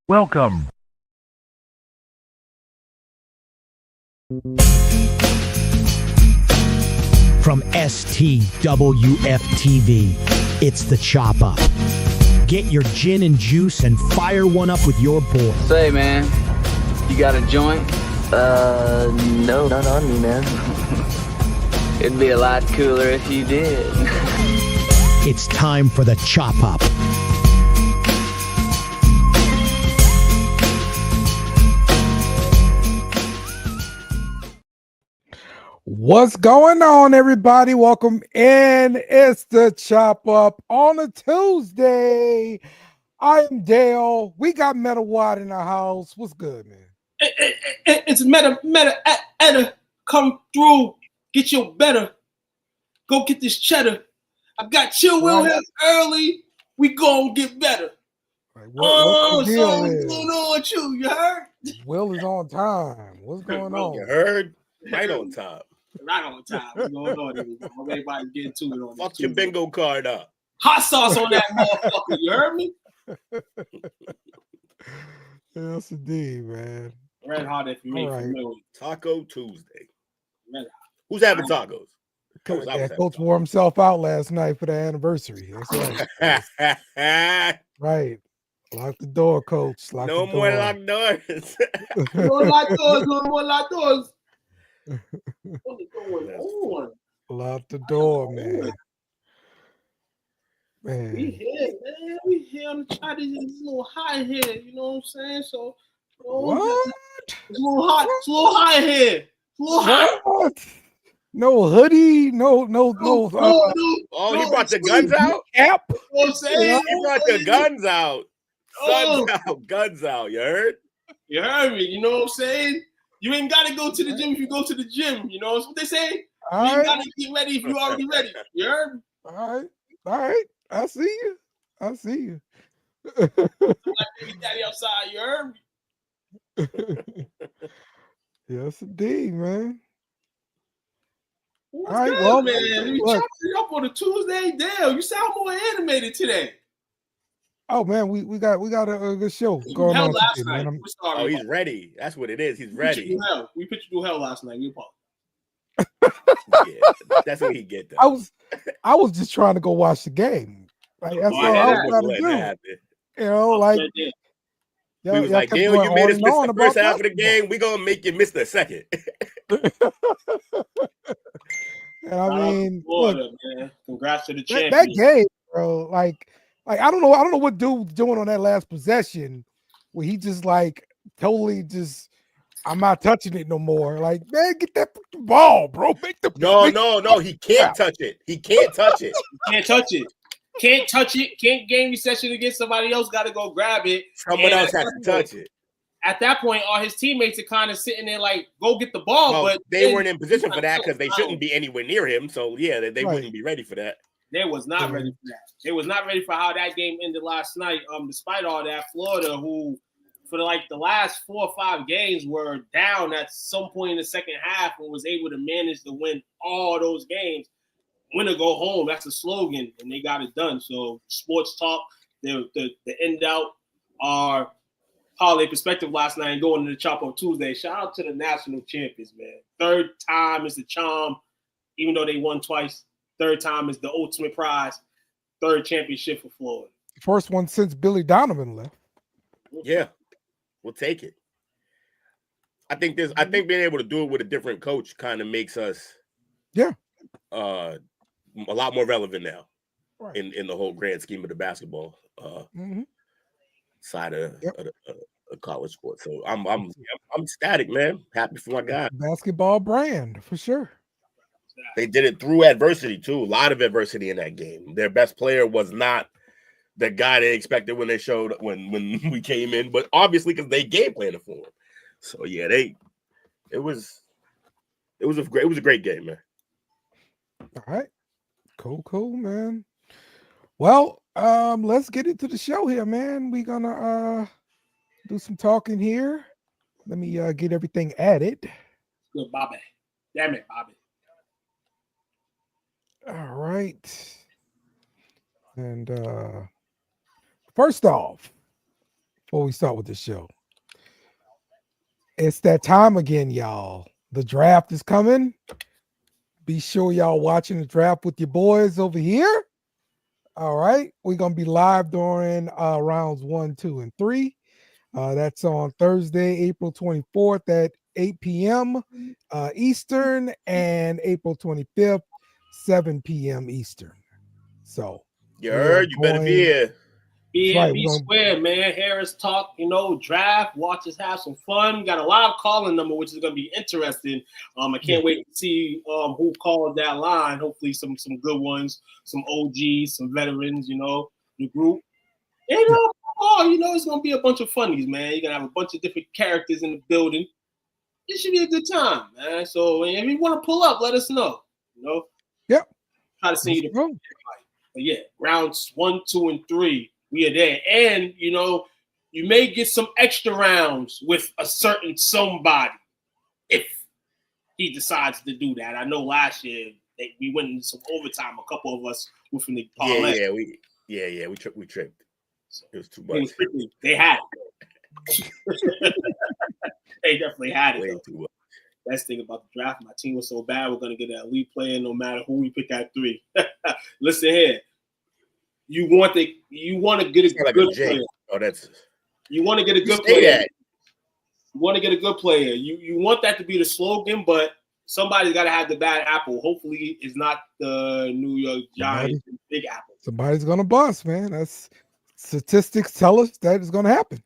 Welcome. From STWF TV, it's the Chop Up. Get your gin and juice and fire one up with your boy. Say, man, you got a joint? No, not on me, man. It'd be a lot cooler if you did. It's time for the Chop Up. What's going on, everybody? Welcome in. It's the Chop Up on a Tuesday. I'm Dale. We got Meta Watt in the house. What's good, man? It's Meta. Come through. Get your better. Go get this cheddar. I got Chill Will here early. We gonna get better. Right, what's the deal so what's going on with you? You heard? Will is on time. What's going on? You heard? Right on time. Right on time. What's going on? Everybody get to it on Fuck your bingo card up. Hot sauce on that motherfucker. You heard me? Yes, indeed, man. Red hot if you ain't familiar. Taco Tuesday. Who's having tacos? Coach wore himself out last night for the anniversary. That's right. Right. Lock the door, Coach. No more locked doors. No more locked doors. What's going on? Lock the door, man. We here, man. We here on the chat. It's a little hot here. You know what I'm saying? So, what? It's a little hot. It's a little hot here. It's a little hot. What? No hoodie. No. Oh, you brought the guns out? Cap. You know what I'm saying? You brought the guns out. Guns out. You heard? You heard me. You know what I'm saying? You ain't got to go to the gym if you go to the gym. You know what they say? You ain't got to get ready if you already ready. You heard? All right. I see you. Daddy outside. You heard me? Yes, indeed, man. What's all right, good, well, man. You chopping it up on a Tuesday, Dale. You sound more animated today. Oh man, we got a good show going on last today, night. man. Oh, he's ready. That's what it is. He's ready. We put you through hell last night. We yeah, that's what he get though. I was just trying to go watch the game. Like that's all I was trying to do. You know, like he was like, Dale, you made us miss the first half of the game. We're gonna make you miss the second. And I mean, Florida, man. Congrats to the champion. That game, bro. Like I don't know what dude's doing on that last possession where he just like totally just I'm not touching it no more. Like, man, get that ball, bro. No. He can't touch it. He can't touch it. Can't touch it. Can't game recession against somebody else. Got to go grab it. Someone else has to touch it. At that point, all his teammates are kind of sitting there like, go get the ball. But they weren't in position for that because they shouldn't be anywhere near him. So, yeah, they wouldn't be ready for that. They was not ready for that. They was not ready for how that game ended last night. Despite all that, Florida, who for the last 4 or 5 games were down at some point in the second half and was able to manage to win all those games. Win or go home. That's a slogan, and they got it done. So sports talk, the end out our holiday perspective last night and going into the Chop Up Tuesday. Shout out to the national champions, man. Third time is the charm, even though they won twice. Third time is the ultimate prize. Third championship for Florida. First one since Billy Donovan left. Yeah, we'll take it. I think being able to do it with a different coach kind of makes us a lot more relevant now in the whole grand scheme of the basketball side of college sports. So I'm ecstatic, man. Happy for my guy. Basketball brand for sure. They did it through adversity too. A lot of adversity in that game. Their best player was not the guy they expected when they showed when we came in, but obviously because they game planned for him. So yeah, it was a great game, man. All right, cool, man. Well, let's get into the show here, man. We're gonna do some talking here. Let me get everything added. Good, Bobby. Damn it, Bobby. All right. And first off, before we start with the show. It's that time again, y'all. The draft is coming. Be sure y'all watching the draft with your boys over here. All right. We're going to be live during rounds 1, 2, and 3. That's on Thursday, April 24th at 8 p.m. Eastern, and April 25th, 7 p.m. Eastern. So You heard? You better be here. Be square, man. Harris talk, draft, watch us have some fun. Got a live calling number, which is going to be interesting. I can't wait to see who called that line. Hopefully some good ones, some OGs, some veterans, the group. And, it's going to be a bunch of funnies, man. You're going to have a bunch of different characters in the building. It should be a good time, man. So if you want to pull up, let us know, Yep. Try to see you. But yeah, rounds 1, 2, and 3. We are there. And, you may get some extra rounds with a certain somebody if he decides to do that. I know last year we went into some overtime, a couple of us within the parlay. We tripped. It was too much. They had it. They definitely had it. Way too much. Best thing about the draft, my team was so bad, we're going to get an elite player no matter who we pick at 3. Listen here. You want to get a good player. Oh, that's. You want to get a good player. You want to get a good player. You want that to be the slogan, but somebody's got to have the bad apple. Hopefully, it's not the New York Giants big apple. Somebody's gonna bust, man. That's statistics tell us that is gonna happen.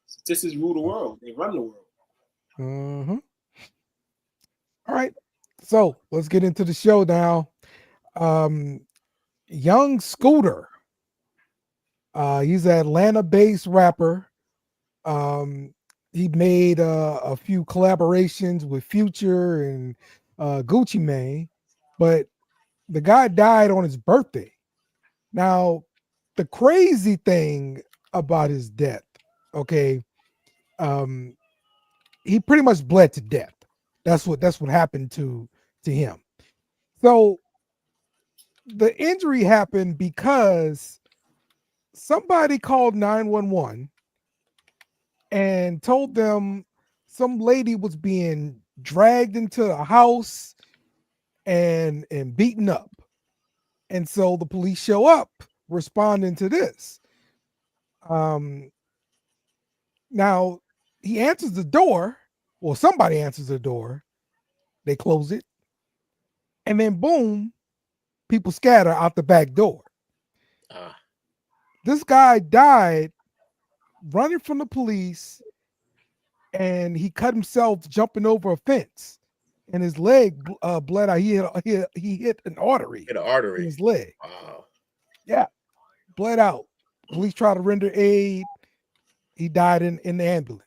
Statistics rule the world. They run the world. Mm-hmm. All right, so let's get into the show now. Young Scooter. He's an Atlanta-based rapper. He made a few collaborations with Future and Gucci Mane, but the guy died on his birthday. Now, the crazy thing about his death, okay, he pretty much bled to death. That's what happened to him. So the injury happened because somebody called 911 and told them some lady was being dragged into a house and beaten up. And so the police show up responding to this. Now he answers the door. Well, somebody answers the door. They close it. And then boom, people scatter out the back door. This guy died running from the police, and he cut himself jumping over a fence, and his leg bled out. He hit an artery. Hit an artery in his leg. Wow. Yeah, bled out. Police tried to render aid. He died in the ambulance.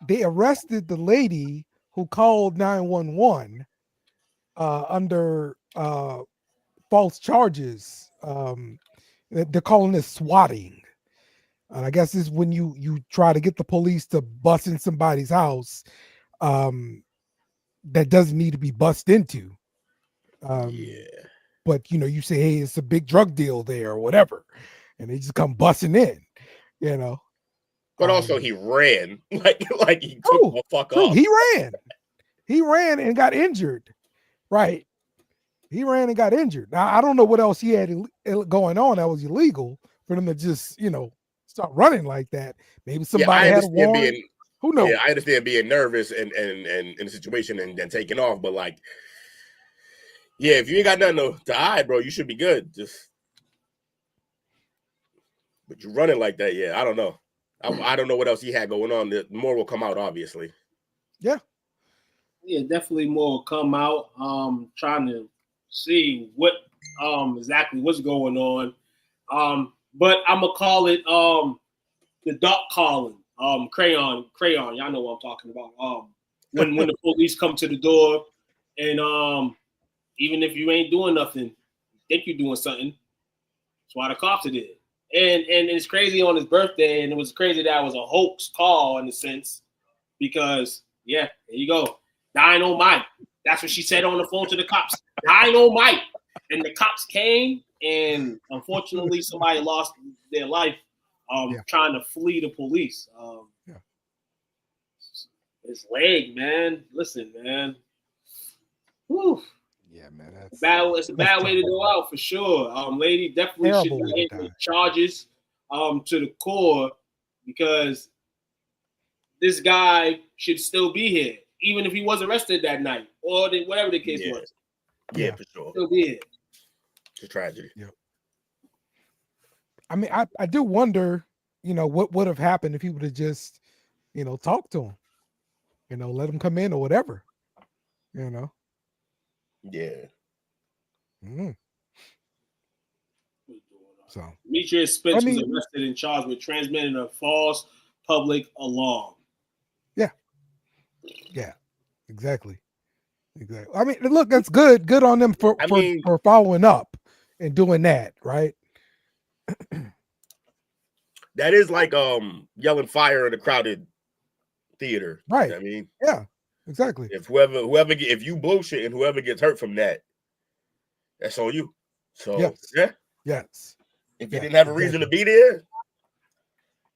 They arrested the lady who called 911 under false charges. They're calling this swatting. I guess this is when you try to get the police to bust in somebody's house that doesn't need to be bust into. But you say, hey, it's a big drug deal there or whatever, and they just come busting in, But also he ran like he took the fuck off. He ran and got injured. Right. He ran and got injured. Now, I don't know what else he had going on that was illegal for them to just, start running like that. Maybe somebody had a warrant. Who knows? Yeah, I understand being nervous and in a situation and then taking off, but if you ain't got nothing to hide, bro, you should be good. But you're running like that, I don't know. I don't know what else he had going on. More will come out, obviously. Yeah. Yeah, definitely more will come out. Trying to see what exactly what's going on. But I'm gonna call it the dark calling. Crayon. Y'all know what I'm talking about. When the police come to the door and even if you ain't doing nothing, think you're doing something. That's why the cops did. And it's crazy on his birthday, and it was crazy that it was a hoax call in a sense, because there you go. Dynamite. That's what she said on the phone to the cops. Dynamite. and the cops came, and unfortunately, somebody lost their life trying to flee the police. His leg, man. Listen, man. Whew. Yeah, man. It's a bad way to go out for sure. Lady definitely should get the charges to the core, because this guy should still be here, even if he was arrested that night or whatever the case was. Yeah, for sure. Still be here. It's a tragedy. Yeah. I mean, I do wonder, what would have happened if he would have just, talked to him, let him come in or whatever, Yeah. So Demetrius Spence was arrested and charged with transmitting a false public alarm. Yeah, exactly. I mean, look, that's good. Good on them for following up and doing that, right? That is like yelling fire in a crowded theater, right? I mean, yeah, exactly. If if you blow shit and whoever gets hurt from that, that's on you. So yes. If he didn't have a reason to be there,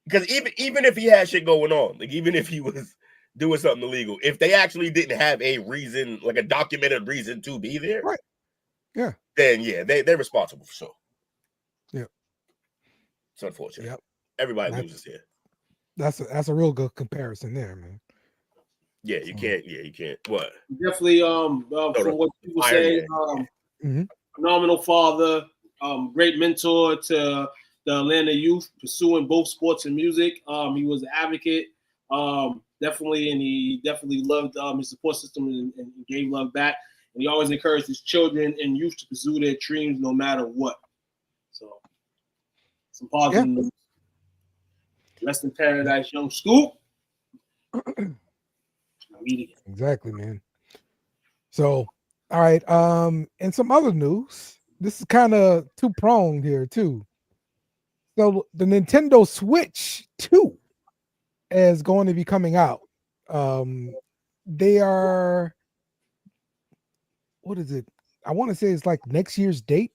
because even if he had shit going on, like even if he was doing something illegal, if they actually didn't have a reason, like a documented reason to be there, right? Yeah. Then they're responsible for sure. Yeah. It's unfortunate. Yep. Everybody loses here. That's a real good comparison there, man. Yeah, you can't. Yeah, you can't. What? Definitely. From what people say, phenomenal father, great mentor to the Atlanta youth, pursuing both sports and music. He was an advocate, definitely, and he definitely loved his support system and gave love back. And he always encouraged his children and youth to pursue their dreams no matter what. So, some positive news. Rest in paradise, young Scoop. Exactly, man. So, all right. And some other news. This is kind of two-pronged here, too. So the Nintendo Switch 2 is going to be coming out. They are, what is it? I want to say it's like next year's date.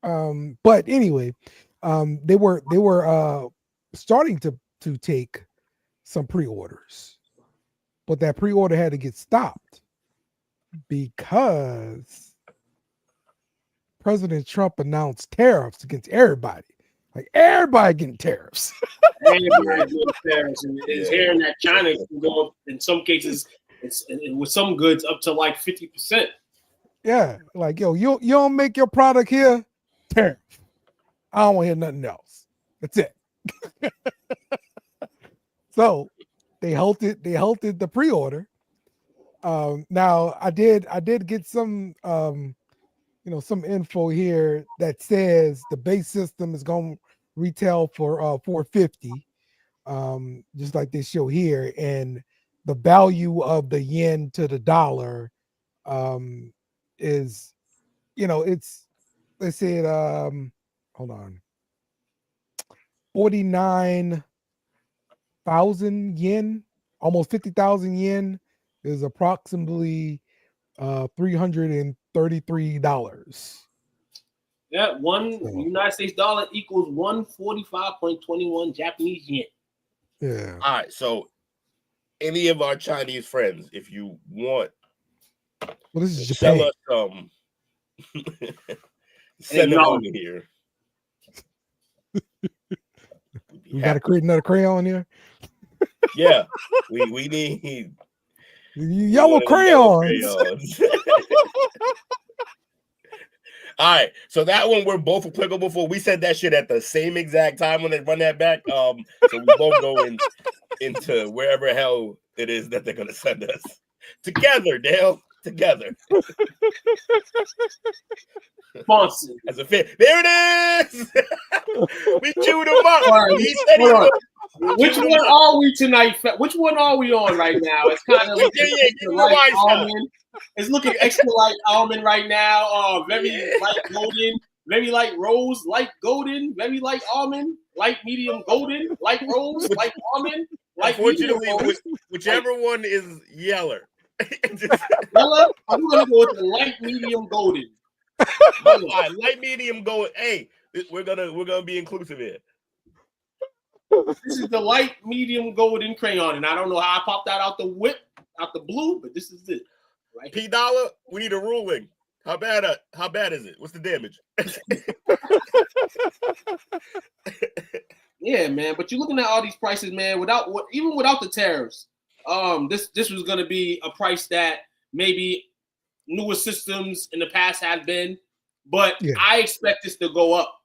But anyway, they were starting to take some pre-orders, but that pre-order had to get stopped because President Trump announced tariffs against everybody. Like everybody getting tariffs. Everybody getting tariffs, and it's hearing that China can go up in some cases. It's with some goods up to like 50%. Yeah, like you don't make your product here, tariff. I don't want to hear nothing else. That's it. So they halted the pre-order. Now I did get some some info here that says the base system is going to retail for $450, just like they show here, and the value of the yen to the dollar is, it's, they said, hold on, 49,000 yen, almost 50,000 yen is approximately $333. Yeah, United States dollar equals 145.21 Japanese yen. Yeah. All right, so any of our Chinese friends, if you want, well, this is Japan. Sell us send them over here. We got to create another crayon here. Yeah, we need yellow crayons. All right, so that one we're both applicable for. We said that shit at the same exact time when they run that back. So we both go into wherever hell it is that they're gonna send us together, Dale. Together. Sponsor. As a fit. There it is. We chewed them up. Right. Which one are we tonight? Which one are we on right now? It's kind of like almond. It's looking extra like almond right now. Very light golden, very light rose, light golden, very light almond, light medium golden, light rose, light almond, light medium rose. Whichever one is yeller. Yellow, I'm gonna go with the light, medium, golden. All right, light, medium, golden. Hey, we're gonna be inclusive here. This is the light, medium, golden crayon, and I don't know how I popped that out the blue, but this is it. Right? P Dollar, we need a ruling. How bad is it? What's the damage? Yeah, man. But you're looking at all these prices, man. Even without the tariffs, this was gonna be a price that maybe newer systems in the past have been, but I expect this to go up.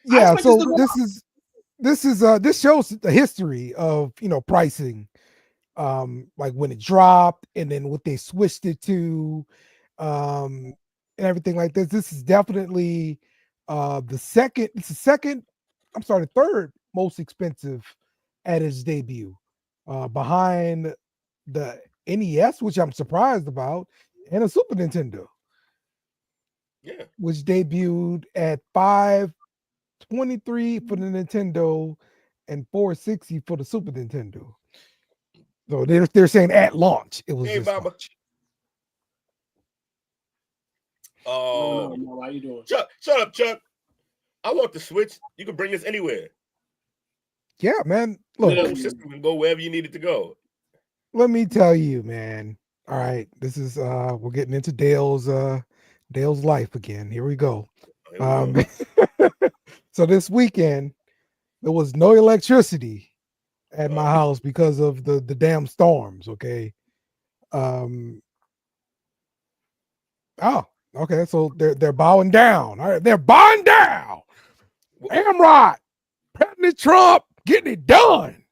Yeah, so this shows the history of pricing, like when it dropped and then what they switched it to, and everything like this. This is definitely the third most expensive at its debut, behind the NES, which I'm surprised about, and a Super Nintendo, which debuted at $523 for the Nintendo and $460 for the Super Nintendo. So they're saying at launch it was this much. Oh, how you doing? Chuck, shut up, Chuck. I want the Switch. You can bring this anywhere. Yeah, man. Look, system can go wherever you need it to go. Let me tell you, man. All right, this is we're getting into Dale's life again. Here we go. So this weekend there was no electricity at my house because of the damn storms. Okay. Okay. So they're bowing down. All right, they're bowing down. Amrod, President Trump, getting it done.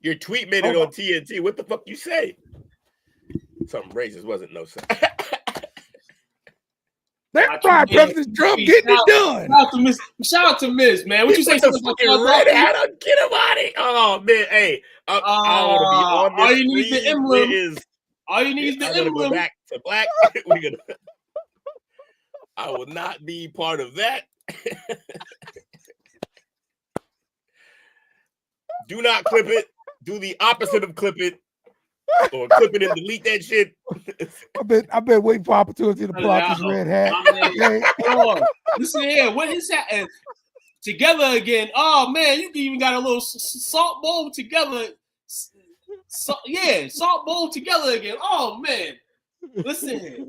Your tweet made it on TNT. What the fuck you say? Something racist, wasn't no son. That's right, President Trump getting it done. Shout out to Miz, man. What you say? Something red hat on? Get him out of it. Oh man, hey, I want to be on this. All you need is the emblem. All you need is the emblem. Go back to black. I will not be part of that. Do not clip it. Do the opposite of clip it. Or clip it and delete that shit. I've been waiting for opportunity to pull out this red hat. Listen here, what is that? And together again. Oh man, you even got a little salt bowl together. Salt bowl together again. Oh man, listen here.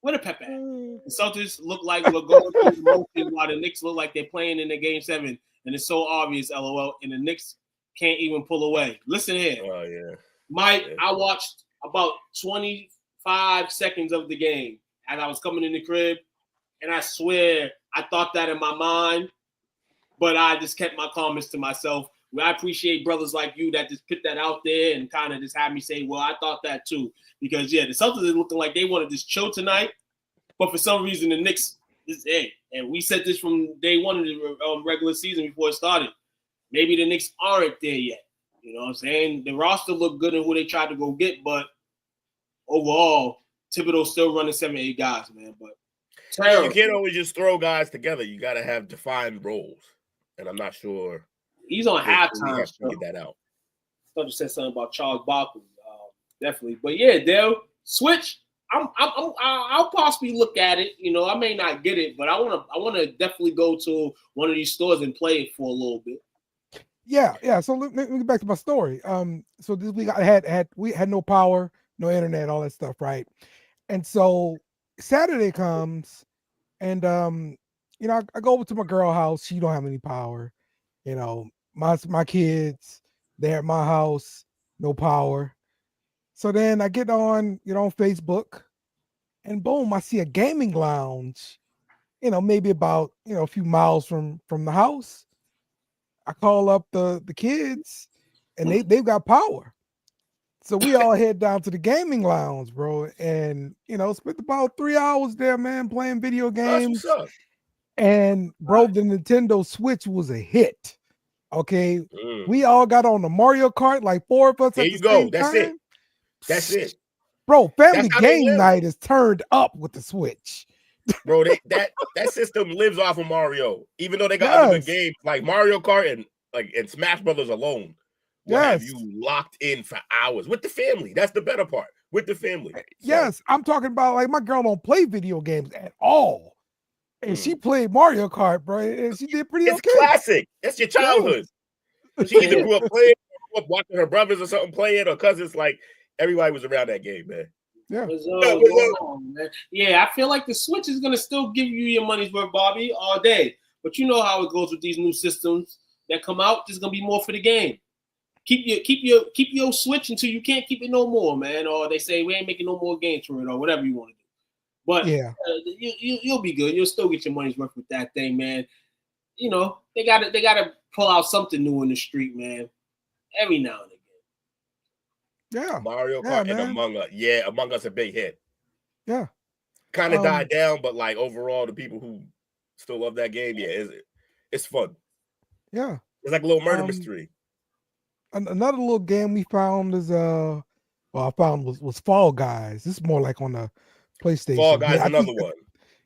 What a pep at. The Celtics look like we're going through the motion while the Knicks look like they're playing in the game 7, and it's so obvious, LOL. And the Knicks can't even pull away. Listen here. Oh yeah. I watched about 25 seconds of the game as I was coming in the crib, and I swear I thought that in my mind, but I just kept my comments to myself. I appreciate brothers like you that just put that out there and kind of just had me say, well, I thought that too. Because, the Celtics are looking like they want to just chill tonight, but for some reason the Knicks is and we said this from day one of the regular season before it started. Maybe the Knicks aren't there yet. You know what I'm saying? The roster looked good in who they tried to go get, but overall, Thibodeau's still running 7-8 guys, man. But you can't always just throw guys together. You got to have defined roles, and I'm not sure. He's on halftime. Figure that out. I thought you said something about Charles Barkley, definitely. But yeah, Dale, Switch. I'll possibly look at it. You know, I may not get it, but I want to definitely go to one of these stores and play it for a little bit. Yeah. So let me get back to my story. So this week we had no power, no internet, all that stuff, right? And so Saturday comes, and I go over to my girl house. She don't have any power. You know, my kids, they're at my house, no power. So then I get on Facebook, and boom, I see a gaming lounge, maybe about a few miles from the house. I call up the kids, and they've got power. So we all head down to the gaming lounge, bro, and spent about 3 hours there, man, playing video games. And bro, the Nintendo Switch was a hit. Okay, we all got on the Mario Kart, like 4 of us. There you go. That's it, bro. Family game night is turned up with the Switch. Bro, that system lives off of Mario. Even though they got other games like Mario Kart and Smash Brothers alone will have you locked in for hours with the family. That's the better part. With the family. So, yes, I'm talking about like my girl don't play video games at all. And she played Mario Kart, bro, and she did pretty it's okay. classic. It's your childhood. She either grew up playing, grew up watching her brothers or something play it, or cousins. Like everybody was around that game, man. Yeah. Yeah, I feel like the Switch is gonna still give you your money's worth, Bobby, all day. But you know how it goes with these new systems that come out. There's gonna be more for the game. Keep your Switch until you can't keep it no more, man. Or they say we ain't making no more games for it, or whatever you want to do. But yeah, you'll be good. You'll still get your money's worth with that thing, man. You know they gotta pull out something new in the street, man. Every now and again. Yeah, Mario Kart and Among Us. Yeah, Among Us a big hit. Yeah, kind of died down, but like overall, the people who still love that game, it's fun. Yeah, it's like a little murder mystery. Another little game we found is I found was Fall Guys. This is more like on the PlayStation. Fall Guys, another one.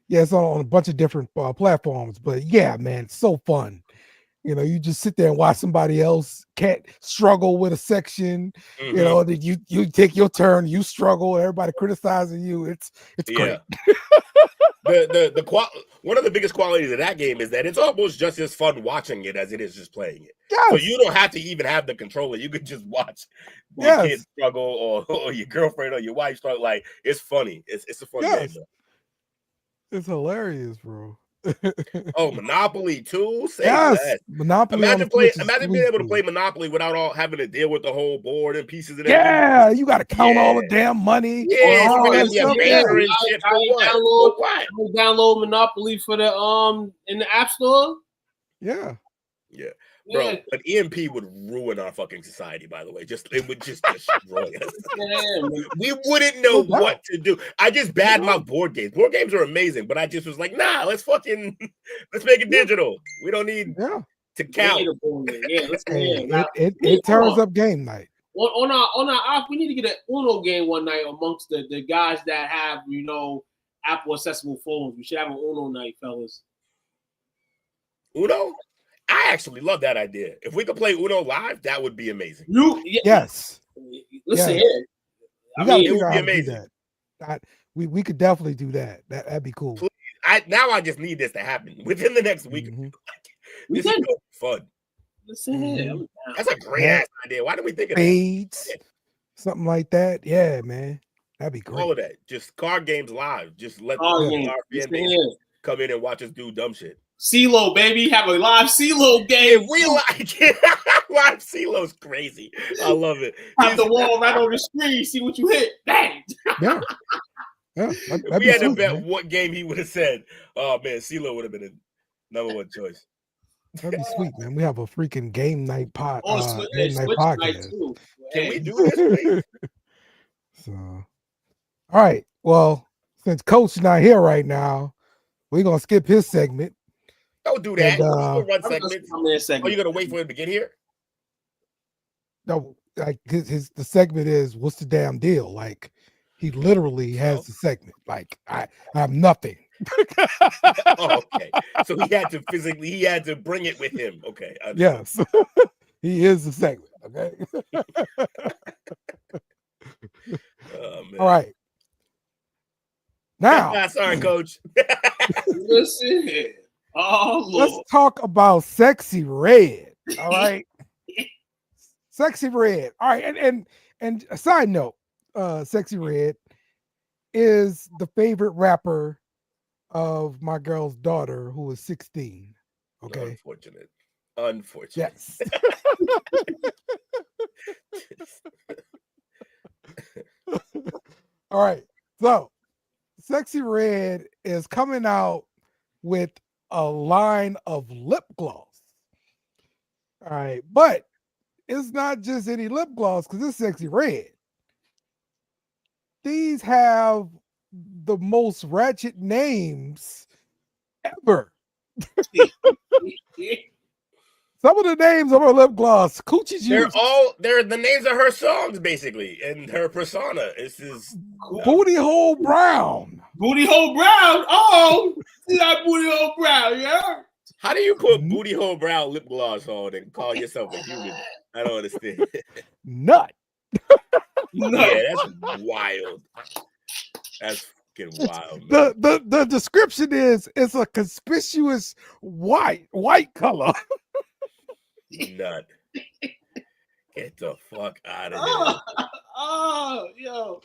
Yeah, it's on a bunch of different platforms, but yeah, man, it's so fun. You know, you just sit there and watch somebody else can't struggle with a section. You know, that you take your turn, you struggle, everybody criticizing you. It's great. One of the biggest qualities of that game is that it's almost just as fun watching it as it is just playing it. Yes. So you don't have to even have the controller. You could just watch your kid struggle or your girlfriend or your wife struggle. Like it's funny. It's a fun game. Though. It's hilarious, bro. Monopoly too. Monopoly. Imagine being able to play Monopoly without having to deal with the whole board and pieces and everything. You got to count all the damn money. Download Monopoly for the in the App Store. Yeah. Bro, an EMP would ruin our fucking society, by the way. It would just destroy us. We wouldn't know what to do. I just badmouth board games. Board games are amazing, but I just was like, nah, let's make it digital. We don't need to count. It turns up game night. On our we need to get an Uno game one night amongst the guys that have, Apple accessible phones. We should have an Uno night, fellas. Uno? I actually love that idea. If we could play Uno live, that would be amazing. Yes. Listen here. It would be amazing. We could definitely do that. That'd be cool. Please. I just need this to happen within the next week. This is fun. Listen here. That's a great ass idea. Why didn't we think of that? Something like that. Yeah, man. That'd be great. All of that. Just card games live. Just let our fan base come in and watch us do dumb shit. CeeLo, baby, have a live CeeLo game. We like it. Live CeeLo's crazy. I love it. Have the wall right on the screen. See what you hit. Bang. Yeah. If we had to bet what game he would have said, oh man, CeeLo would have been a number one choice. That'd be sweet, man. We have a freaking game night podcast. Too. Can we do this, please? So, all right. Well, since Coach is not here right now, we're gonna skip his segment. Don't do that. Run segments. Are you gonna wait for him to get here? No, like the segment is what's the damn deal? Like he literally has the segment. Like I have nothing. Okay. So he had to bring it with him. Okay. Yes. He is the segment. Okay. All right. Now, sorry, Coach. Listen here. Oh, Lord. Let's talk about Sexyy Red. All right. Sexyy Red. All right. And a side note, Sexyy Red is the favorite rapper of my girl's daughter, who is 16. Okay. Unfortunate. Yes. All right. So Sexyy Red is coming out with a line of lip gloss. All right, but it's not just any lip gloss because it's Sexyy Red. These have the most ratchet names ever. Some of the names of her lip gloss, Coochie Juice. They're the names of her songs, basically, and her persona. This is Booty Hole Brown. Booty Hole Brown. Oh, see that Booty Hole Brown, yeah? How do you put Booty Hole Brown lip gloss on and call yourself a human? I don't understand. Nut. Yeah, that's wild. That's fucking wild, man. The description is it's a conspicuous white color. Nut. Get the fuck out of here. Oh, yo.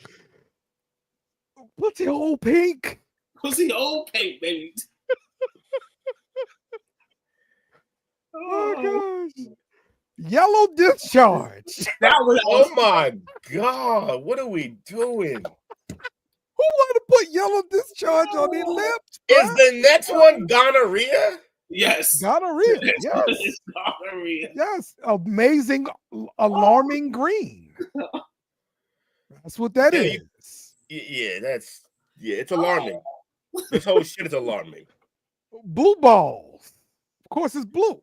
Pussy hole pink. Pussy old pink, baby. Oh gosh. Yellow discharge. That was Oh my god, what are we doing? Who want to put yellow discharge on their lips? Is the next one gonorrhea? yes. Gonorrhea. Yes. It's gonorrhea. Yes. Amazing, alarming green. That's what that Yeah, is. It's alarming. This whole shit is alarming. Blue balls. Of course, it's blue.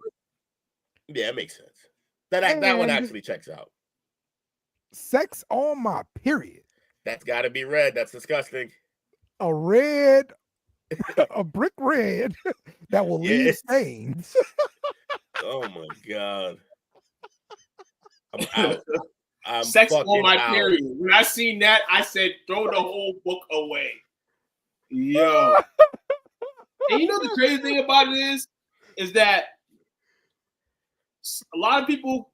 Yeah, it makes sense. That one actually checks out. Sex on my period. That's got to be red. That's disgusting. A red, a brick red that will leave Yes. stains. Oh my god. I'm out. I'm Sex on fucking my out. period. When I seen that, I said, throw the whole book away. Yo. And you know the crazy thing about it is that a lot of people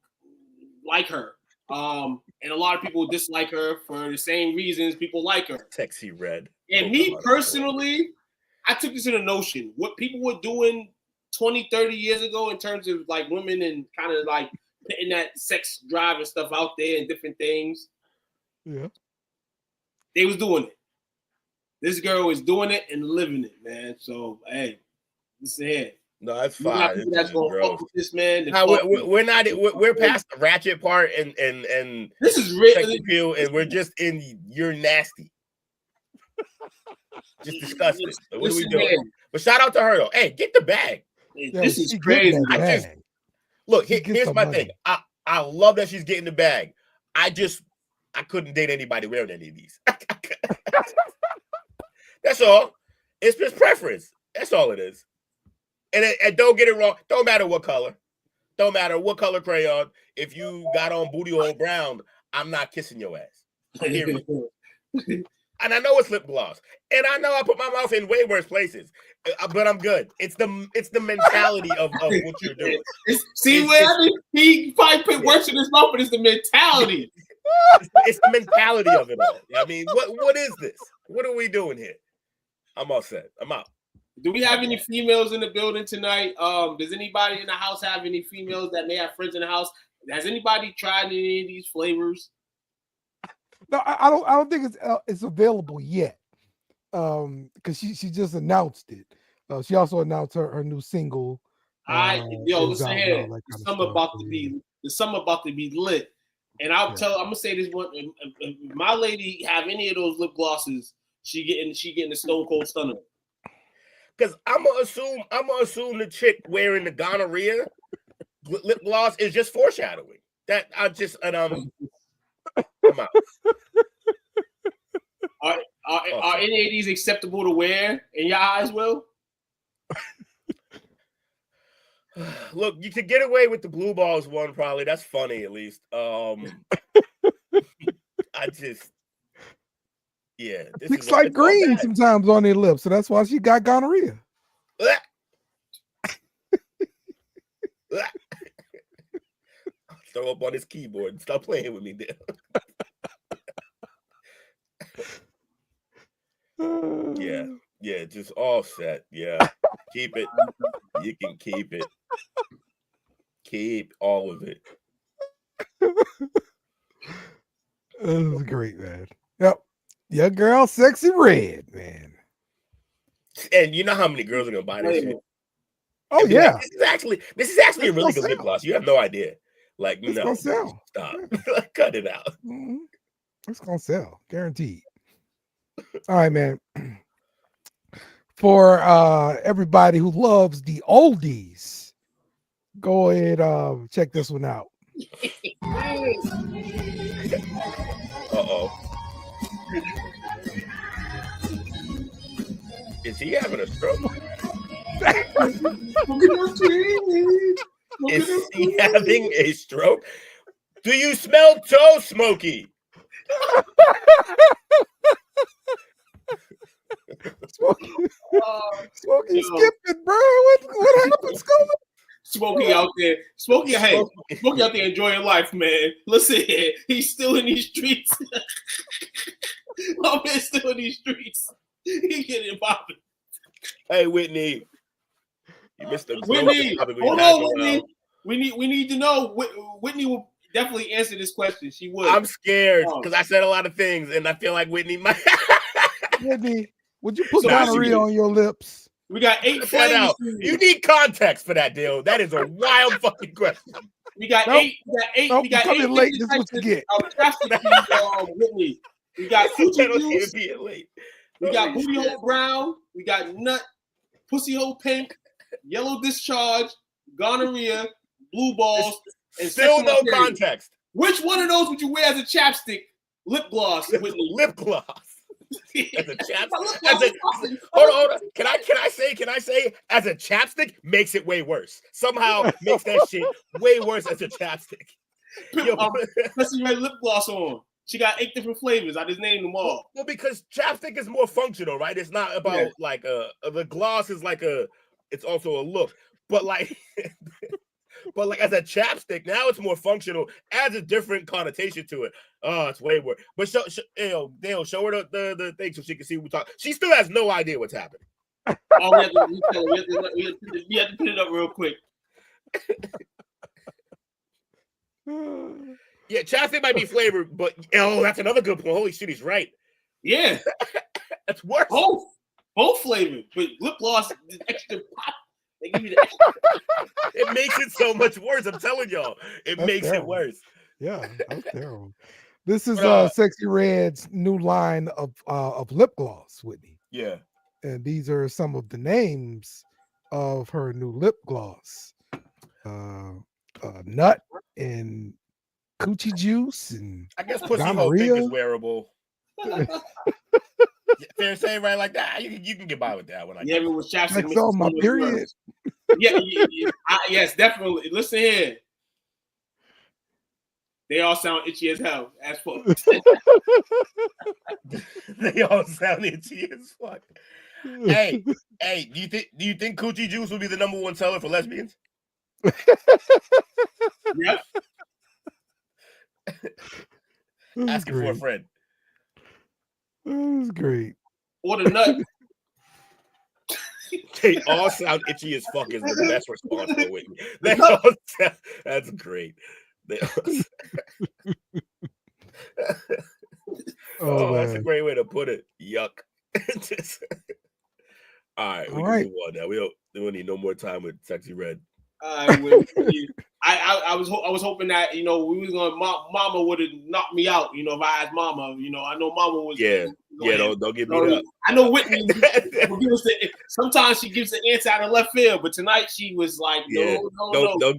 like her. And a lot of people dislike her for the same reasons people like her. Sexyy Red. And me personally, I took this in a notion. What people were doing 20, 30 years ago in terms of like women and kind of like putting that sex drive and stuff out there and different things. Yeah. They was doing it. This girl is doing it and living it, man. So, hey, listen here. No, that's You got fine. people that's gonna fuck with this man. We're past the ratchet part and this is sex really appeal, and we're just in you're nasty. Just disgusting. So what are we doing? But shout out to her though. Hey, get the bag. This is crazy. Here's my thing. I love that she's getting the bag. I couldn't date anybody wearing any of these. That's all. It's just preference. That's all it is. And don't get it wrong. Don't matter what color. Don't matter what color crayon. If you got on booty hole brown, I'm not kissing your ass. Period. And I know it's lip gloss. And I know I put my mouth in way worse places. But I'm good. It's the mentality of what you're doing. He probably put worse in his mouth, but it's the mentality. It's the mentality of it all. I mean, what is this? What are we doing here? I'm all set. I'm out. Do we have any females in the building tonight? Does anybody in the house have any females that may have friends in the house? Has anybody tried any of these flavors? No, I don't think it's available yet. Because she just announced it. She also announced her new single. Listen here. There's something about to be lit. And I'm gonna say this one. If my lady have any of those lip glosses, she getting the Stone Cold Stunner. Because I'm gonna assume the chick wearing the gonorrhea lip gloss is just foreshadowing. That I'm out. Are any of these acceptable to wear in your eyes, Will? Look, you could get away with the blue balls one, probably. That's funny, at least. Looks like green sometimes on their lips, so that's why she got gonorrhea. Throw up on his keyboard and stop playing with me there. Yeah, just all set. Yeah, keep it. You can keep it. Keep all of it. This is great, man. Yep. Your girl, Sexyy Red, man. And you know how many girls are gonna buy this shit? Oh yeah. This is actually a really good lip gloss. You have no idea. Like, it's gonna sell. Stop. Cut it out. Mm-hmm. It's gonna sell, guaranteed. All right, man. For everybody who loves the oldies, go ahead, check this one out. Uh-oh. Is he having a stroke? Is he having a stroke? Do you smell toe smoky? Smokey skipping, bro. What happened, Scooby? Smokey out there. Smokey out there enjoying life, man. Listen here. He's still in these streets. My man's still in these streets. He getting popping. Hey, Whitney. You missed the Whitney. Hold on, Whitney. We need to know. Whitney will definitely answer this question. She would. I'm scared because I said a lot of things, and I feel like Whitney might. Whitney, would you put gonorrhea on your lips? We got 8 flames. You need context for that, deal. That is a wild fucking question. We got 8. Nope, We got coming 8 late. This is what you get. Whitney. We got coochie juice. Late. We got booty hole brown. We got nut, pussy hole pink, yellow discharge, gonorrhea, blue balls, and still no context. Which one of those would you wear as a chapstick? Lip gloss, Whitney. Lip gloss. As a chapstick. Hold on. Can I say as a chapstick makes it way worse. Somehow makes that shit way worse as a chapstick. Sexyy Red lip gloss on. She got 8 different flavors. I just named them all. Well, because chapstick is more functional, right? It's not about like the gloss is like it's also a look, but like as a chapstick, now it's more functional, adds a different connotation to it. Oh, it's way worse. But show her the thing so she can see what we talk. She still has no idea what's happening. Oh, we have to put it up real quick. Yeah, chapstick might be flavored, but that's another good point. Holy shit, he's right. Yeah, that's worse. Both flavored, but lip gloss extra pop. They give you the extra. It makes it so much worse. I'm telling y'all, it makes it worse. Yeah, that's terrible. This is Sexyy Red's new line of lip gloss, Whitney. Yeah, and these are some of the names of her new lip gloss: nut and coochie juice, and I guess pussy hole pink is wearable. Fair to say, right? Like that, you can get by with that one. Yeah, it was chapstick. That's all my period. Yes, definitely. Listen here. They all sound itchy as hell. As fuck. They all sound itchy as fuck. Hey, do you think coochie juice will be the #1 seller for lesbians? Yeah. Asking for a friend. That was great. Or the nut. They all sound itchy as fuck is the best response for Whitney. That's great. That's a great way to put it. Yuck. All right, we can move on now. We don't need no more time with Sexyy Red. I was hoping that we was gonna Mama would have knocked me out. If I asked Mama, I know Mama was. Don't get beat up. I know Whitney. Sometimes she gives the answer out of left field, but tonight she was like, no.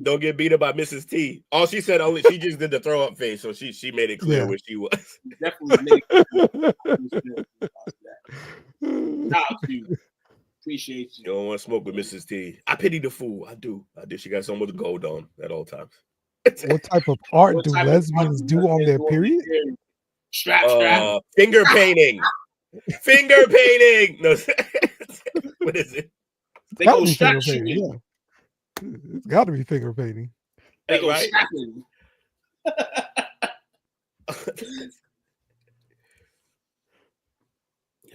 Don't get beat up by Mrs. T. All she said she just did the throw up face, so she made it clear where she was. Definitely made it clear. Shout out to you. Appreciate you. You don't want to smoke with Mrs. T. I pity the fool. I do. She got someone with gold on at all times. What type of art do lesbians do on their period? Strap. Finger painting. Finger painting. No. What is it? They go strap shooting. Yeah. It's got to be finger painting. They go strapping.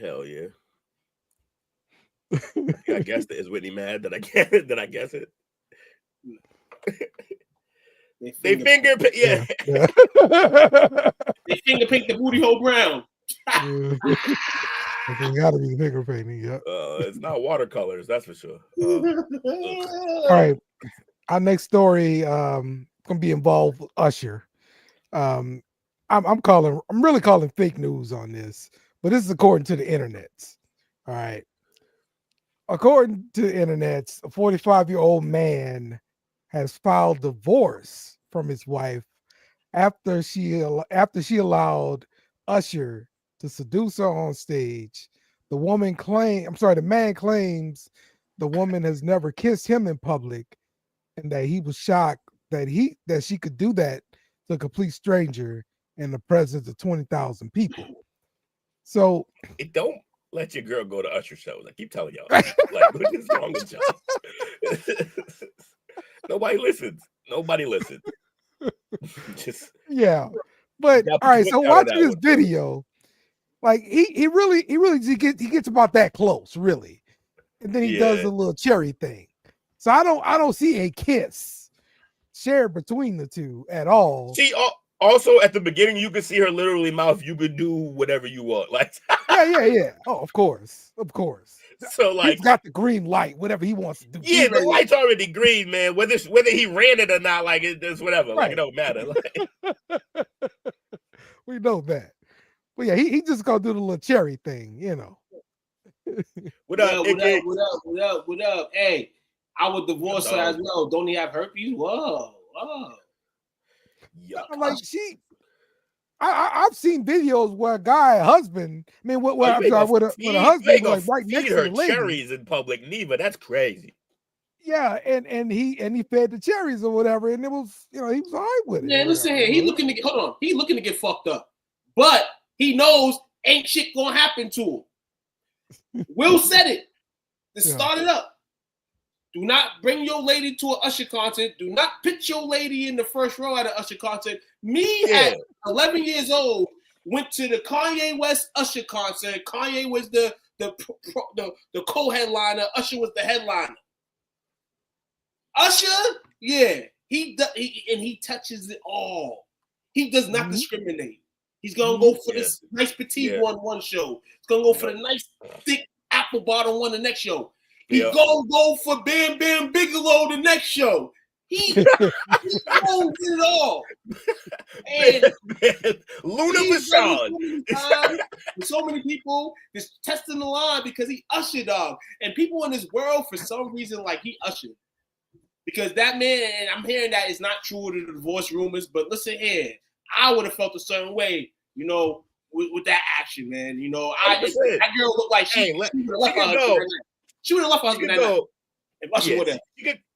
Hell yeah. I guess that is Whitney mad that I guess it. They finger paint, yeah. They finger paint the booty hole brown. It got to be finger painting. Yeah. It's not watercolors, that's for sure. All right, our next story gonna be involved with Usher. I'm really calling fake news on this, but this is according to the internets. All right. According to the internets, a 45-year-old man has filed divorce from his wife after she allowed Usher to seduce her on stage. The man claims the woman has never kissed him in public, and that he was shocked that she could do that to a complete stranger in the presence of 20,000 people. So It don't let your girl go to Usher shows. I keep telling y'all. Like, what is wrong with y'all? Nobody listens. Nobody listens. Just yeah, but gotta put all right. your So foot down on watching that this one. video, like he really he gets about that close, really, and then he does Yeah. a little cherry thing. So I don't see a kiss shared between the two at all. See, also at the beginning, you could see her literally mouth, "You could do whatever you want." Like, Yeah. Oh, of course. so like, He's got the green light, whatever he wants to do. yeah, the light's already green, man. Whether he ran it or not, like it's whatever. Like, it don't matter. Like, We know that. But yeah, he just gonna do the little cherry thing, you know. what up? What up? Hey, I would divorce her as well. Don't he have herpes? Whoa. Yuck. Like I've seen videos where a guy, husband, I mean, with a husband was like right next to the lady. Cherries in public, Neva. That's crazy. Yeah, and he fed the cherries or whatever, and it was, he was all right with it. Man, listen here. He looking to get fucked up, but he knows ain't shit gonna happen to him. Will said it to start it up. Do not bring your lady to an Usher concert. Do not pitch your lady in the first row at an Usher concert. At 11 years old, went to the Kanye West Usher concert. Kanye was the co-headliner. Usher was the headliner. Usher, yeah, he touches it all. He does not discriminate. He's gonna go for this nice petite one show. He's gonna go for the nice thick apple bottom one the next show. He's gonna go for Bam Bam Bigelow the next show. He knows it all. And Luna Vachon. So many people just testing the line because he Usher, dog. And people in this world, for some reason, like he Usher. Because that man, and I'm hearing that is not true to the divorce rumors, but listen here, I would have felt a certain way, with that action, man. That girl looked like she would have left her husband. She would have left her husband that night. If Usher would have.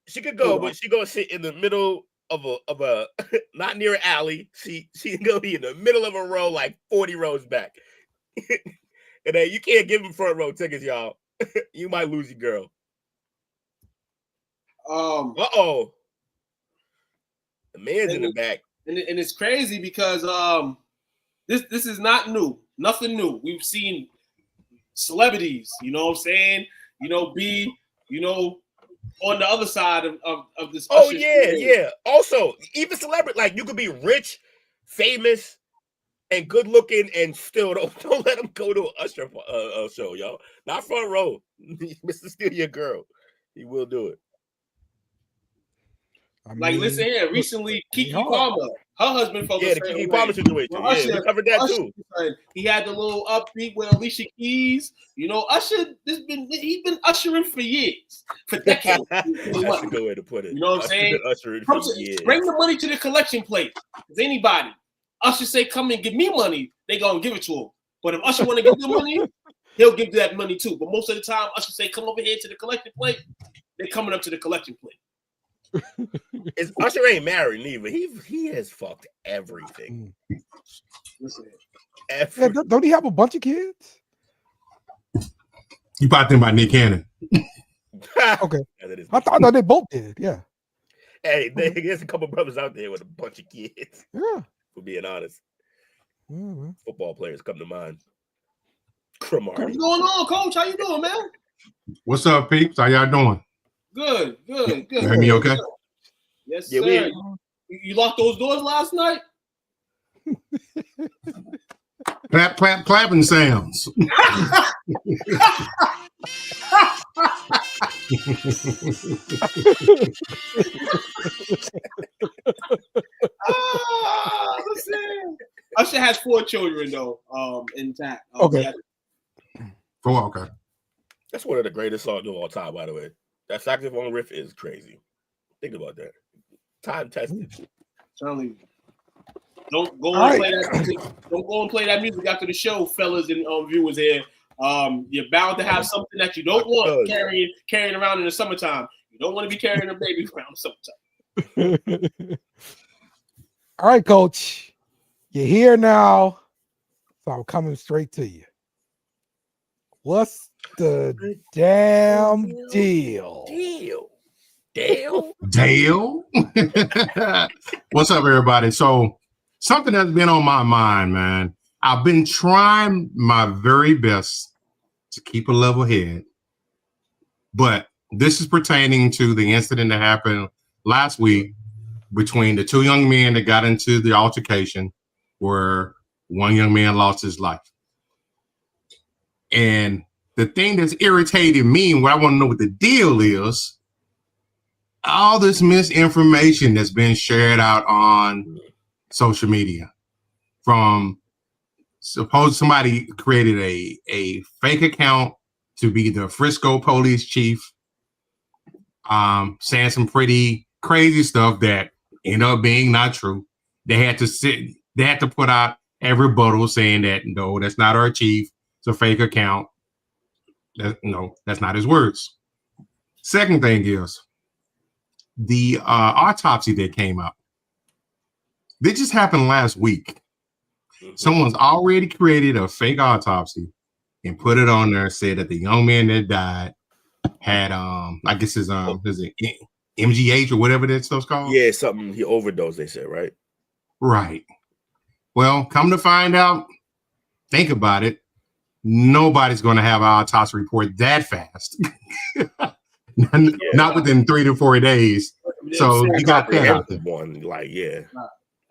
She could go, but she gonna sit in the middle of a not near an alley. She gonna be in the middle of a row, like 40 rows back. And then you can't give them front row tickets, y'all. You might lose your girl. The man's in the back. And it's crazy because this is not new. Nothing new. We've seen celebrities, you know what I'm saying? Be on the other side of this. Oh, yeah. Also, even celebrity, like you could be rich, famous, and good looking, and still don't let them go to an Usher show, y'all. Not front row. Mr. Steal Your Girl. He will do it. Listen here. Recently, Keke Palmer, her husband focused. Yeah, the Keke Palmer situation. Usher, we covered that Usher, too. He had the little upbeat with Alicia Keys. Usher, he's been ushering for years, for decades. That's a good way to put it. You know what I'm saying? Ushering for years. Bring the money to the collection plate. If anybody, Usher say, "Come and give me money," they gonna give it to him. But if Usher want to give them money, he'll give that money too. But most of the time, Usher say, "Come over here to the collection plate." They're coming up to the collection plate. Usher ain't married neither. He has fucked everything. Don't he have a bunch of kids? You probably think about Nick Cannon. Okay. I thought they both did. Yeah. Hey, there's a couple brothers out there with a bunch of kids. Yeah. For being honest. Mm-hmm. Football players come to mind. Cromartie. What's going on, Coach? How you doing, man? What's up, peeps? How y'all doing? Good. You hear me okay? Yes, sir. You locked those doors last night? Clapping sounds. Listen. Usher has 4 children though, intact. Okay. 4, okay. That's one of the greatest songs of all time, by the way. That saxophone riff is crazy. Think about that. Time tested. Telling you. Don't go and play that music. Don't go and play that music after the show, fellas and viewers here. You're bound to have something that you don't want carrying around in the summertime. You don't want to be carrying a baby around in the summertime. All right, Coach. You're here now, so I'm coming straight to you. What's the damn deal? Dale. What's up, everybody? So something that's been on my mind, man. I've been trying my very best to keep a level head, but this is pertaining to the incident that happened last week between the two young men that got into the altercation where one young man lost his life. And the thing that's irritated me and what I want to know what the deal is, all this misinformation that's been shared out on social media from suppose somebody created a fake account to be the Frisco police chief, saying some pretty crazy stuff that ended up being not true. They had to put out a rebuttal saying that no, that's not our chief. It's a fake account. No, that's not his words. Second thing is the autopsy that came out. This just happened last week. Someone's already created a fake autopsy and put it on there, said that the young man that died had I guess his is it MGH or whatever that stuff's called? Yeah, something he overdosed, they said, right? Right. Well, come to find out, think about it. Nobody's going to have an autopsy report that fast. Not within 3 to 4 days. So you got that out there. One, like, yeah.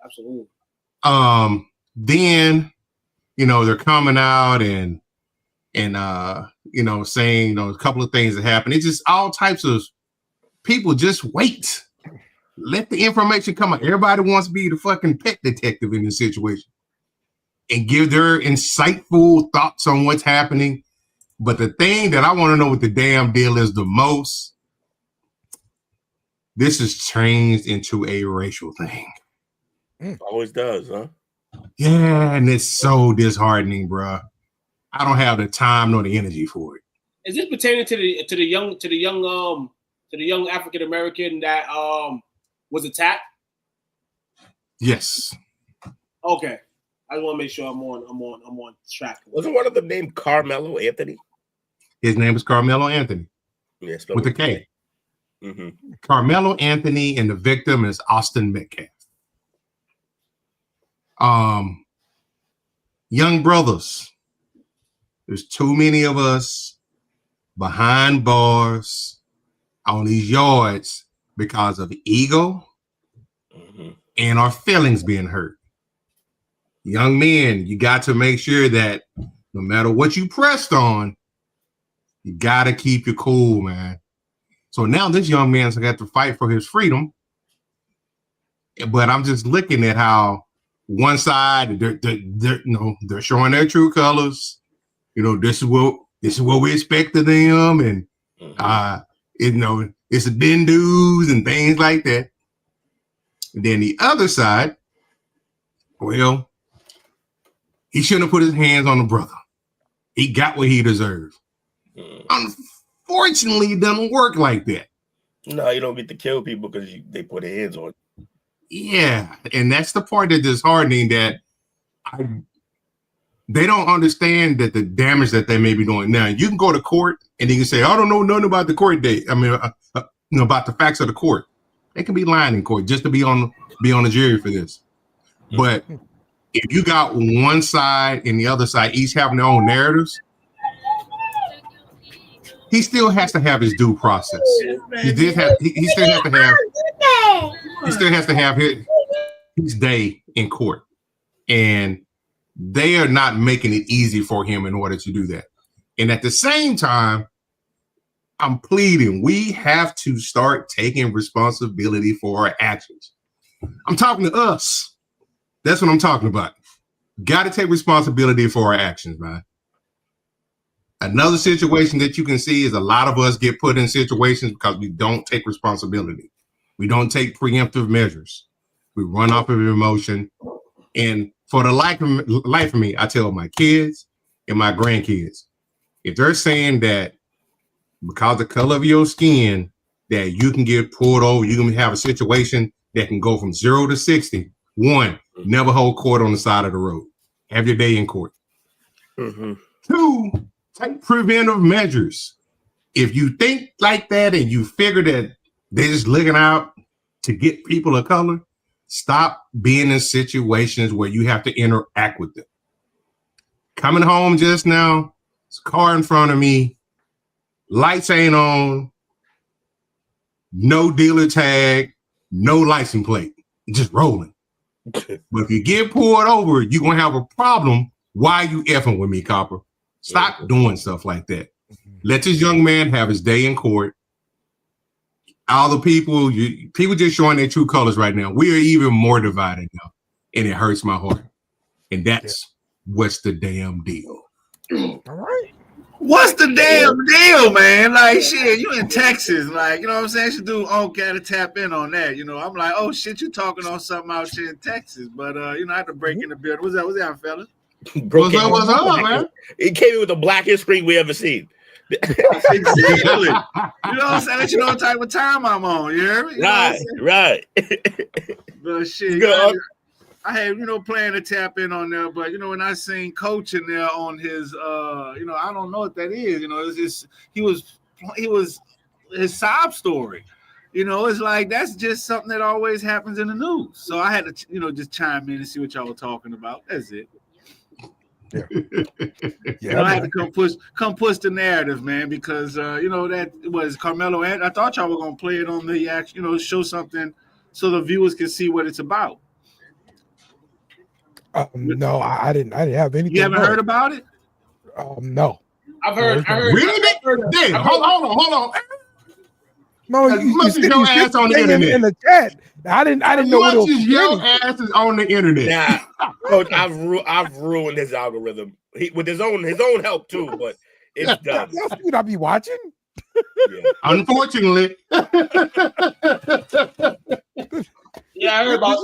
Absolutely. Then, they're coming out and saying, a couple of things that happen. It's just all types of people just wait. Let the information come out. Everybody wants to be the fucking pet detective in this situation and give their insightful thoughts on what's happening. But the thing that I want to know what the damn deal is the most, this has changed into a racial thing. Always does, huh? Yeah, and it's so disheartening, bruh. I don't have the time nor the energy for it. Is this pertaining to the young African American that was attacked? Yes. Okay. I want to make sure I'm on track. Wasn't one of them named Carmelo Anthony? His name is Carmelo Anthony. Yeah, with a K. Mm-hmm. Carmelo Anthony, and the victim is Austin Metcalf. Young brothers, there's too many of us behind bars on these yards because of ego and our feelings being hurt. Young men, you got to make sure that no matter what you pressed on, you got to keep your cool, man. So now this young man's got to fight for his freedom. But I'm just looking at how one side, they're showing their true colors. This is what we expect of them. And, it's a din-dos and things like that. And then the other side, well, he shouldn't have put his hands on the brother. He got what he deserved. Unfortunately, it doesn't work like that. No, you don't get to kill people because they put their hands on. Yeah, and that's the part that's disheartening, that they don't understand that the damage that they may be doing. Now, you can go to court and you can say, I don't know nothing about the court date. I mean, about the facts of the court. They can be lying in court just to be on the jury for this. But if you got one side and the other side each having their own narratives, he still has to have his due process. He still has to have his day in court. And they are not making it easy for him in order to do that. And at the same time, I'm pleading, we have to start taking responsibility for our actions. I'm talking to us. That's what I'm talking about. Got to take responsibility for our actions, man. Another situation that you can see is a lot of us get put in situations because we don't take responsibility. We don't take preemptive measures. We run off of emotion. And for the life of me, I tell my kids and my grandkids, if they're saying that because of the color of your skin, that you can get pulled over, you can have a situation that can go from 0 to 60 One, never hold court on the side of the road. Have your day in court. Mm-hmm. Two, take preventive measures. If you think like that and you figure that they're just looking out to get people of color, stop being in situations where you have to interact with them. Coming home just now, it's a car in front of me, lights ain't on, no dealer tag, no license plate, just rolling. But if you get pulled over, you're going to have a problem. Why you effing with me, copper? Stop doing stuff like that. Let this young man have his day in court. All the people just showing their true colors right now. We are even more divided now, and it hurts my heart. And that's what's the damn deal. All right. What's the damn deal, man? Like, shit, you in Texas. Like, you know what I'm saying? Should do, gotta tap in on that. You know, I'm like, oh, shit, you talking on something out here in Texas. But, I had to break in the building. What's that, fellas? What's up, man? It came in with the blackest screen we ever seen. Exactly. You know what I'm saying? Let you know what type of time I'm on. You hear me? You Right. But shit, I had, playing to tap in on there, but when I seen Coach in there on his I don't know what that is. It's just he was his sob story. It's like that's just something that always happens in the news. So I had to just chime in and see what y'all were talking about. That's it. Yeah. I had to come push the narrative, man, because that was Carmelo, and I thought y'all were gonna play it on the action, show something so the viewers can see what it's about. No, I didn't have anything. You haven't heard about it? No. I heard. Really? Hold on. No, you your ass on the internet in the chat. I didn't know what it was. Your ass is on the internet. Nah, Coach, I've ruined his algorithm. With his own help too, but it's done. Y'all see what I be watching? Yeah. Unfortunately. Yeah, I heard about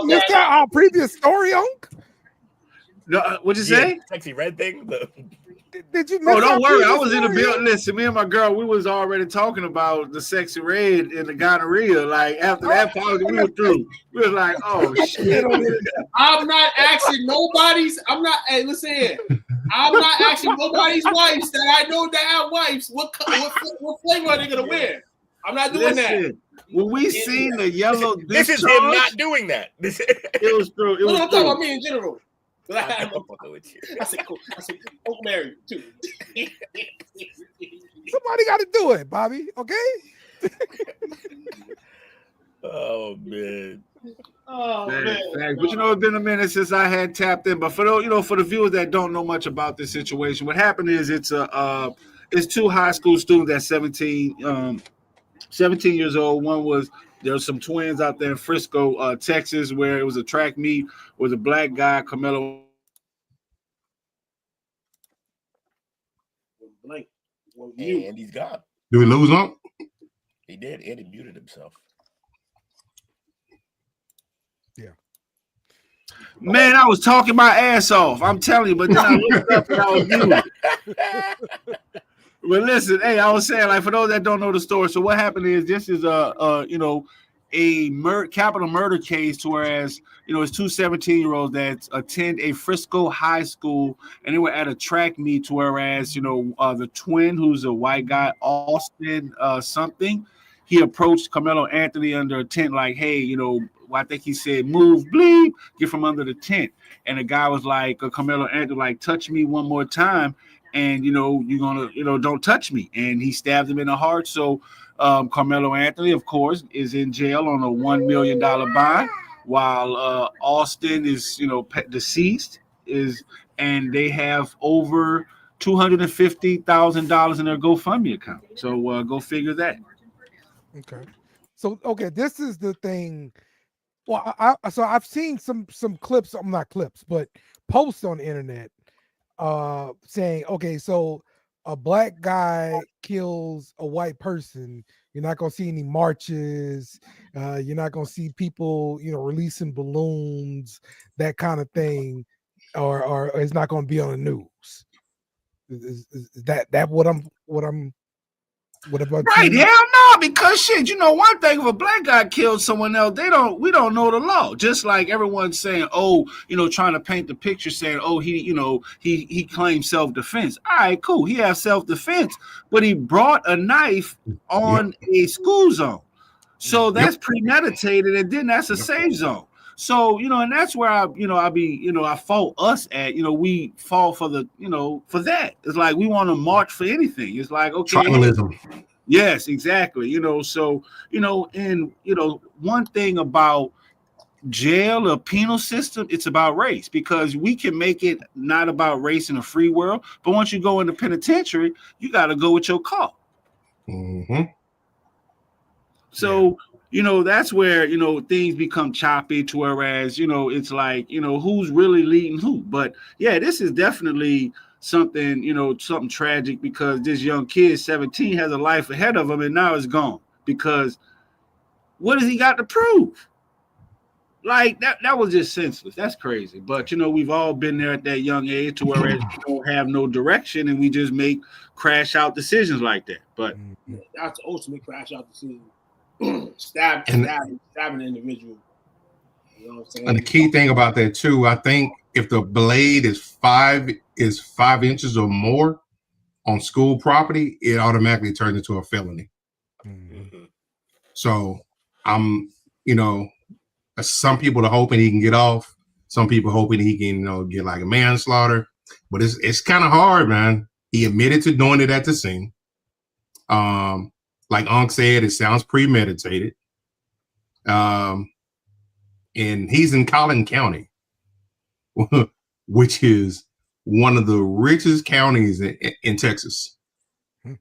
that. Our previous story, Unc? No, what'd you say? Sexyy Red thing. Did you miss don't worry. I was story? in the building. Listen, me and my girl, we was already talking about the Sexyy Red and the gonorrhea. Like after that pause, we were through. We was like, oh shit. I'm not asking nobody's. Hey, listen here. I'm not asking nobody's wives that I know that have wives. What flavor are they gonna wear? I'm not doing that. When we seen the yellow, This is him not doing that. It was true. I'm talking about me in general. I said, cool. Uncle Mary too. Somebody got to do it, Bobby. Okay. Oh man. But it's been a minute since I had tapped in. But for the viewers that don't know much about this situation, what happened is it's two high school students at 17 years old. There was some twins out there in Frisco, Texas, where it was a track meet with a black guy, Carmelo. And he's gone. Do we lose him? He did, and he muted himself. Yeah. Man, I was talking my ass off. I'm telling you, but then I looked up and I was muted. But listen, hey, I was saying, like, for those that don't know the story, so what happened is this is a capital murder case, to whereas it's two 17-year-olds that attend a Frisco high school, and they were at a track meet, to whereas the twin, who's a white guy, Austin something, he approached Carmelo Anthony under a tent, like, hey, I think he said, move, bleep, get from under the tent. And the guy was like, Carmelo Anthony, like, touch me one more time, and you're gonna, don't touch me. And he stabbed him in the heart. So Carmelo Anthony, of course, is in jail on a $1 million bond, while Austin is, deceased, and they have over $250,000 in their GoFundMe account. So go figure that. Okay. So this is the thing. Well, I've seen some clips, not clips, but posts on the internet saying, okay, so a black guy kills a white person, you're not gonna see any marches, you're not gonna see people, releasing balloons, that kind of thing, or it's not gonna be on the news. Is that what I'm What about Right? you? Hell no, because shit, you know, one thing if a black guy killed someone else, we don't know the law. Just like everyone's saying, oh, you know, trying to paint the picture saying, oh, he claimed self-defense. All right, cool. He has self-defense, but he brought a knife on a school zone. So that's premeditated, and then that's a safe zone. So, you know, and that's where I fault us at, you know, we fall for for that. It's like we want to march for anything. It's like, okay. Tribalism. Yes, exactly. You know, so, you know, and, you know, one thing about jail or penal system, it's about race, because we can make it not about race in a free world. But once you go in the penitentiary, you got to go with your call. Mm-hmm. So, you know, that's where, you know, things become choppy to whereas, you know, it's like, you know, who's really leading who. But yeah, this is definitely something, you know, something tragic, because this young kid, 17, has a life ahead of him and now it's gone. Because what has he got to prove? Like that was just senseless. That's crazy. But, you know, we've all been there at that young age to whereas we don't have no direction and we just make crash out decisions like that. But that's the ultimate crash out decision. Stabbing an individual. You know what I'm saying? And the key thing about that too, I think if the blade is 5 inches or more on school property, it automatically turns into a felony. Mm-hmm. So you know, some people are hoping he can get off. Some people hoping he can, you know, get like a manslaughter. But it's kind of hard, man. He admitted to doing it at the scene. Like Unc said, it sounds premeditated. And he's in Collin County, which is one of the richest counties in Texas.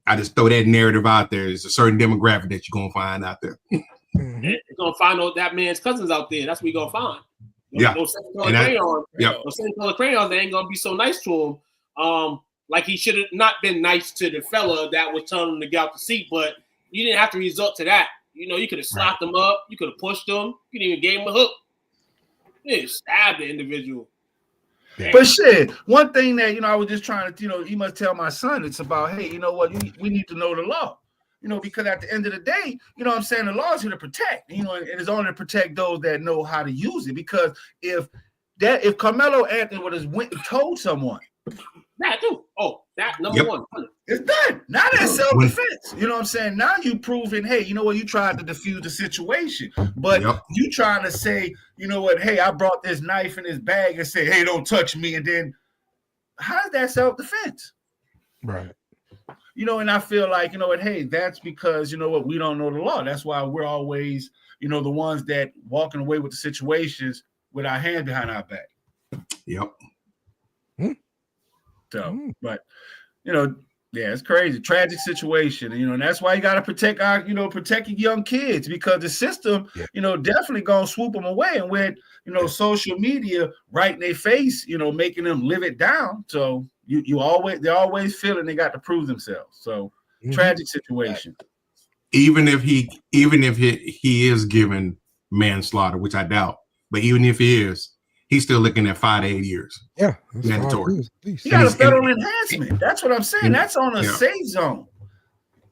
I just throw that narrative out there. There's a certain demographic that you're going to find out there. Mm-hmm. You're going to find out that man's cousins out there. That's what you're going to find. Those same color crayons, they ain't going to be so nice to him. Like he should have not been nice to the fella that was telling him to get out the seat, but you didn't have to resort to that. You know, you could have slapped him up. You could have pushed him. You could even gave him a hook. You stabbed the individual. Yeah. But shit, one thing that, you know, I was just trying to, you know, you must tell my son, it's about, hey, you know what, we need to know the law. You know, because at the end of the day, you know what I'm saying, the law is here to protect, you know, and it's only to protect those that know how to use it. Because if Carmelo Anthony would have went and told someone, number one. It's done. Now that's self-defense. You know what I'm saying? Now you proving, hey, you know what, you tried to defuse the situation. But you trying to say, you know what, hey, I brought this knife in this bag and say, hey, don't touch me. And then how is that self-defense? Right. You know, and I feel like, you know what, hey, that's because, you know what, we don't know the law. That's why we're always, you know, the ones that walking away with the situations with our hand behind our back. Yep. So, but, you know, yeah, it's crazy. Tragic situation. You know, and that's why you got to protect our, you know, protecting young kids, because the system, you know, definitely going to swoop them away. And with, you know, social media right in their face, you know, making them live it down. So they're always feeling they got to prove themselves. So tragic situation. Even if he is given manslaughter, which I doubt, but even if he is, he's still looking at 5 to 8 years. Yeah, mandatory. He got a federal enhancement. That's what I'm saying. That's on a safe zone.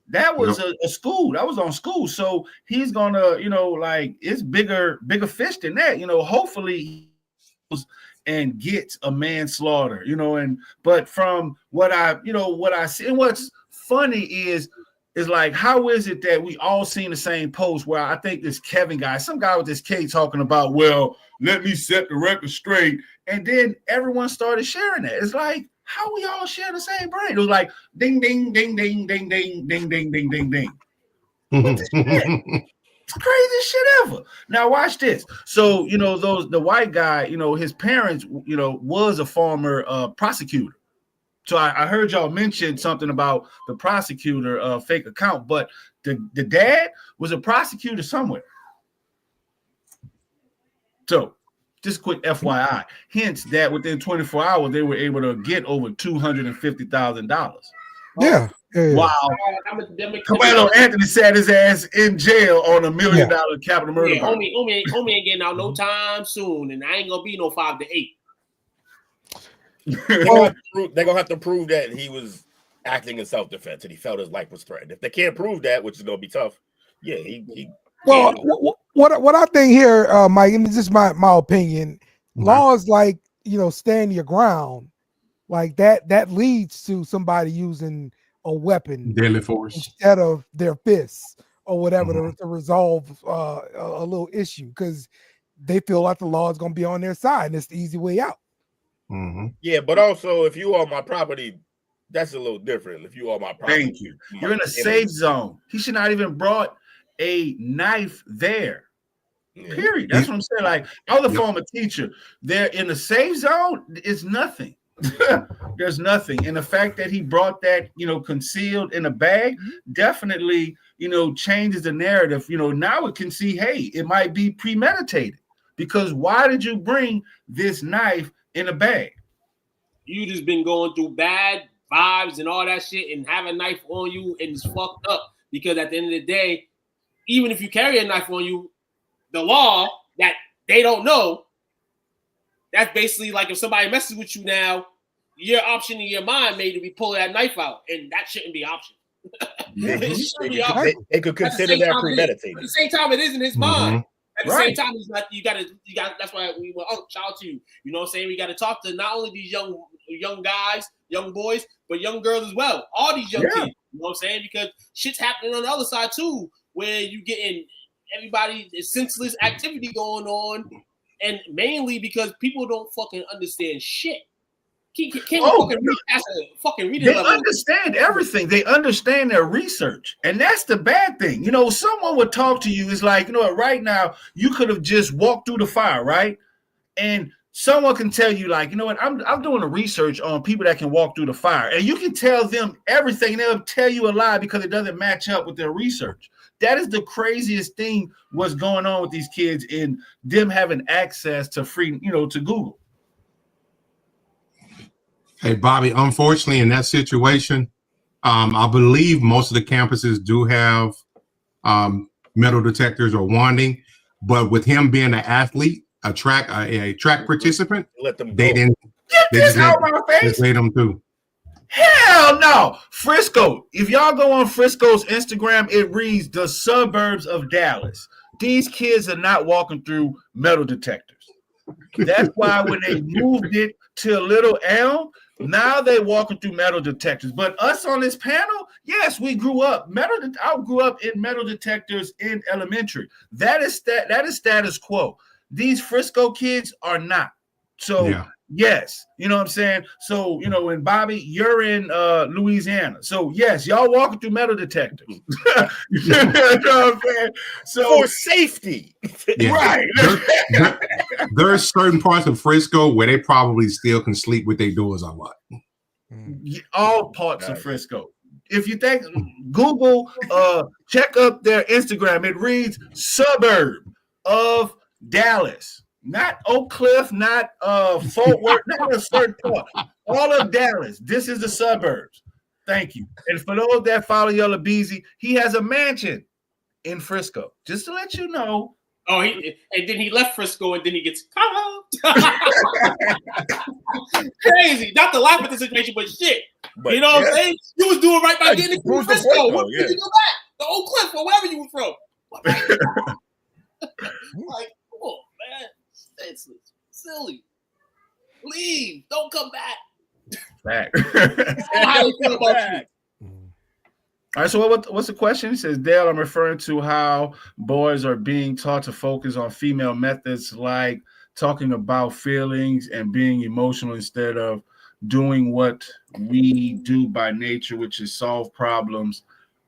That was a school. That was on school. So he's gonna, you know, like it's bigger fish than that. You know, hopefully he goes and gets a manslaughter. You know, but from what I see, and what's funny is like, how is it that we all seen the same post where I think this Kevin guy, some guy with this K talking about, well, let me set the record straight. And then everyone started sharing that. It's like, how we all share the same brain? It was like, ding, ding, ding, ding, ding, ding, ding, ding, ding, ding, ding. What the shit? It's the craziest shit ever. Now watch this. So, you know, the white guy, you know, his parents, you know, was a former prosecutor. So I heard y'all mention something about the prosecutor fake account, but the dad was a prosecutor somewhere. So just quick FYI. Hence that within 24 hours, they were able to get over $250,000. Yeah. Wow. Carmelo Anthony sat his ass in jail on $1 million capital murder. Yeah, homie ain't getting out no time soon, and I ain't gonna be no 5 to 8. They're gonna have to prove that he was acting in self-defense and he felt his life was threatened. If they can't prove that, which is going to be tough, yeah, he Well, what I think here, Mike, and it's just my opinion, laws like, stand your ground, like that leads to somebody using a weapon, deadly force, instead of their fists or whatever to resolve a little issue, because they feel like the law is going to be on their side and it's the easy way out. Yeah, but also if you own my property, that's a little different. If you own my property, thank you. You're in a safe zone. He should not even brought a knife there. Period. That's what I'm saying. Like, I was a former teacher. They're in a safe zone. It's nothing. There's nothing. And the fact that he brought that, concealed in a bag, definitely, changes the narrative. Now we can see, hey, it might be premeditated. Because why did you bring this knife in a bag? You just been going through bad vibes and all that shit and have a knife on you and it's fucked up. Because at the end of the day, even if you carry a knife on you, the law that they don't know, that's basically like if somebody messes with you now, your option in your mind may to be pulling that knife out, and that shouldn't be option. They could consider that premeditated. At the same time, it is in his mind. At the same time, it's like you got. That's why we went, shout out to you. You know what I'm saying? We got to talk to not only these young guys, young boys, but young girls as well. All these young kids. You know what I'm saying? Because shit's happening on the other side too, where you getting everybody senseless activity going on, and mainly because people don't fucking understand shit. Fucking read they understand everything. They understand their research, and that's the bad thing. Someone would talk to you. It's like, right now you could have just walked through the fire, right? And someone can tell you, like, I'm doing a research on people that can walk through the fire, and you can tell them everything. They'll tell you a lie because it doesn't match up with their research. That is the craziest thing. What's going on with these kids and them having access to free, to Google. Hey, Bobby, unfortunately, in that situation, I believe most of the campuses do have metal detectors or wanding, but with him being an athlete, a track participant, they didn't. Get this out my face. Just laid them through. Hell no. Frisco. If y'all go on Frisco's Instagram, it reads the suburbs of Dallas. These kids are not walking through metal detectors. That's why when they moved it to Little Elm, now they walking through metal detectors. But us on this panel, yes, we grew up. I grew up in metal detectors in elementary. That is status quo. These Frisco kids are not. So yes, you know what I'm saying? So, and Bobby, you're in Louisiana. So yes, y'all walking through metal detectors. You know what I'm saying? So for safety. Right. There's certain parts of Frisco where they probably still can sleep with their doors unlocked. All parts of Frisco. If you think, Google, check up their Instagram. It reads suburb of Dallas. Not Oak Cliff, not Fort Worth, not a certain part. All of Dallas. This is the suburbs. Thank you. And for those that follow Yellow Beezy, he has a mansion in Frisco. Just to let you know. Oh, and then he left Frisco, and then he gets crazy. Not to laugh at the situation, but shit. But, you know what I'm saying? You was doing right by getting to Frisco. When did you go back? The Oak Cliff or wherever you were from. Like, come on, man. Senseless, silly. Leave. Don't come back. How do you feel about you? All right, so what's the question? He says, Dale, I'm referring to how boys are being taught to focus on female methods like talking about feelings and being emotional instead of doing what we do by nature, which is solve problems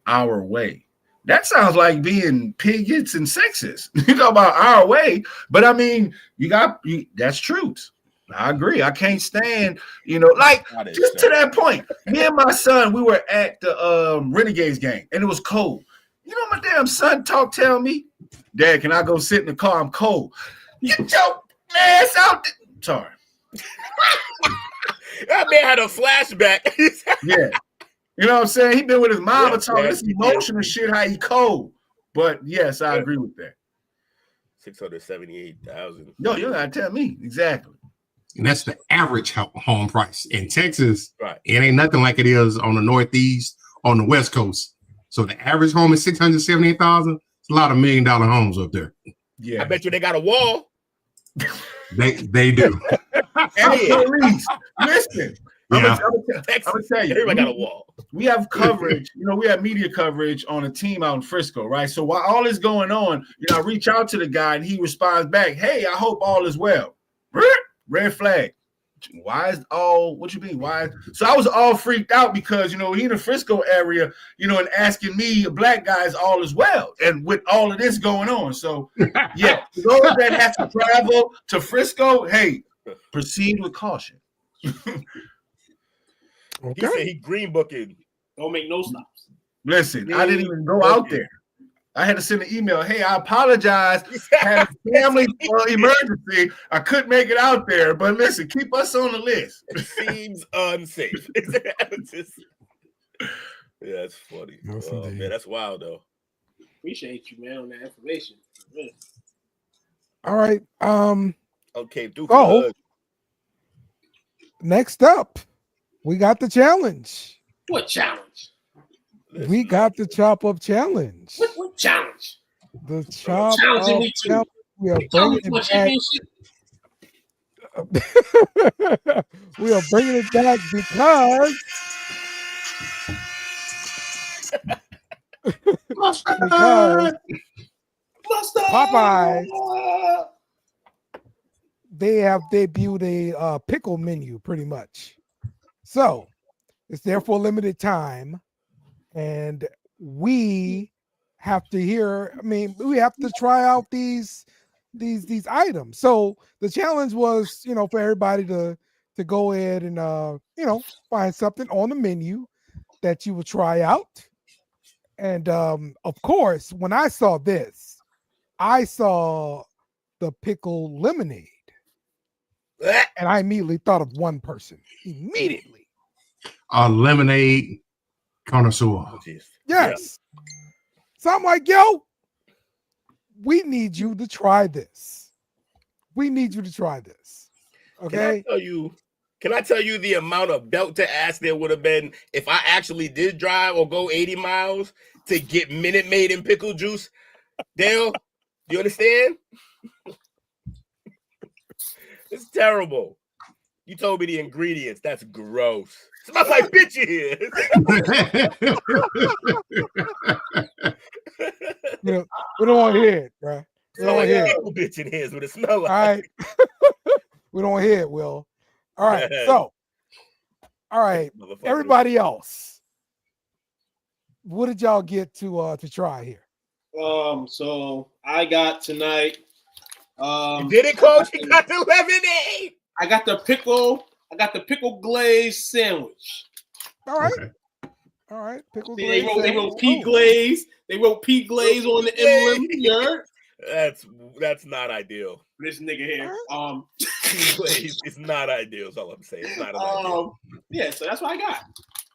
our way. That sounds like being bigots and sexist. You know about our way, but I mean, that's truth. I agree. I can't stand, like just to that point. Me and my son, we were at the Renegades game, and it was cold. You know, my damn son tell me, Dad, can I go sit in the car? I'm cold. Get your ass out. Sorry. That man had a flashback. Yeah. You know what I'm saying? He been with his mama talking this emotional shit, how he cold. But yes, I agree with that. 678,000. No, you gotta tell me exactly. And that's the average home price. In Texas, Right. it ain't nothing like it is on the Northeast, on the West Coast. So the average home is $678,000. It's a lot of $1 million homes up there. Yeah. I bet you they got a wall. They do. Hey, Maurice, listen. I'm Yeah. gonna Texas, tell you, everybody got a wall. we have coverage. We have media coverage on a team out in Frisco, right? So while all is going on, I reach out to the guy and he responds back, "Hey, I hope all is well." Red flag. Why is all? What you mean? Why? So I was all freaked out because he in the Frisco area, and asking me, a black guy, is all is well, and with all of this going on. So yeah, for those that have to travel to Frisco, hey, proceed with caution. He said he green booking. Don't make no stops. Listen, I didn't even go out there. I had to send an email. Hey, I apologize. Had a family emergency. I couldn't make it out there. But listen, keep us on the list. It seems unsafe. Yeah, that's funny. Yes, Oh, indeed. man, that's wild though. Appreciate you, man, on that information. Really. All right. Okay, Duke. Oh. Next up, we got the challenge. What challenge? We got the chop up challenge. What challenge? The chop Challenging up me too. challenge. We are They challenge bringing me it for back. We are bringing it back because Popeyes, they have debuted a pickle menu pretty much. So it's there for a limited time. And we have to we have to try out these items. So the challenge was, for everybody to go ahead and find something on the menu that you would try out. And of course, when I saw this, I saw the pickle lemonade. And I immediately thought of one person. Immediately. A lemonade connoisseur. Oh, Yes. Yeah. So I'm like, yo, we need you to try this. We need you to try this. Okay. Can I tell you the amount of belt to ass there would have been if I actually did drive or go 80 miles to get Minute Maid and pickle juice? Dale, you understand? It's terrible. You told me the ingredients. That's gross. Smells like bitch in here. We don't want to hear it, bro. We don't want to hear it. Bitch in here is what it smells like. All right. We don't want to hear it, Will. All right. So, all right. Everybody else, what did y'all get to try here? So I got tonight. You did it, Coach? You got the lemonade. I got the pickle glaze sandwich. All right. Okay. All right. Pickle They glaze. wrote P glaze. They wrote P glaze on the emblem. You heard? That's not ideal. This nigga here. It's not ideal. Is all I'm saying. It's not ideal. Yeah. So that's what I got.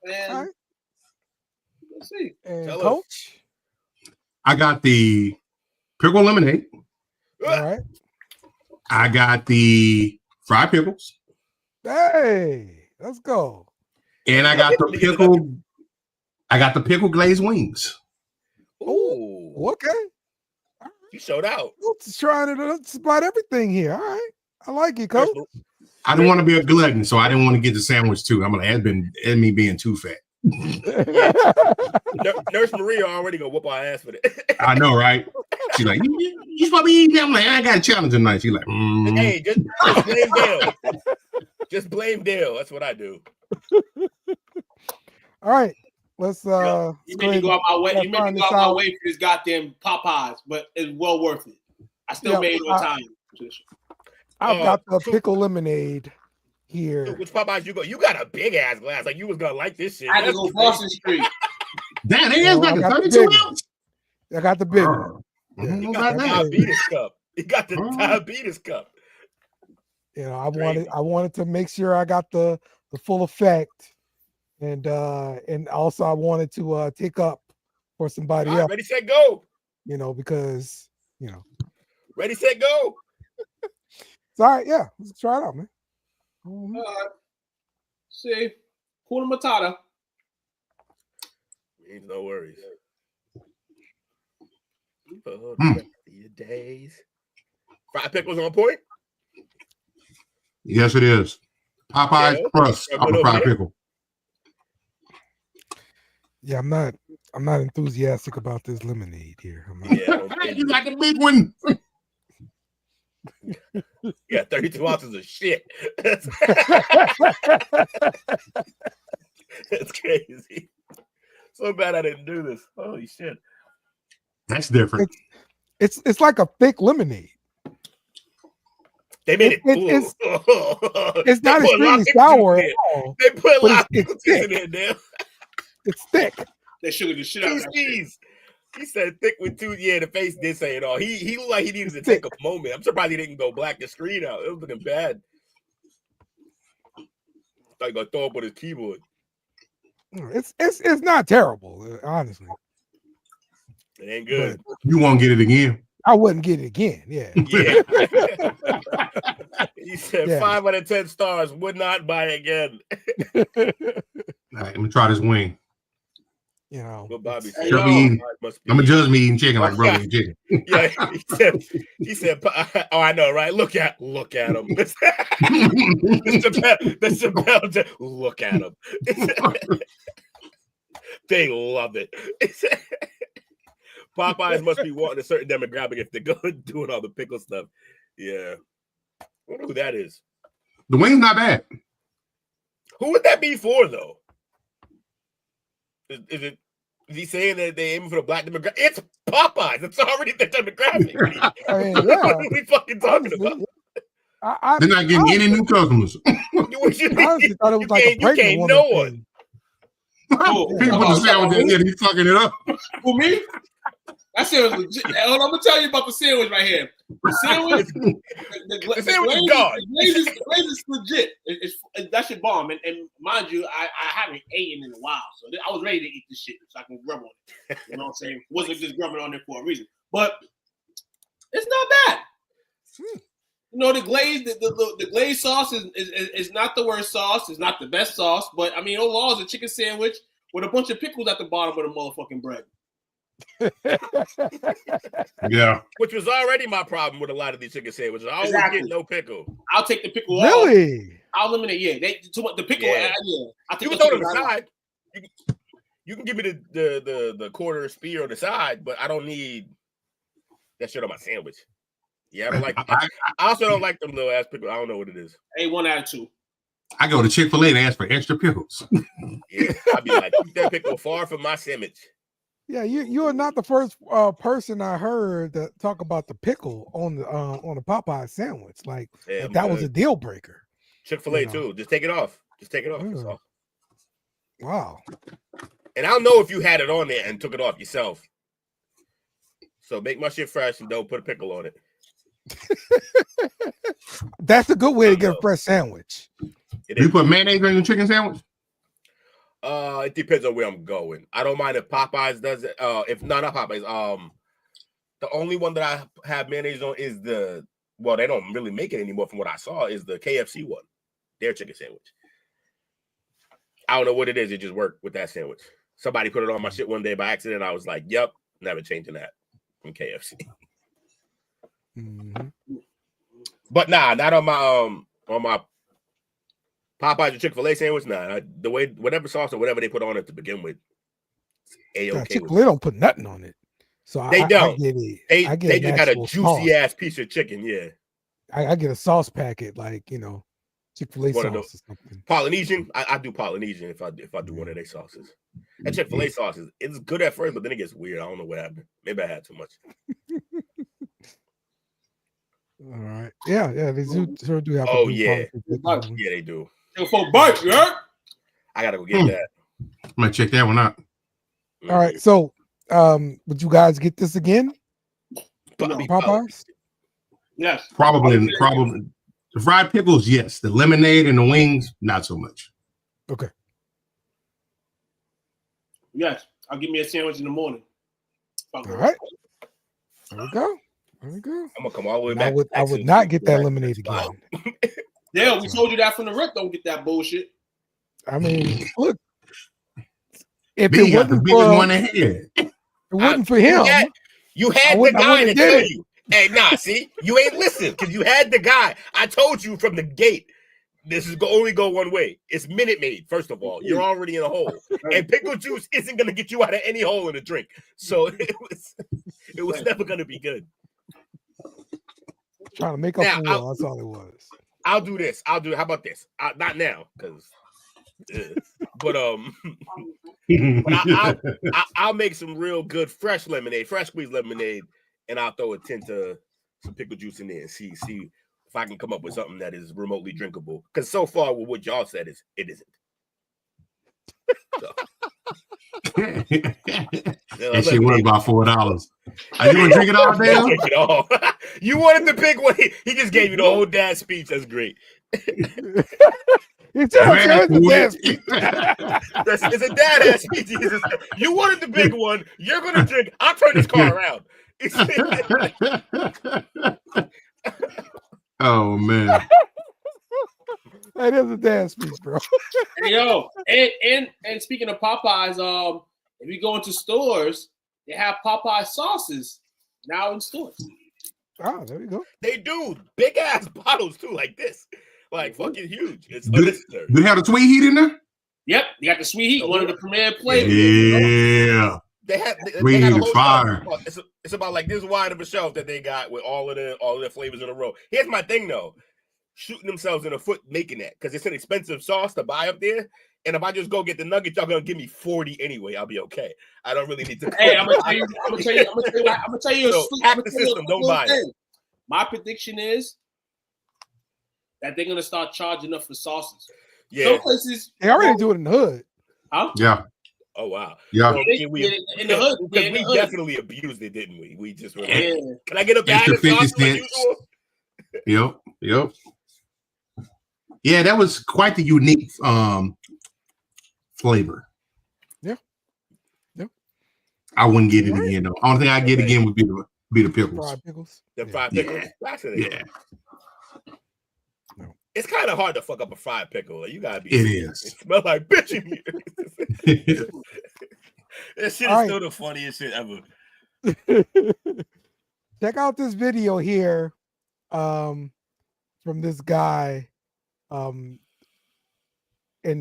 And All right. let's see. And Tell us. Coach. I got the pickle lemonade. All right. I got the fried pickles. Hey, let's go. And I got the pickle glazed wings. Ooh, Okay. you showed out. Just trying it. It's about everything here. All right. I like it, Coach. I didn't want to be a glutton, so I didn't want to get the sandwich too. I'm like, it's me being too fat. Nurse Maria already gonna whoop our ass for that. I know, right? She's like, you supposed to be eating that. I'm like, I got a challenge tonight. She's like, Hey, just blame Dale. Just blame Dale. That's what I do. All right. Let's You made me go out my way. You made me go out my way for this goddamn Popeyes, but it's well worth it. I still made it on time. I've got the pickle lemonade here. Which Popeyes you go? You got a big ass glass. Like you was gonna like this shit. I had to go Boston Street. damn, it is like a 32 ounce. I got the big one. He got the diabetes cup. He got the diabetes cup. I wanted to make sure I got the full effect, and also I wanted to take up for somebody else. Ready, set, go. Because Ready, set, go. It's all right. Yeah, let's try it out, man. See, Kuna Matata. Ain't no worries. Your days. Fried pickles on point. Yes, it is. Popeye's crust of the fried pickle. Yeah, I'm not enthusiastic about this lemonade here. You got the big one. Yeah, 32 ounces of shit. That's crazy. So bad I didn't do this. Holy shit. That's different. It's like a thick lemonade. They made it. It's not extremely sour at all. They put a lot of it's in there, damn. It's thick. They sugared the shit out of that shit. He said thick with two. Yeah, the face did say it all. He looked like he needed to take a moment. I'm surprised he didn't go black the screen out. It was looking bad. Thought he gonna throw up on his keyboard. It's not terrible, honestly. It ain't good. But you won't get it again. I wouldn't get it again. Yeah. He said 5 out of 10 stars. Would not buy again. All right, let me try this wing. You know, what Bobby said. I'm gonna judge me eating chicken like brother eating chicken. Yeah, he said, oh, I know, right? Look at him. Look at him. They love it. Popeyes must be wanting a certain demographic if they're going doing all the pickle stuff. Yeah. I wonder who that is. The wing's not bad. Who would that be for, though? Is he saying that they aiming for the black demographic? It's Popeyes. It's already the demographic. What are we fucking talking about? They're not getting any new customers. I honestly thought it was like a pregnant woman know it. People put the sandwich in, he's fucking it up. Who, me? That sandwich legit. I'm gonna tell you about the sandwich right here. The sandwich, the sandwich is gone. The glaze is legit. That shit bomb. And mind you, I haven't eaten in a while, so I was ready to eat this shit so I can grub on it. You know what I'm saying? Wasn't just grubbing on it for a reason, but it's not bad. You know, the glaze, the glaze sauce is not the worst sauce. It's not the best sauce, but I mean, overall, it's a chicken sandwich with a bunch of pickles at the bottom of the motherfucking bread. Yeah, which was already my problem with a lot of these chicken sandwiches. I always get no pickle. I'll take the pickle off. Really? I'll eliminate. Yeah, the pickle. Yeah. I'll take you can throw it on the side. You can give me the quarter spear on the side, but I don't need that shit on my sandwich. Yeah, I don't like. I also don't like them little ass pickles. I don't know what it is. Hey, 1 out of 2. I go to Chick-fil-A and ask for extra pickles. Yeah, I'd be like, keep that pickle far from my sandwich. Yeah, you are not the first person I heard that talk about the pickle on the Popeye sandwich. Like that was a deal breaker. Chick-fil-A too. Just take it off. Just take it off. Yeah. Wow. And I don't know if you had it on there and took it off yourself. So make my shit fresh and don't put a pickle on it. That's a good way to get a fresh sandwich. Do you put mayonnaise on your chicken sandwich? It depends on where I'm going. I don't mind if Popeyes does it. If not Popeyes. The only one that I have mayonnaise on is they don't really make it anymore from what I saw, is the KFC one. Their chicken sandwich. I don't know what it is. It just worked with that sandwich. Somebody put it on my shit one day by accident. I was like, yep, never changing that from KFC. Mm-hmm. But nah, not on my Popeyes or Chick-fil-A sandwich. Nah, the way whatever sauce or whatever they put on it to begin with. Chick-fil-A don't put nothing on it, so they don't. I get it. They just got a juicy ass piece of chicken. Yeah, I get a sauce packet, like Chick-fil-A sauce or something. Polynesian. I do Polynesian if I do one of their sauces. And Chick-fil-A sauces, it's good at first, but then it gets weird. I don't know what happened. Maybe I had too much. All right. Yeah, they sure do have. Oh yeah, yeah, they do. For bucks, yeah. I gotta go get that. I'm gonna check that one out. All right. So, would you guys get this again? Popeyes? Yes. Probably. The fried pickles, yes. The lemonade and the wings, not so much. Okay. Yes. I'll give me a sandwich in the morning. All right. There we go. I'm gonna come all the way back. I would not get that lemonade again. Yeah, we told you that from the rip. Don't get that bullshit. I mean, look, if B it got the wasn't biggest for one ahead. it wasn't for him, You I had the wouldn't guy to have tell did it. you. Hey, nah, see, you ain't listen because you had the guy. I told you from the gate. This is only go one way. It's Minute Maid. First of all, you're already in a hole, and pickle juice isn't gonna get you out of any hole in a drink. So it was never gonna be good. Trying to make up Now, for Will. That's all it was. I'll do this. How about this? Not now, because. But I'll make some real good fresh squeezed lemonade, and I'll throw a tint of some pickle juice in there and see if I can come up with something that is remotely drinkable. Because so far, with what y'all said, it isn't. So. And she worth about $4. Are you gonna drink it all, damn? Drink it all. You wanted the big one. He just gave you the whole dad speech. That's great. It's a dad speech. It's a dad ass speech. You wanted the big one. You're gonna drink. I'll turn this car around. Oh man. That is a dad speech, bro. Yo, and speaking of Popeyes, if you go into stores, they have Popeye sauces now in stores. Oh, there you go. They do big ass bottles too, like this, like fucking huge. It's Do they have the sweet heat in there? Yep, you got the sweet heat, one of the premier flavors. Yeah. They had Sweet a heat whole is fire. shelf. It's about like this wide of a shelf that they got with all of their flavors in a row. Here's my thing though. Shooting themselves in the foot making that because it's an expensive sauce to buy up there. And if I just go get the nuggets, y'all gonna give me 40 anyway. I'll be okay. I don't really need to. Hey, I'm gonna tell you. So hack the system. Don't buy it. My prediction is that they're gonna start charging up for sauces. Yeah, some places they already do it in the hood. Huh? Yeah. Oh wow. Yeah. Well, in the hood, because we definitely abused it, didn't we? We just were like, yeah. Can I get a bag of sauce like usual? Yep. Yeah, that was quite the unique flavor. Yeah. I wouldn't get it again though. Only thing I get again would be the pickles. Fried pickles. The fried pickles. Yeah. It's kind of hard to fuck up a fried pickle. You gotta be. It is. It smells like bitch in here. This shit is still the funniest shit ever. Check out this video here from this guy in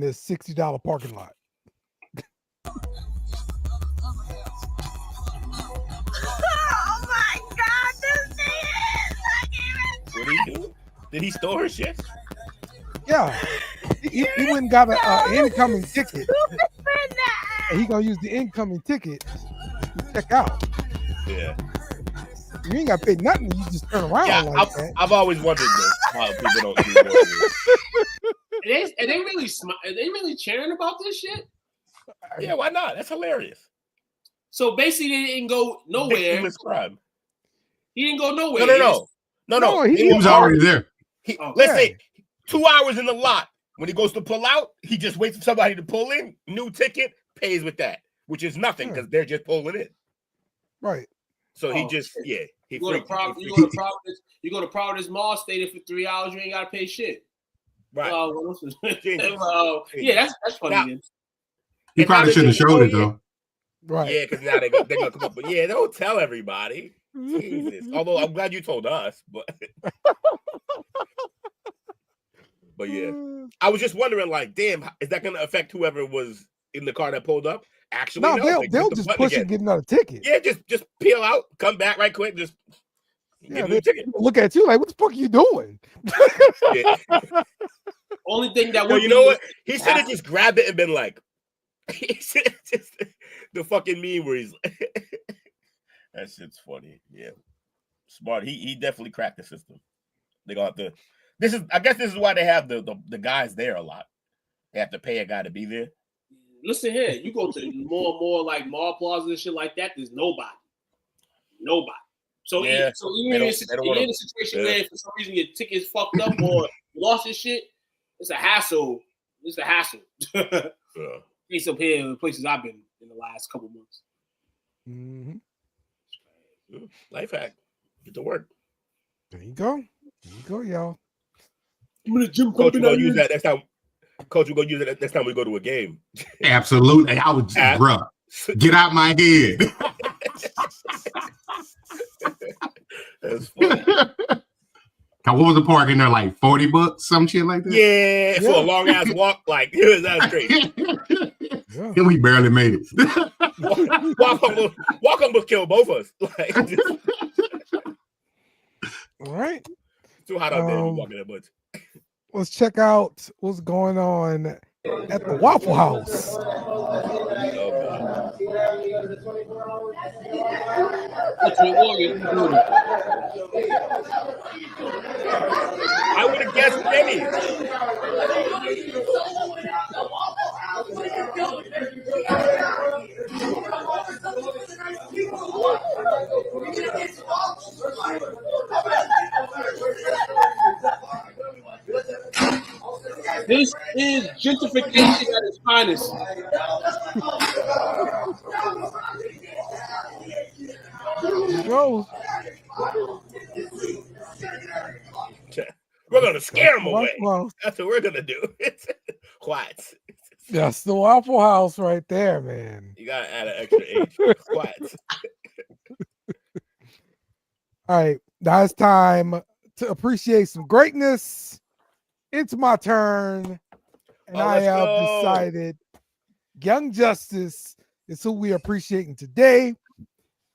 the $60 parking lot. Oh my God, this thing is What did he do? Did he store her shit? Yeah, he went and got an incoming ticket. And he gonna use the incoming ticket to check out. Yeah. You ain't got to pay nothing. You just turn around like that. I've always wondered this. How people don't do Are they really cheering about this shit? Yeah, why not? That's hilarious. So basically, they didn't go nowhere. He didn't go nowhere. No. He was already there. Let's say 2 hours in the lot. When he goes to pull out, he just waits for somebody to pull in. New ticket, pays with that, which is nothing because they're just pulling in. Right. So he just, You go to Providence Mall, stay there for 3 hours, you ain't gotta pay shit. Right. Yeah, that's funny. Now, he probably shouldn't have showed it though. Right. Yeah, because now they're gonna come up. But yeah, don't tell everybody. Jesus. Although I'm glad you told us, but but yeah, I was just wondering, like, damn, is that gonna affect whoever was in the car that pulled up? Actually, no, they'll just push and get another ticket. Yeah, just peel out, come back right quick, just get a new ticket. Look at you like, what the fuck are you doing? Only thing that you know what? He should have just grabbed it and been like, he should have just the fucking meme where he's like, that shit's funny. Yeah, smart. He definitely cracked the system. They gonna have to. I guess this is why they have the guys there a lot. They have to pay a guy to be there. Listen here, you go to more and more like mall plazas and shit like that. There's nobody. So yeah, even in a situation where for some reason your ticket's fucked up or lost your shit, it's a hassle. Case up here in the places I've been in the last couple months. Life hack. Get to work. There you go, y'all. I'm in the gym. Coach, we're gonna use that next time. Coach, we're gonna use it next time we go to a game. Absolutely. I would, bruh, get out my head. That's funny. What was the park in there, like $40, some shit like that? Yeah, for a long ass walk, like that's crazy. And we barely made it. Walk almost killed both of us. Like, All right. too hot out there. We walking that much. Let's check out what's going on at the Waffle House. I would have guessed Denny's. This is gentrification at its finest. Goes. We're gonna scare them away. Well, That's what we're gonna do. Quiet. that's the Waffle House right there, man. You gotta add an extra H. Quiet. All right, now it's time to appreciate some greatness. It's my turn, and I have decided Young Justice is who we are appreciating today.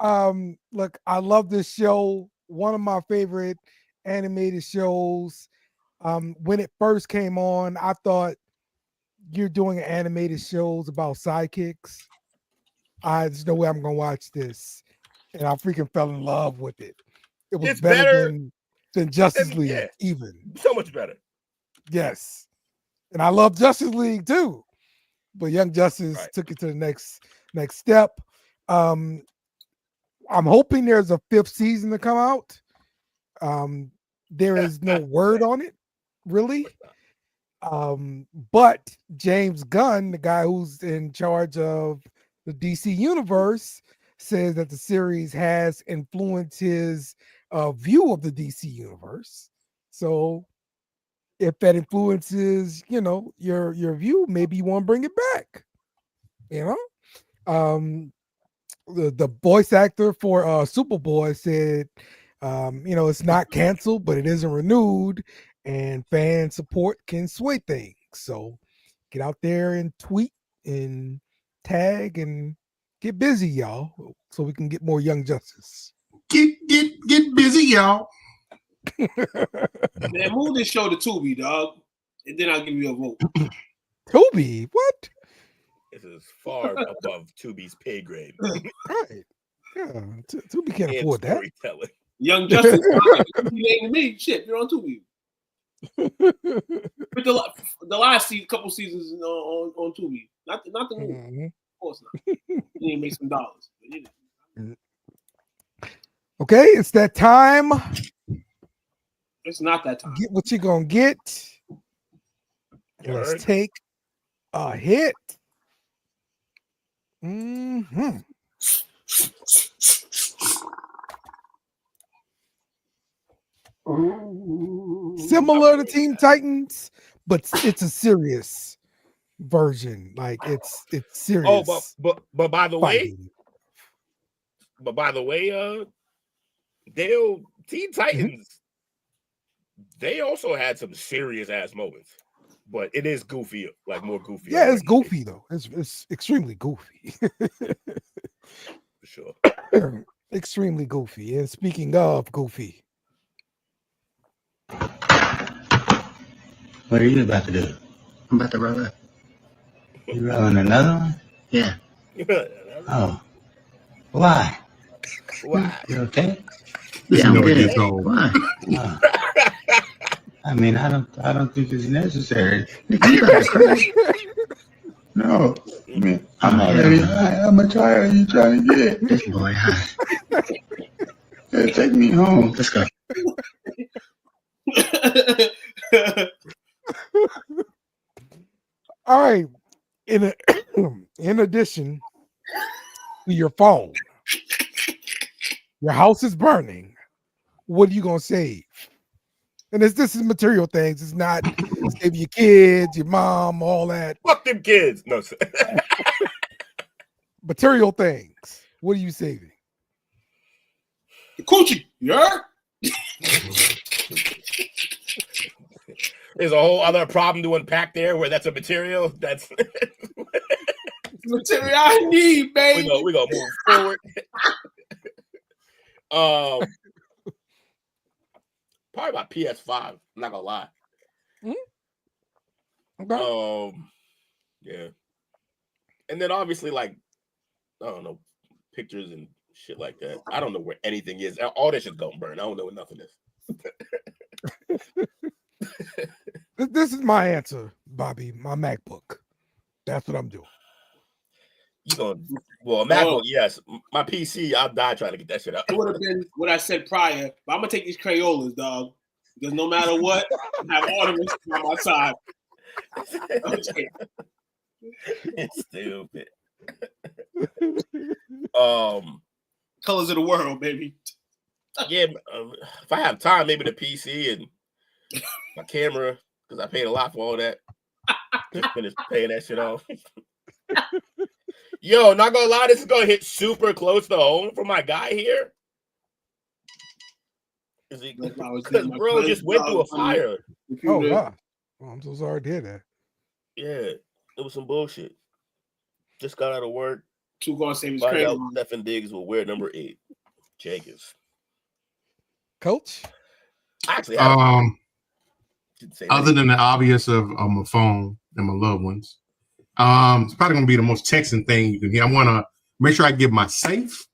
Look, I love this show. One of my favorite animated shows. When it first came on, I thought you're doing animated shows about sidekicks. There's no way I'm gonna watch this, and I freaking fell in love with it. It was It's better than Justice League, even so much better. Yes, and I love Justice League too, but Young Justice took it to the next step. I'm hoping there's a 5th season to come out. There is no word on it, really. But James Gunn, the guy who's in charge of the DC universe, says that the series has influenced his view of the DC universe. So if that influences, your view, maybe you want to bring it back. The voice actor for Superboy said, it's not canceled, but it isn't renewed, and fan support can sway things. So get out there and tweet and tag and get busy, y'all, so we can get more Young Justice. Get busy, y'all. Man, move this show to Tubi, dog, and then I'll give you a vote. Tubi? What? This is far above Tubi's pay grade. Right. Yeah, Tubi can't afford that. Young Justice, you to me. Shit, you're on Tubi. But the last couple seasons on Tubi, not the movie. Mm-hmm. Of course not. You need to make some dollars. Okay, it's that time. It's not that time. Get what you're gonna get. Let's take a hit. Mm-hmm. Similar to Teen Titans, but it's a serious version. Like it's serious. Oh, but by the way, Teen Titans, they also had some serious ass moments, but it is goofy, like more goofy. Yeah, it's goofy though. It's extremely goofy. For sure. Extremely goofy. And speaking of goofy, what are you about to do? I'm about to roll up. You rolling another one? Yeah. Oh. Why? You okay? Yeah, I'm good. Why? Oh. I mean, I don't think it's necessary. You gotta cry. No. I mean, I'm already high. How much higher are you trying to get? This boy high. Yeah, take me home. Let's go. All right. In addition to your phone, your house is burning. What are you gonna save? And this is material things. It's not save your kids, your mom, all that. Fuck them kids. No, sir. Material things. What are you saving? The coochie, yeah. There's a whole other problem to unpack there where that's a material. That's material I need, baby. We gonna move forward. Probably about PS5. I'm not gonna lie. Okay. Yeah. And then obviously, like, I don't know, pictures and shit like that. I don't know where anything is. All that shit's gonna burn. I don't know where nothing is. This is my answer, Bobby. My MacBook. That's what I'm doing. You gonna MacBook? Yes. My PC. I'll die trying to get that shit out. It would have been what I said prior, but I'm gonna take these Crayolas, dog. Because no matter what, I have ornaments on my side. It's stupid. Colors of the world, baby. Yeah, if I have time, maybe the PC and my camera, because I paid a lot for all that. Just finished paying that shit off. Yo, not gonna lie, this is gonna hit super close to home for my guy here. Because bro just went through a fire. Oh wow. Oh, I'm so sorry to hear that. Yeah, it was some bullshit. Just got out of work. Two gonna save his Find out crayon. Stephen Diggs will wear number 8. Jenkins. Coach? Actually, other than the obvious of my phone and my loved ones, it's probably gonna be the most texting thing you can hear. I want to make sure I give my safe,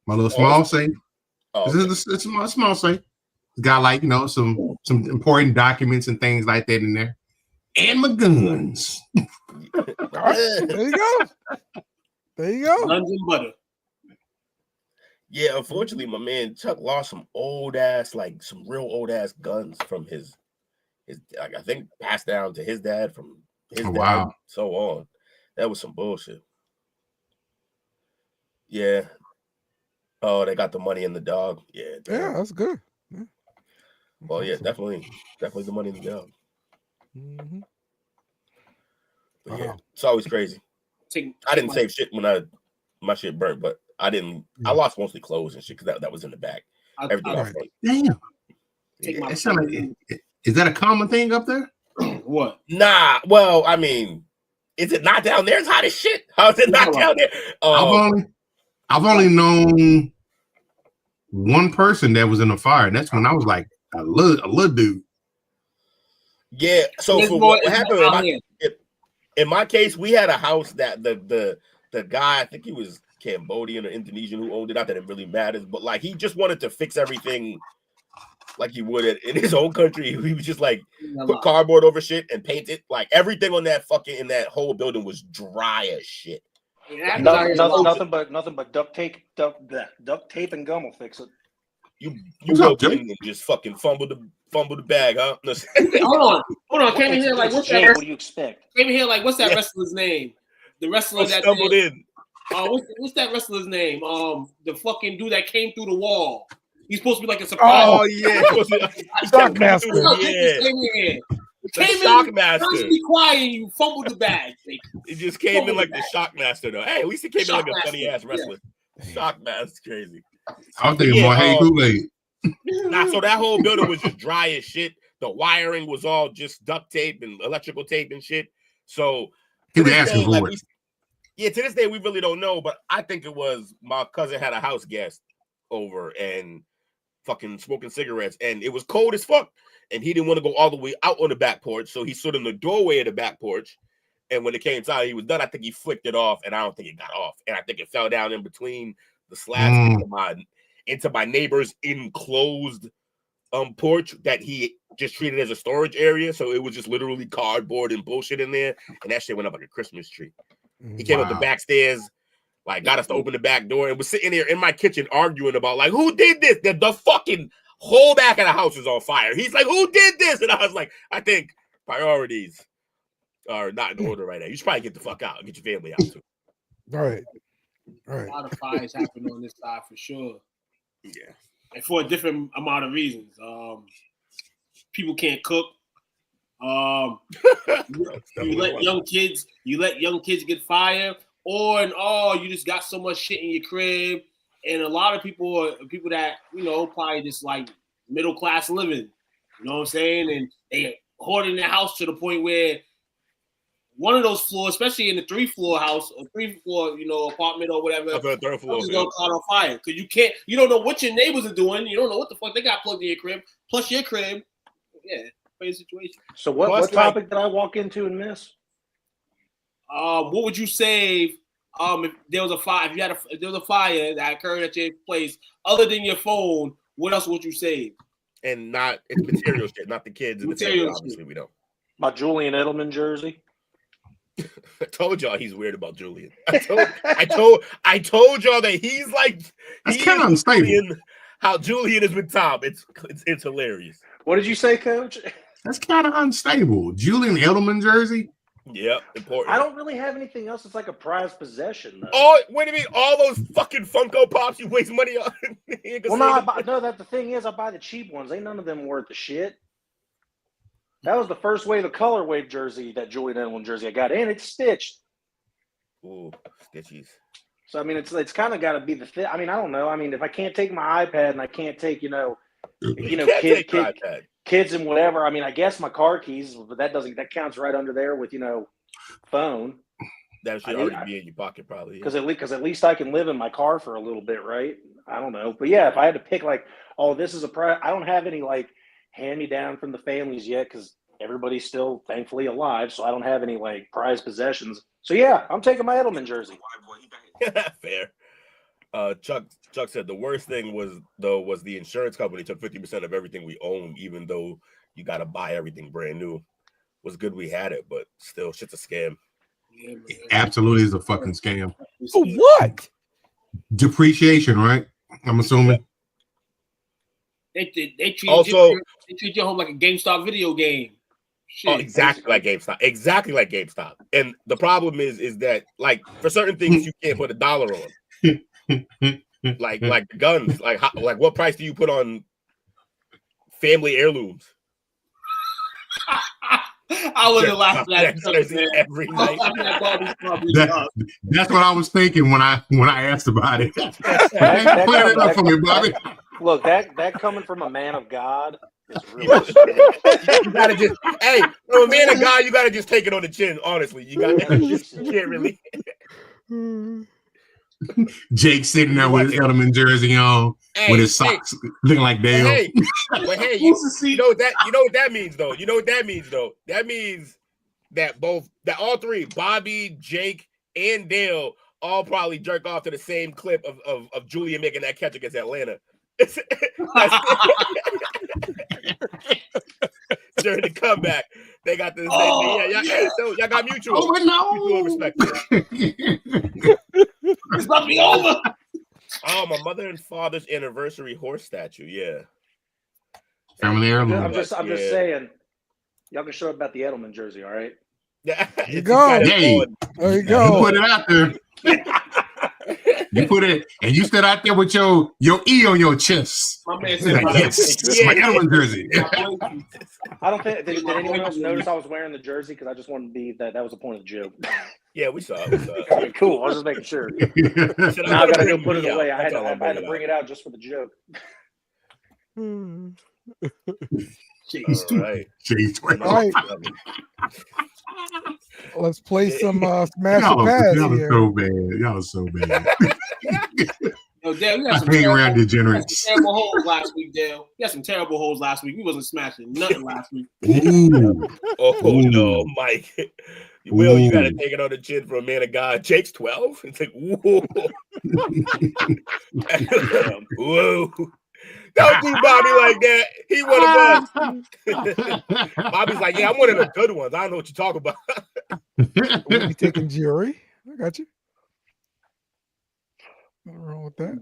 my little small safe. Oh, It's a small safe. It's got like some important documents and things like that in there, and my guns. All right, there you go. There you go. Guns and butter. Yeah, unfortunately, my man Chuck lost some real old ass guns from his like, I think passed down to his dad from his dad, wow. so on. That was some bullshit. Yeah. Oh, they got the money in the dog. Yeah. Yeah, that's good. Yeah. Well, yeah, definitely the money in the dog. Mm-hmm. But yeah, it's always crazy. I didn't save shit when my shit burnt, but I didn't. I lost mostly clothes and shit because that was in the back. Everything else. Damn. Yeah. Is that a common thing up there? What? Nah. Well, I mean, is it not down there? It's hot as shit. How is it not down there? I've only known one person that was in a fire, and that's when I was like a little dude. Yeah. So for what happened in my case, we had a house that the guy, I think he was Cambodian or Indonesian who owned it. Not that it really matters, but like he just wanted to fix everything like he would in his own country. He was just like put cardboard over shit and paint it. Like everything on that in that whole building was dry as shit. Yeah, nothing but duct tape and gum will fix it. You go in and just fucking fumble the bag, huh? Hold on. Came in here like what's that? What do you expect? Came in here like what's that wrestler's name? The wrestler that stumbled in. What's that wrestler's name? The fucking dude that came through the wall. He's supposed to be like a surprise. Oh yeah, Shockmaster. Yeah. The Shockmaster. First be quiet and you fumbled the bag. It just came in like the Shockmaster though. Hey, at least he came in like a funny ass wrestler. Yeah. Shockmaster's crazy. I'm thinking more Hey Kool-Aid. Nah, so that whole building was just dry as shit. The wiring was all just duct tape and electrical tape and shit. So he was asking for it. To this day we really don't know, but I think it was my cousin had a house guest over and fucking smoking cigarettes, and it was cold as fuck, and he didn't want to go all the way out on the back porch, so he stood in the doorway of the back porch. And when it came time, he was done. I think he flicked it off, and I don't think it got off, and I think it fell down in between the slabs into my neighbor's enclosed porch that he just treated as a storage area. So it was just literally cardboard and bullshit in there, and that shit went up like a Christmas tree. He came up the back stairs, like got us to open the back door, and was sitting there in my kitchen arguing about like who did this. The fucking whole back of the house is on fire. He's like, who did this? And I was like, I think priorities are not in order right now. You should probably get the fuck out and get your family out too. All right. A lot of fires happen on this side for sure. Yeah. and for a different amount of reasons. People can't cook. You let young kids get fired, or you just got so much shit in your crib. And a lot of people that probably just like middle class living. You know what I'm saying? And they hoarding their house to the point where one of those floors, especially in the 3-floor house or 3-floor, apartment or whatever, third floor, is gonna caught on fire because you don't know what your neighbors are doing. You don't know what the fuck they got plugged in your crib. Plus your crib, crazy situation. So what topic did I walk into and miss? What would you save? If there was a fire, if there was a fire that occurred at your place, other than your phone, what else would you save? And it's material shit, not the kids and the family. Obviously, we don't. My Julian Edelman jersey. I told y'all he's weird about Julian. I told y'all that he's like that's kind of unstable. How Julian is with Tom. It's hilarious. What did you say, Coach? That's kind of unstable. Julian Edelman jersey. Yep, important. I don't really have anything else that's like a prized possession, though. Oh, what do you mean? All those fucking Funko Pops you waste money on? Well, the thing is, I buy the cheap ones. Ain't none of them worth the shit. That was the first wave of color wave jersey, that Julian Edelman jersey I got, and it's stitched. Ooh, stitchies. So I mean, it's kind of got to be the fit. I mean, I don't know. I mean, if I can't take my iPad and I can't take kids and whatever. I mean, I guess my car keys, but that counts right under there with phone. That should already be in your pocket, probably. Because at least I can live in my car for a little bit, right? I don't know, but yeah, if I had to pick, this is I don't have any hand me down from the families yet because everybody's still thankfully alive, so I don't have any prized possessions. So yeah, I'm taking my Edelman jersey. Fair. Chuck said the worst thing was the insurance company took 50% of everything we own, even though you got to buy everything brand new. Was good we had it, but still, shit's a scam. It absolutely is a fucking scam. For what? Depreciation, right? I'm assuming. They treat your home like a GameStop video game. Shit. Oh, exactly like GameStop. Exactly like GameStop. And the problem is that for certain things you can't put $1 on. like guns. Like what price do you put on family heirlooms? I wasn't laughing at that every night. That's what I was thinking when I asked about it. Clear it up for me, Bobby. Look, that coming from a man of God is really you gotta just from a man of God, you gotta just take it on the chin. Honestly, you can't really. Jake sitting there with his Edelman jersey on, with his socks looking like Dale. But you know what that means, though. You know what that means, though. That means that all three, Bobby, Jake, and Dale, all probably jerk off to the same clip of Julian making that catch against Atlanta. During the comeback, they got the same thing. Y'all got mutual respect. It's about to be over. Oh, my mother and father's anniversary horse statue. Yeah. Family heirloom. I'm just saying, y'all can show up about the Edelman jersey, all right? Yeah. There you go. Hey, there you go. You put it out there. You put it, and you stood out there with your E on your chest. My man said, yes, it's my Edelman jersey. I don't think did anyone else notice I was wearing the jersey because I just wanted to be that was the point of the joke. Yeah, we saw it. Cool. I was just making sure. Now I gotta go put it away. I had to bring it out just for the joke. Jeez, all right. Let's play some Smash the Pass here. Y'all are so bad. Yo, Dale, we got some terrible holes last week, Dale. We got some terrible holes last week. We wasn't smashing nothing last week. No, Mike. Will, you gotta take it on the chin for a man of God. Jake's 12. It's like, whoa. Whoa. Don't do Bobby like that. He one of us. Bobby's like, yeah, I'm one of the good ones. I don't know what you're talking about. We'll be taking Jerry. I got you. Nothing wrong with that.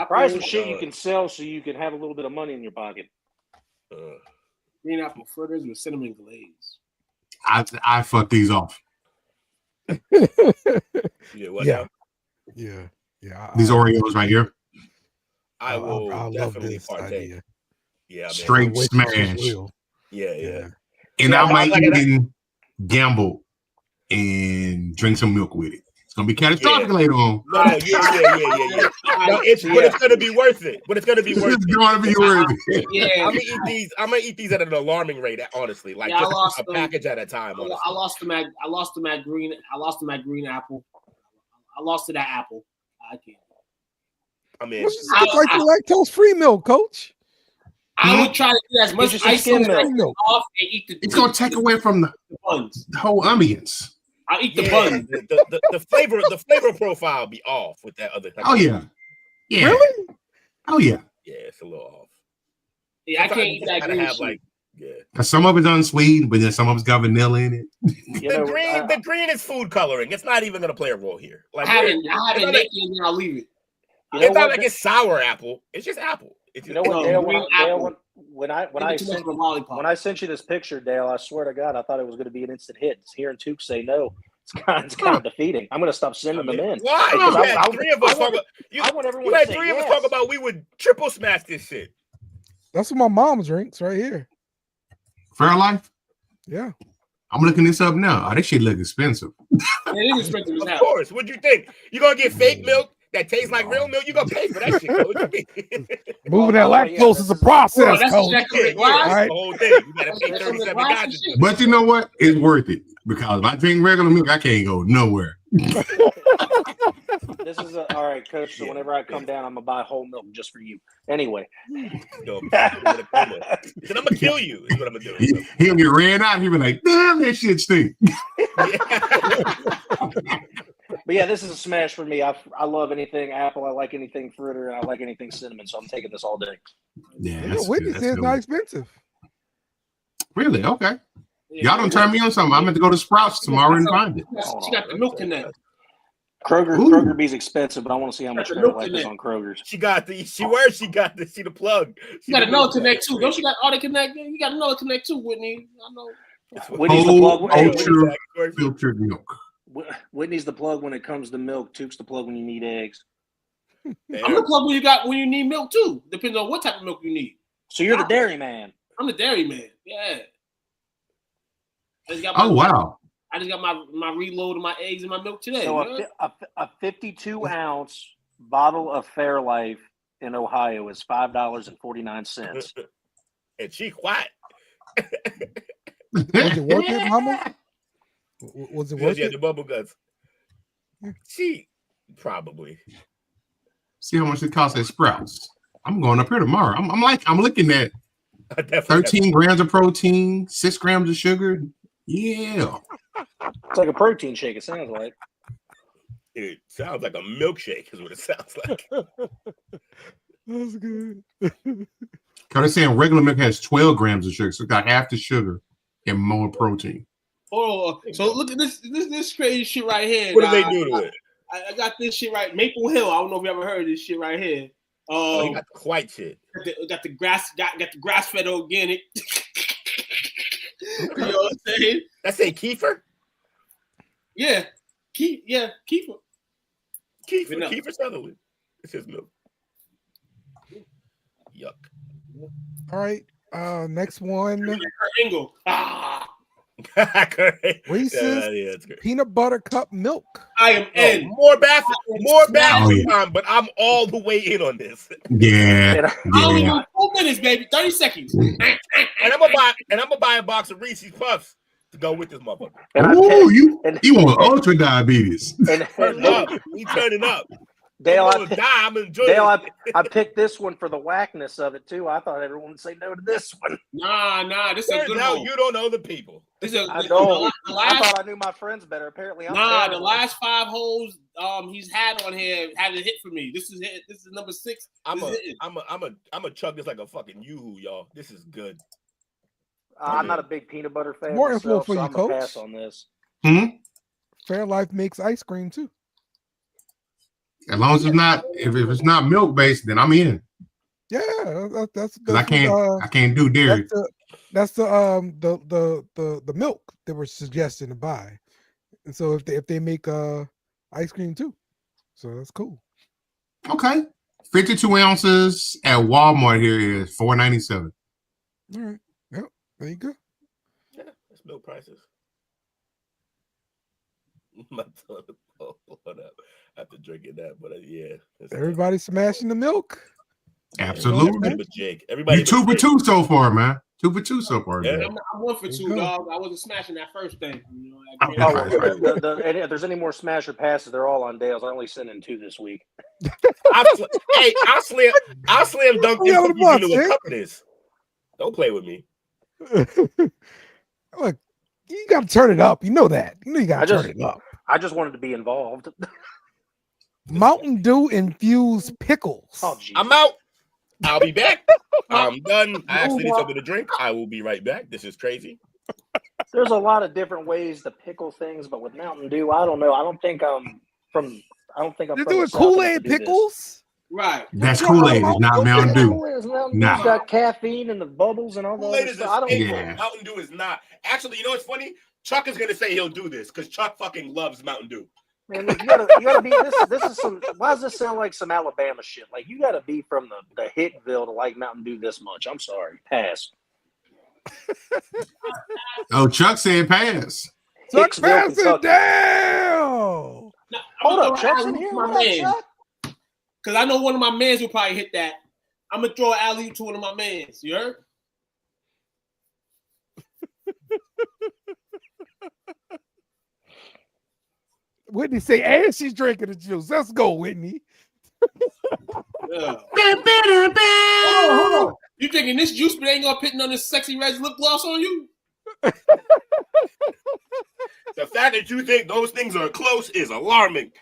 Try some shit you can sell so you can have a little bit of money in your pocket. Green apple fritters with cinnamon glaze. I fuck these off. Yeah. Yeah. These Oreos right here. I will I love definitely this partake. idea. Yeah, man. Straight Wait till she's smash. real. Yeah. And Yeah, I might like even gamble and drink some milk with it. It's gonna be catastrophic later on. No, yeah. No, it's gonna be worth it. But it's gonna be worth it. It's gonna be worth it. Yeah, I'm gonna eat these at an alarming rate, honestly. Like just a package at a time. Honestly. I lost them at green. I lost them at green apple. I lost to that apple. I can't. I mean, it's like the lactose-free milk, Coach. I would try to get as much ice as I can off and eat the. It's gonna take away from the buns. The whole ambience. I eat the bun. The flavor profile be off with that other. Oh yeah. Really? Oh yeah. Yeah, it's a little off. Yeah, I can't eat that green shit. Cause some of it's unsweet, but then some of it's got vanilla in it. The green is food coloring. It's not even gonna play a role here. Like I have it naked and then I'll leave it. It's not like it's sour apple. It's just apple. You know what, Dale? When I sent you this picture, Dale, I swear to God, I thought it was going to be an instant hit. Hearing Took say no, it's kind of defeating. I'm going to stop sending them in. Why? I want everyone you had to say three of us yes. talk about we would triple smash this shit. That's what my mom drinks right here. Fairlife? Yeah. I'm looking this up now. Oh, this shit look expensive. It is expensive as hell. Of course. What'd you think? You gonna get fake milk that tastes like real milk? You gonna pay for that shit? What you mean? Moving that lactose is a process, Coach. Exactly the whole thing. You gotta pay 37 guys. But you know what? It's worth it because if I drink regular milk, I can't go nowhere. This is all right, Coach. So whenever I come down, I'm gonna buy whole milk just for you. Anyway, I'm gonna kill you. Is what I'm gonna do. He'll get ran out. He'll be like, "Damn, that shit stink." But yeah, this is a smash for me. I love anything apple. I like anything fritter, and I like anything cinnamon. So I'm taking this all day. Yeah, Whitney says it's not expensive. Really? Okay. Y'all don't turn me on something. I'm going to go to Sprouts tomorrow and find it. She got the milk in there. Kroger Bee's expensive, but I want to see how much Fairlife is on Kroger's. She got the plug. She got another connect too. Don't you got all the connect? You got another connect too, Whitney. I know. Whitney's the plug. Ultra filtered milk. Whitney's the plug when it comes to milk. Took's the plug when you need eggs. I'm the plug when you need milk too. Depends on what type of milk you need. So you're the dairy man. I'm the dairy man. Yeah. Wow. I just got my reload of my eggs and my milk today. So a 52-ounce bottle of Fairlife in Ohio is $5.49. And she quiet. Was it worth it, Mama? Was it worth it? The bubble guts. She probably. See how much it costs at Sprouts. I'm going up here tomorrow. I'm looking at 13 grams of protein, 6 grams of sugar. Yeah. It's like a protein shake, it sounds like. It sounds like a milkshake, is what it sounds like. That's good. Because they're saying regular milk has 12 grams of sugar, so it's got half the sugar and more protein. Oh, so look at this crazy shit right here. What do they do to it? I got this shit right. Maple Hill. I don't know if you ever heard of this shit right here. You got the white shit. Got the grass fed organic. You know what I'm saying? That's a kefir? Yeah. Kefir. Kefir Sutherland. It's his milk. Yuck. All right. Next one. Angle. Reese's peanut butter cup milk. I am in. More bathroom time, but I'm all the way in on this. Yeah. Only 4 minutes, baby. 30 seconds. And I'm gonna buy a box of Reese's Puffs to go with this motherfucker. Oh, you want ultra diabetes? Turn up. We turning up. Dale, I picked this one for the whackness of it too. I thought everyone would say no to this one. Nah, this is a good one. You don't know the people. I thought I knew my friends better. Apparently, I'm the last 5 holes he's had on here had a hit for me. This is number 6. I'm a chug this like a fucking yoo-hoo, y'all. This is good. I'm not a big peanut butter fan. More info myself, for so you, I'm gonna Coach. pass on this. Fairlife makes ice cream too. As long as it's not, if it's not milk based, then I'm in. Yeah, that's because I can't do dairy. That's the milk they were suggesting to buy, and so if they make ice cream too, so that's cool. Okay. 52 ounces at Walmart here is $4.97. All right. Yep. There you go. Yeah, that's milk prices. My tongue blown up after drinking that, but yeah. Everybody smashing the milk. Absolutely. Everybody but Jake. Everybody You 2 for 2 so far, man. 2 for 2 so far. Yeah. I'm 1 for 2, dog. I wasn't smashing that first thing. You know, If there's any more smash or passes, they're all on Dale's. I only sent in 2 this week. I'll slam dunk this if you know what cup it is. Don't play with me. Look, you got to turn it up. You know that. You know you got to turn it up. I just wanted to be involved. Mountain Dew infused pickles. Oh, geez. I'm out. I'll be back. I'm done. I actually need something to drink. I will be right back. This is crazy. There's a lot of different ways to pickle things, but with Mountain Dew, I don't know. I don't think I'm from. They're doing Kool-Aid pickles. Right. That's Kool-Aid. It's not Mountain Dew. Mountain Dew's got caffeine and the bubbles and all that. Kool-Aid is I don't know. Mountain Dew is not. Actually, you know what's funny? Chuck is gonna say he'll do this because Chuck fucking loves Mountain Dew. Man, you gotta be this is some. Why does this sound like some Alabama shit? Like you gotta be from the Hickville to like Mountain Dew this much. I'm sorry, pass. Oh, Chuck said pass. Chuck, pass it down. Hold up, Chuck's in here. Because I know one of my mans will probably hit that. I'm gonna throw an alley to one of my mans. You heard? Whitney say, and she's drinking the juice. Let's go, Whitney. Yeah. Hold on. You thinking this juice but ain't gonna put none of this Sexyy Red lip gloss on you? The fact that you think those things are close is alarming.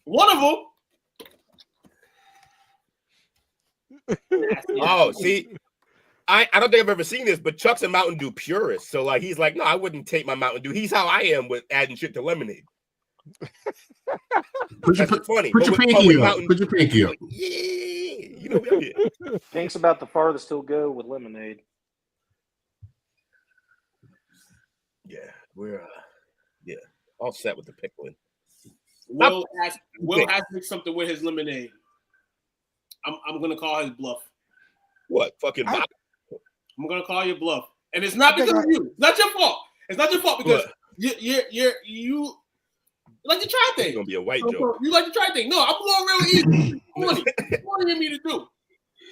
One of them. Oh, see, I don't think I've ever seen this, but Chuck's a Mountain Dew purist. So like he's like, no, I wouldn't take my Mountain Dew. He's how I am with adding shit to lemonade. Funny. Put your pinky up. Put your pinky up. Yeah, you know what I mean. Pink's about the farthest he'll go with lemonade. Yeah, we're all set with the pickling. Will has mixed something with his lemonade. I'm gonna call his bluff. What fucking? I'm gonna call your bluff, and it's not because of you. It's not your fault. It's not your fault because you like to try things. It's gonna be a white joke. You like to try things. No, I'm going real easy. What do me to do?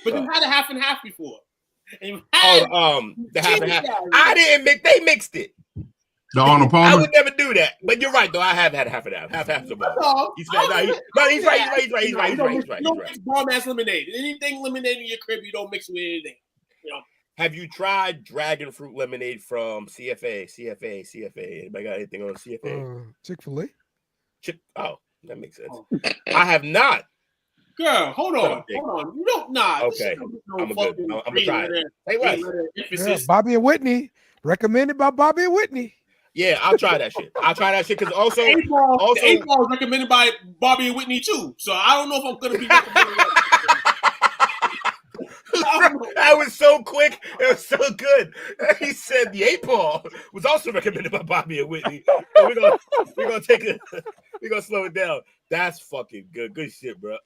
But you had a half and half before. And you had the half and half. I didn't mix. They mixed it. The Arnold Palmer. I would never do that. But you're right, though. I have had half and half. Half the ball. He's right. He's right. You don't mix bomb ass lemonade. Anything lemonade in your crib, you don't mix with anything. You know. Have you tried dragon fruit lemonade from CFA? Anybody got anything on CFA? Chick-fil-A. Oh, that makes sense. I have not. Girl, hold on. You don't not. Okay. I'm gonna try it. Hey, what? Bobby and Whitney. Recommended by Bobby and Whitney. Yeah, I'll try that shit. Because also the 8 ball is recommended by Bobby and Whitney too. So I don't know if I'm gonna be recommended. That was so quick. It was so good. He said the 8 ball was also recommended by Bobby and Whitney. So we're gonna take it. We're gonna slow it down. That's fucking good. Good shit, bro.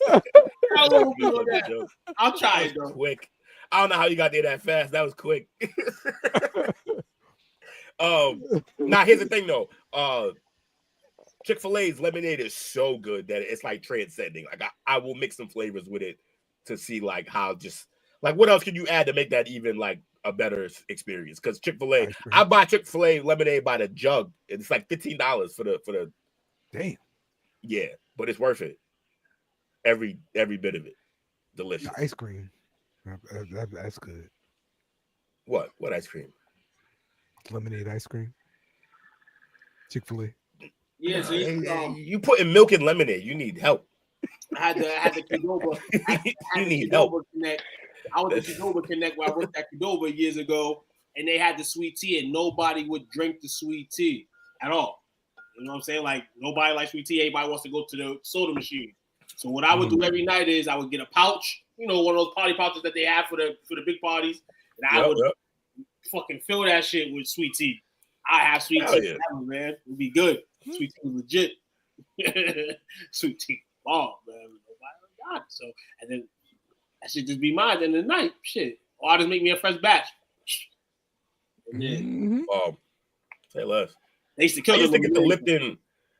I'll try it though. Quick. I don't know how you got there that fast. That was quick. Now here's the thing though. Chick-fil-A's lemonade is so good that it's like transcending. Like I will mix some flavors with it to see like how just like what else can you add to make that even like a better experience? Because Chick-fil-A, I buy Chick-fil-A lemonade by the jug. It's like $15 for the damn. Yeah, but it's worth it. Every bit of it. Delicious. The ice cream. That's good. What ice cream? Lemonade ice cream. Chick-fil-A. Yeah, so you put in milk and lemonade. You need help. I had the Qdoba. You need help. Connect. I was at Qdoba Connect where I worked at Qdoba years ago, and they had the sweet tea, and nobody would drink the sweet tea at all. You know what I'm saying? Like nobody likes sweet tea. Everybody wants to go to the soda machine. So what I would do every night is I would get a pouch, you know, one of those party pouches that they have for the big parties, and I would fucking fill that shit with sweet tea. I have sweet tea, man. It would be good. Sweet tea was legit. Sweet tea bomb, man. Nobody got it. So, and then that should just be mine. Then the night, shit. Or I'll just make me a fresh batch. And then, say less. They used to kill I used to them get the Lipton.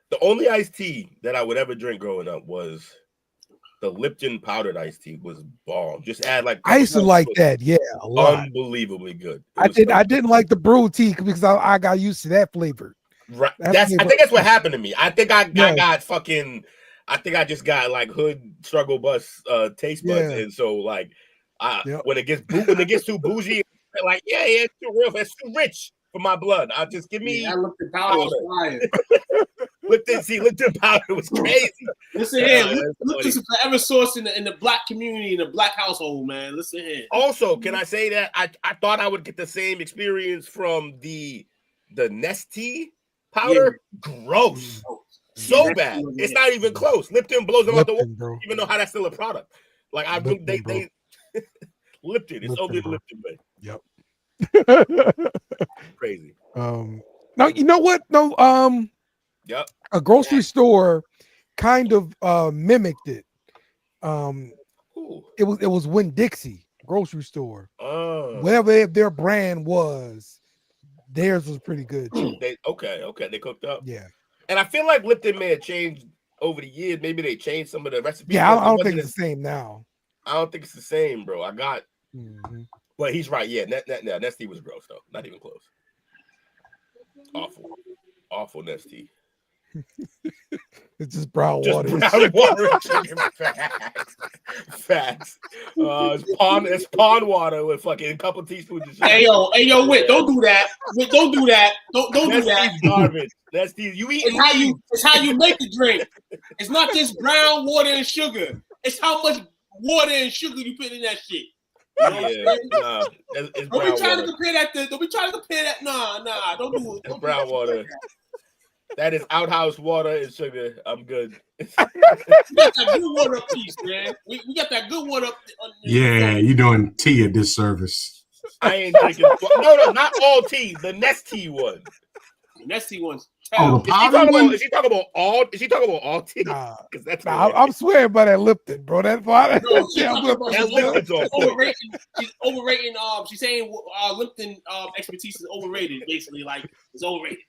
The only iced tea that I would ever drink growing up was the Lipton powdered iced tea. Was bomb. Just add like I used to like that, yeah, a lot. Unbelievably good. I didn't like the brewed tea because I got used to that flavor. Right. I think that's what happened to me. I think I got fucking. I think I just got like hood struggle bus taste buds, and so like, when it gets too bougie, like it's too real, it's too rich for my blood. I'll just give me. I looked at powder was fire. Lipton powder was crazy. Listen here, Lipton is forever source in the black community, in the black household, man. Listen here. Also, can I say that I thought I would get the same experience from the Nestea powder? Yeah. Gross. So bad. It's not even close. Lipton blows them out the water, even though how that's still a product. Like they Lipton. It's only Lipton, man. Yep. Crazy. No, you know what? No, yep. A grocery store kind of mimicked it. It was Winn-Dixie grocery store. Whatever their brand was, theirs was pretty good too. They cooked up. Yeah. And I feel like Lipton may have changed over the years. Maybe they changed some of the recipes. Yeah, I don't think it's the same now. I don't think it's the same, bro. I got but he's right. Yeah, Nestea was gross though. Not even close. Awful Nestea. It's just brown water. Brown water and chicken. Facts. It's pond water with fucking a couple teaspoons of sugar. Hey yo, Whit, don't do that. Whit, don't do that. Don't do that. Garbage. That's you eat. It's how you make the drink. It's not just brown water and sugar. It's how much water and sugar you put in that shit. You know don't be trying to compare that. Don't be trying to compare that. Nah. Don't do it. It's brown water. That is outhouse water and sugar. I'm good. We got that good water up piece, man. We got that good water up. Yeah, you're doing tea a disservice. I ain't drinking. No, not all tea. The Nestea one. The Nestea one's. Oh, the powder one? Is she talking about all tea? Because that's. I'm swearing by that Lipton, bro. That water. No, she's overrating. She's overrating. She's saying Lipton expertise is overrated. Basically, like it's overrated.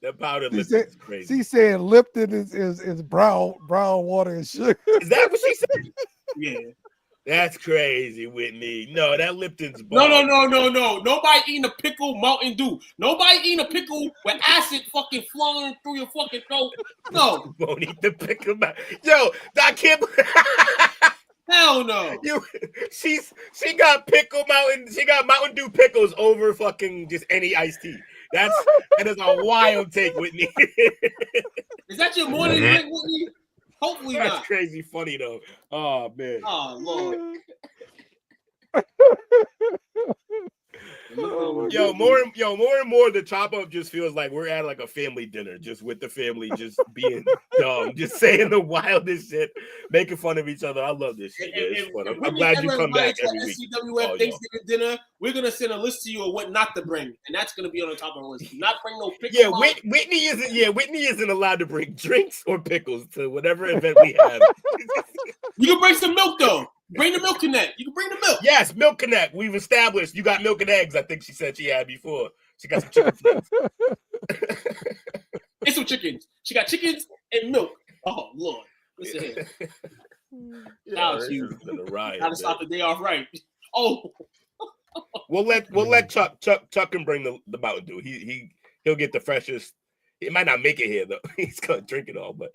That powder Lipton is crazy. She said Lipton is brown water and sugar. Is that what she said? Yeah. That's crazy, Whitney. No, that Lipton's bomb. No. Nobody eating a pickle Mountain Dew. Nobody eating a pickle with acid fucking flowing through your fucking throat. No. Won't eat the pickle. Yo, I can't. Hell no. She got pickle Mountain. She got Mountain Dew pickles over fucking just any iced tea. That is a wild take, Whitney. Is that your morning drink, Whitney? Hopefully That's not. crazy funny though. Oh man. Oh Lord. Yo, more and more the chop up just feels like we're at like a family dinner, just with the family just being dumb, just saying the wildest shit, making fun of each other. I love this shit. It's fun. I'm glad you come back every week. SCWF Thanksgiving dinner, we're gonna send a list to you of what not to bring, and that's gonna be on the top of the list. Not bring no pickles. Yeah, Whitney isn't allowed to bring drinks or pickles to whatever event we have. You can bring some milk though. Bring the milk connect. You can bring the milk. Yes, milk connect. We've established you got milk and eggs. I think she said she had before. She got some chicken flakes. And some chickens. She got chickens and milk. Oh Lord. Listen here. Now it's you. Gotta stop the day off right. Oh. We'll let Chuck can bring the Mountain Dew. He'll get the freshest. He might not make it here though. He's gonna drink it all, but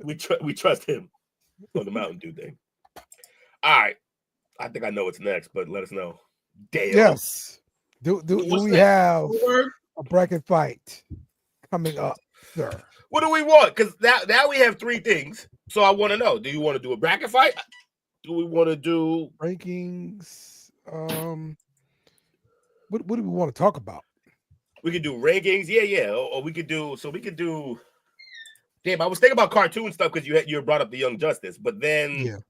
we trust him on the Mountain Dew thing. All right, I think I know what's next, but let us know. Damn. Yes. Do we have a bracket fight coming up, sir? What do we want? Because now we have three things. So I want to know: do you want to do a bracket fight? Do we want to do rankings? What do we want to talk about? We could do rankings, yeah. Or we could do. Damn, I was thinking about cartoon stuff because you brought up the Young Justice, but then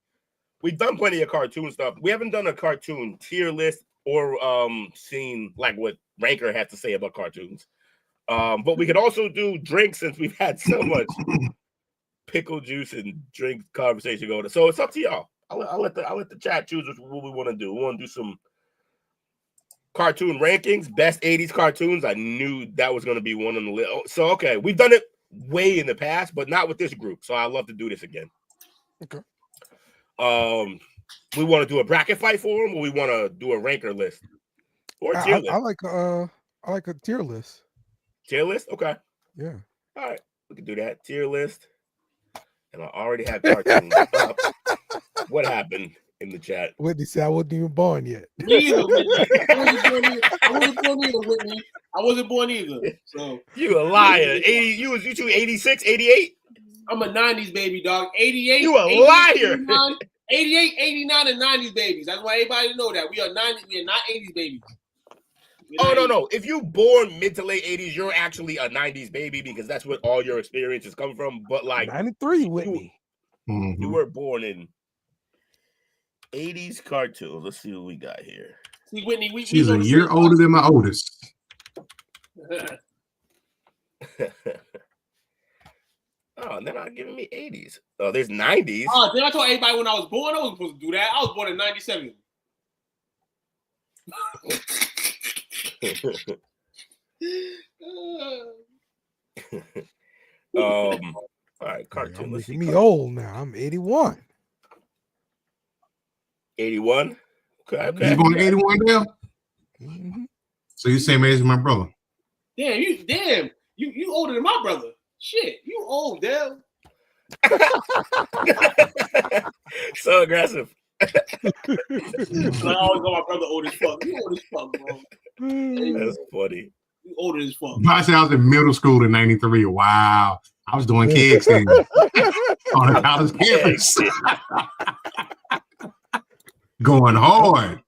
we've done plenty of cartoon stuff. We haven't done a cartoon tier list or seen like what Ranker had to say about cartoons. But we could also do drinks since we've had so much pickle juice and drink conversation going. So it's up to y'all. I'll let the chat choose what we want to do. We want to do some cartoon rankings, best 80s cartoons. I knew that was going to be one on the list. So okay, we've done it way in the past, but not with this group. So I'd love to do this again. Okay. We want to do a bracket fight for them, or we want to do a ranker list or a tier list. I like a tier list. Tier list, okay. Yeah. All right, we can do that tier list. And I already have cartoons up. What happened in the chat? Whitney said I wasn't even born yet. Me either, Whitney. I wasn't born either, Whitney. I wasn't born either. So you a liar. 80, you two 86, 88? I'm a 90s baby, dog. 88. You a 88, liar. 89, 88, 89, and 90s babies. That's why everybody know that. We are 90s, we are not 80s babies. No. If you born mid to late 80s, you're actually a 90s baby because that's what all your experiences come from. But like 93, Whitney. You were born in 80s cartoons. Let's see what we got here. See, Whitney, she's a year older than my oldest. Oh, and they're not giving me 80s. Oh, there's 90s. Oh, then I told everybody when I was born, I wasn't supposed to do that. I was born in 97. All right, cartoon. You're making me old now. I'm 81. 81. Okay. You born 81 now? So you same age as my brother. Damn, you older than my brother. Shit, you old, damn. So aggressive. I always call my brother old as fuck. You old as fuck, bro. That's funny. You older as fuck. I said I was in middle school in 93. Wow. I was doing kids things on a college campus. Going hard.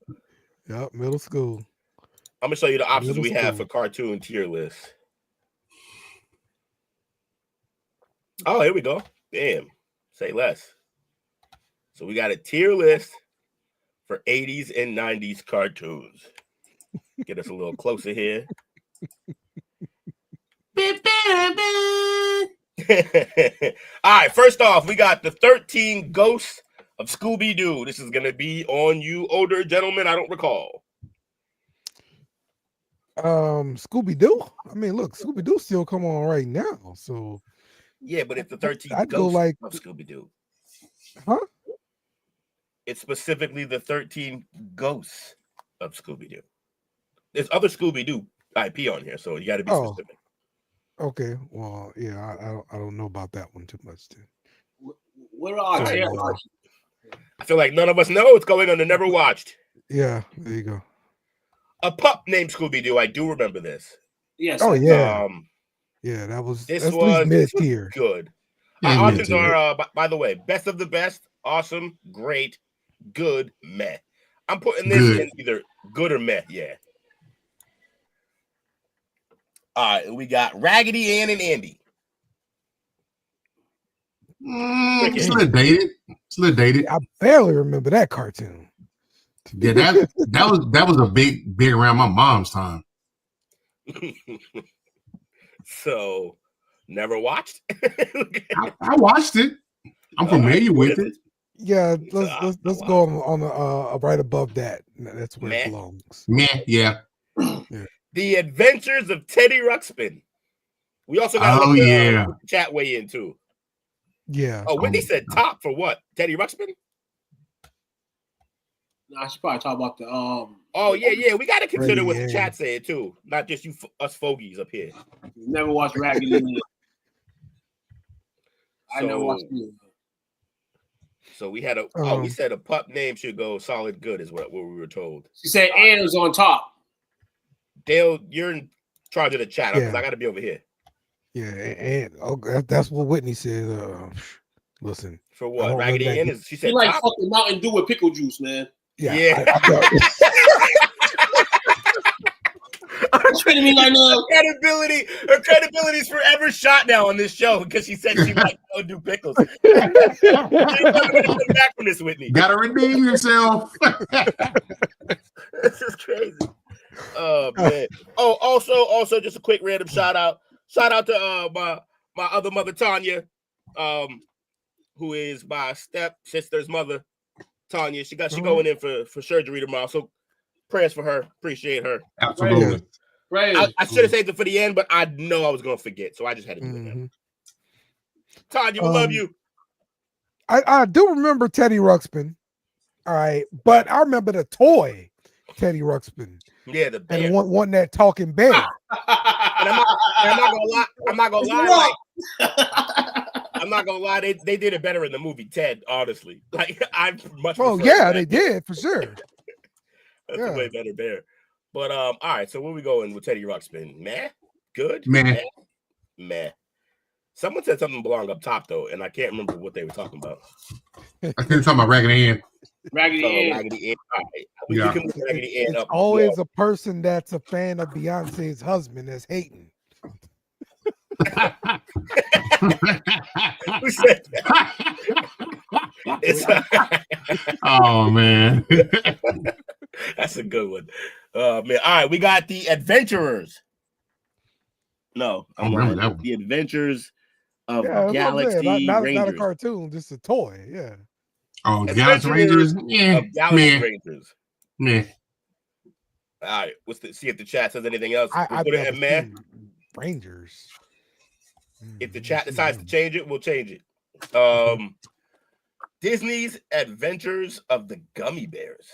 Yep, middle school. I'm gonna show you the options we have for cartoon tier list. Oh, here we go. Damn. Say less. So we got a tier list for 80s and 90s cartoons. Get us a little closer here. All right, first off, we got the 13 Ghosts of Scooby-Doo. This is going to be on you older gentlemen. I don't recall. Scooby-Doo? I mean, look, Scooby-Doo still come on right now, so... Yeah, but it's the 13 I'd Ghosts go like... of Scooby-Doo. Huh? It's specifically the 13 Ghosts of Scooby-Doo. There's other Scooby-Doo IP on here, so you got to be specific. Okay, well, yeah, I don't know about that one too much. Then. What are our tier? I feel like none of us know. It's going on the Never Watched. Yeah, there you go. A pup named Scooby-Doo. I do remember this. Yes. Oh yeah. Yeah, that was mid tier. Good. Our options are, by the way, best of the best, awesome, great, good, meh. I'm putting this in either good or meh. Yeah. All right, we got Raggedy Ann and Andy. It's a little dated. It's a little dated. I barely remember that cartoon. Yeah, that was a big around my mom's time. So, never watched? I watched it. I'm familiar with it. Yeah, let's go on right above that. That's where it belongs. Yeah. The Adventures of Teddy Ruxpin. We also got the chat weigh in too. Yeah. Oh, Whitney said top for what? Teddy Ruxpin? No, I should probably talk about the Oh yeah. We got to consider what the chat said too, not just us fogies up here. Never watched Raggedy Ann. I never watched it. So we had we said a pup name should go solid good is what we were told. She said Ann was on top. Dale, you're in charge of the chat because I got to be over here. Yeah, and that's what Whitney said. Listen, for what? Raggedy Ann is. She said, "You like fucking Mountain Dew with pickle juice, man." Yeah. Her credibility is forever shot now on this show because she said she likes Mountain Dew pickles. Come back from this, Whitney. Gotta redeem yourself. This is crazy. Oh man. Oh, also, just a quick random shout out. Shout out to my other mother Tanya, who is my step sister's mother. Tanya, she going in for surgery tomorrow. So prayers for her. Appreciate her. Absolutely. Right. I should have saved it for the end, but I know I was gonna forget, so I just had to do it now. Tanya, we love you. I do remember Teddy Ruxpin. All right, but I remember the toy Teddy Ruxpin. Yeah, the bear. And one that talking bear. And I'm not gonna lie. I'm not gonna lie. They did it better in the movie Ted. Honestly, like I much. Oh yeah, they did for sure. That's a way better bear. But all right. So where we going with Teddy Ruxpin? Meh. Good. Meh. Meh. Someone said something belonged up top though, and I can't remember what they were talking about. I think talking about Raggedy Ann. Raggedy Ann. Raggedy Ann. All right. Yeah. We can move Raggedy Ann It's up. always a person that's a fan of Beyonce's husband that's hating. Who said that? Oh man. That's a good one. Man. All right, we got the Adventurers. No, I'm remember not. that one. The Adventures of Yeah, Galaxy not Rangers. a cartoon, just a toy. Yeah. Oh, Galaxy Rangers. Yeah. Of Galaxy Rangers. Yeah. All right, see if the chat says anything else. I've Put it never at man. seen Rangers. If the chat decides to change it, we'll change it. Disney's Adventures of the Gummy Bears.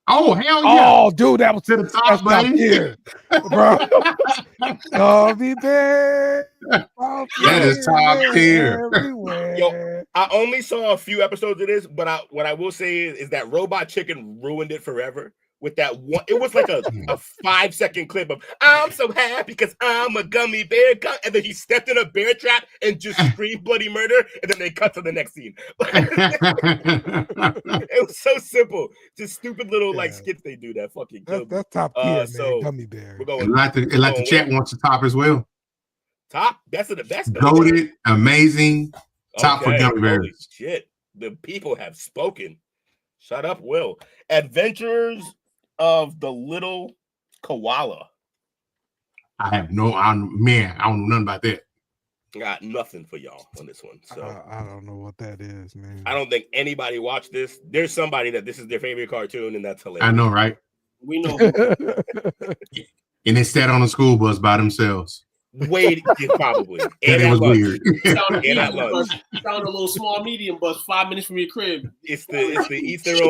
Oh, hell yeah. Oh, dude, that was to the top, buddy. Here, bro. Gummy bear. That is top tier. Yo, I only saw a few episodes of this, but what I will say is that Robot Chicken ruined it forever. With that one, it was like a 5-second clip of "I'm so happy because I'm a gummy bear," and then he stepped in a bear trap and just screamed bloody murder, and then they cut to the next scene. It was so simple, just stupid little like skits they do that fucking killed me. That's top tier, man. So Gummy bear. We're going. The chat wants the top as well. Top. That's the best. Goated, amazing. Top for gummy bears. Holy shit! The people have spoken. Shut up, Will. Adventures of the Little Koala. I don't know nothing about that. Got nothing for y'all on this one. So I don't know what that is, man. I don't think anybody watched this. There's somebody that this is their favorite cartoon, and that's hilarious. I know, right? We know. And they sat on the school bus by themselves. Wait, probably. And it was weird. Sound a little small medium bus 5 minutes from your crib. It's the eat their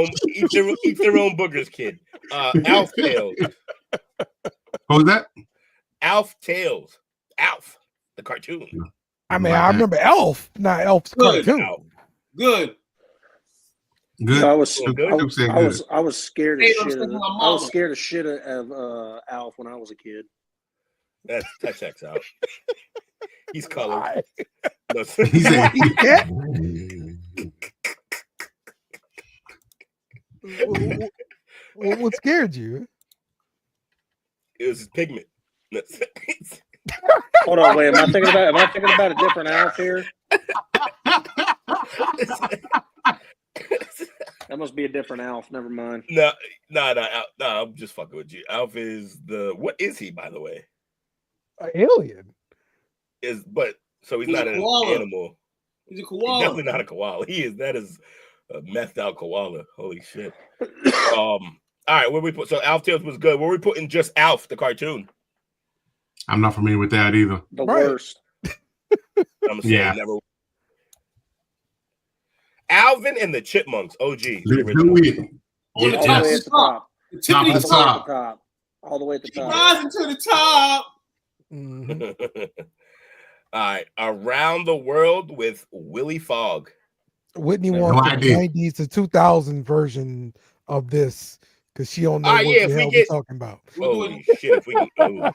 own boogers kid. Alf Tales. What was that? Alf Tales. Alf, the cartoon. I mean, I remember Elf, not Elf's cartoon. Alf. Good. Good. I was Good. scared of shit. I was scared of shit of Alf when I was a kid. That checks out. He's colored. No, He said, What scared you? it was his pigment. Hold on, wait. Am I thinking about a different Alf here? That must be a different Alf. Never mind. No. I'm just fucking with you. Alf is what is he, by the way? An alien. So he's not an animal. He's a koala. He's definitely not a koala. That is a methed out koala. Holy shit. All right, where we put? So Alf Tales was good. Where we putting just Alf the cartoon? I'm not familiar with that either. The worst. I'm saying never. Alvin and the Chipmunks. OG. Let's do it. All the way at the top. Top of the top. All the way at the top. Rising to the top. All right, Around the World with Willie Fogg. Whitney wants the 90s to 2000 version of this because she don't know what the hell we're talking about. Holy shit! If we can, all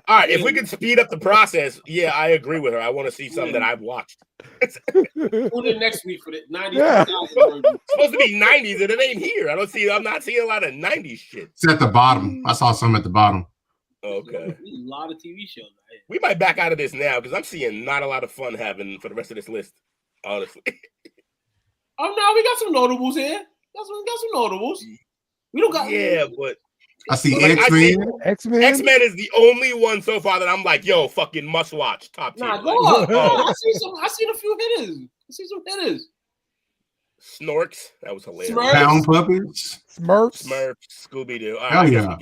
right, if we can speed up the process, yeah, I agree with her. I want to see something that I've watched. Tune in next week for the 90s. Yeah. It's supposed to be 90s, and it ain't here. I'm not seeing a lot of 90s shit. It's at the bottom. I saw some at the bottom. Okay. A lot of TV shows. We might back out of this now because I'm seeing not a lot of fun having for the rest of this list, honestly. Oh no, we got some notables here. Got some notables. We don't got but I see Like, X-Men. X-Men. X-Men is the only one so far that I'm like, yo, fucking must watch. Top tier. Nah, go Like, up. I seen a few hitters. I see some hitters. Snorks. That was hilarious. Smurfs. Pound Puppies. Smurfs. Scooby-Doo. Hell yeah.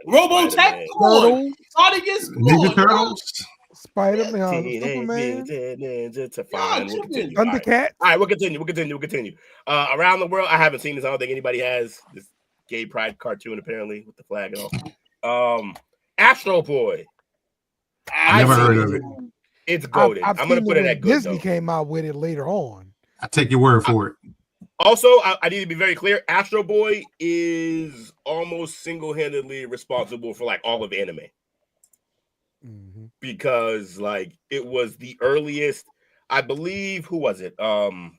Robotech. Spider-Man. Come on. Turtles. Sonic is Ninja Turtles. Spider-Man. Teenage Superman. Ninja Fine. We'll continue. Thundercat. All right, we'll continue. Around the world, I haven't seen this. I don't think anybody has this gay pride cartoon, apparently, with the flag and all. Astro Boy. I never heard of it. It's goated. I'm going to put it at good. Disney came out with it later on. I take your word for it. Also, I need to be very clear. Astro Boy is almost single-handedly responsible for like all of anime. Because like it was the earliest, I believe, who was it? Toriyama,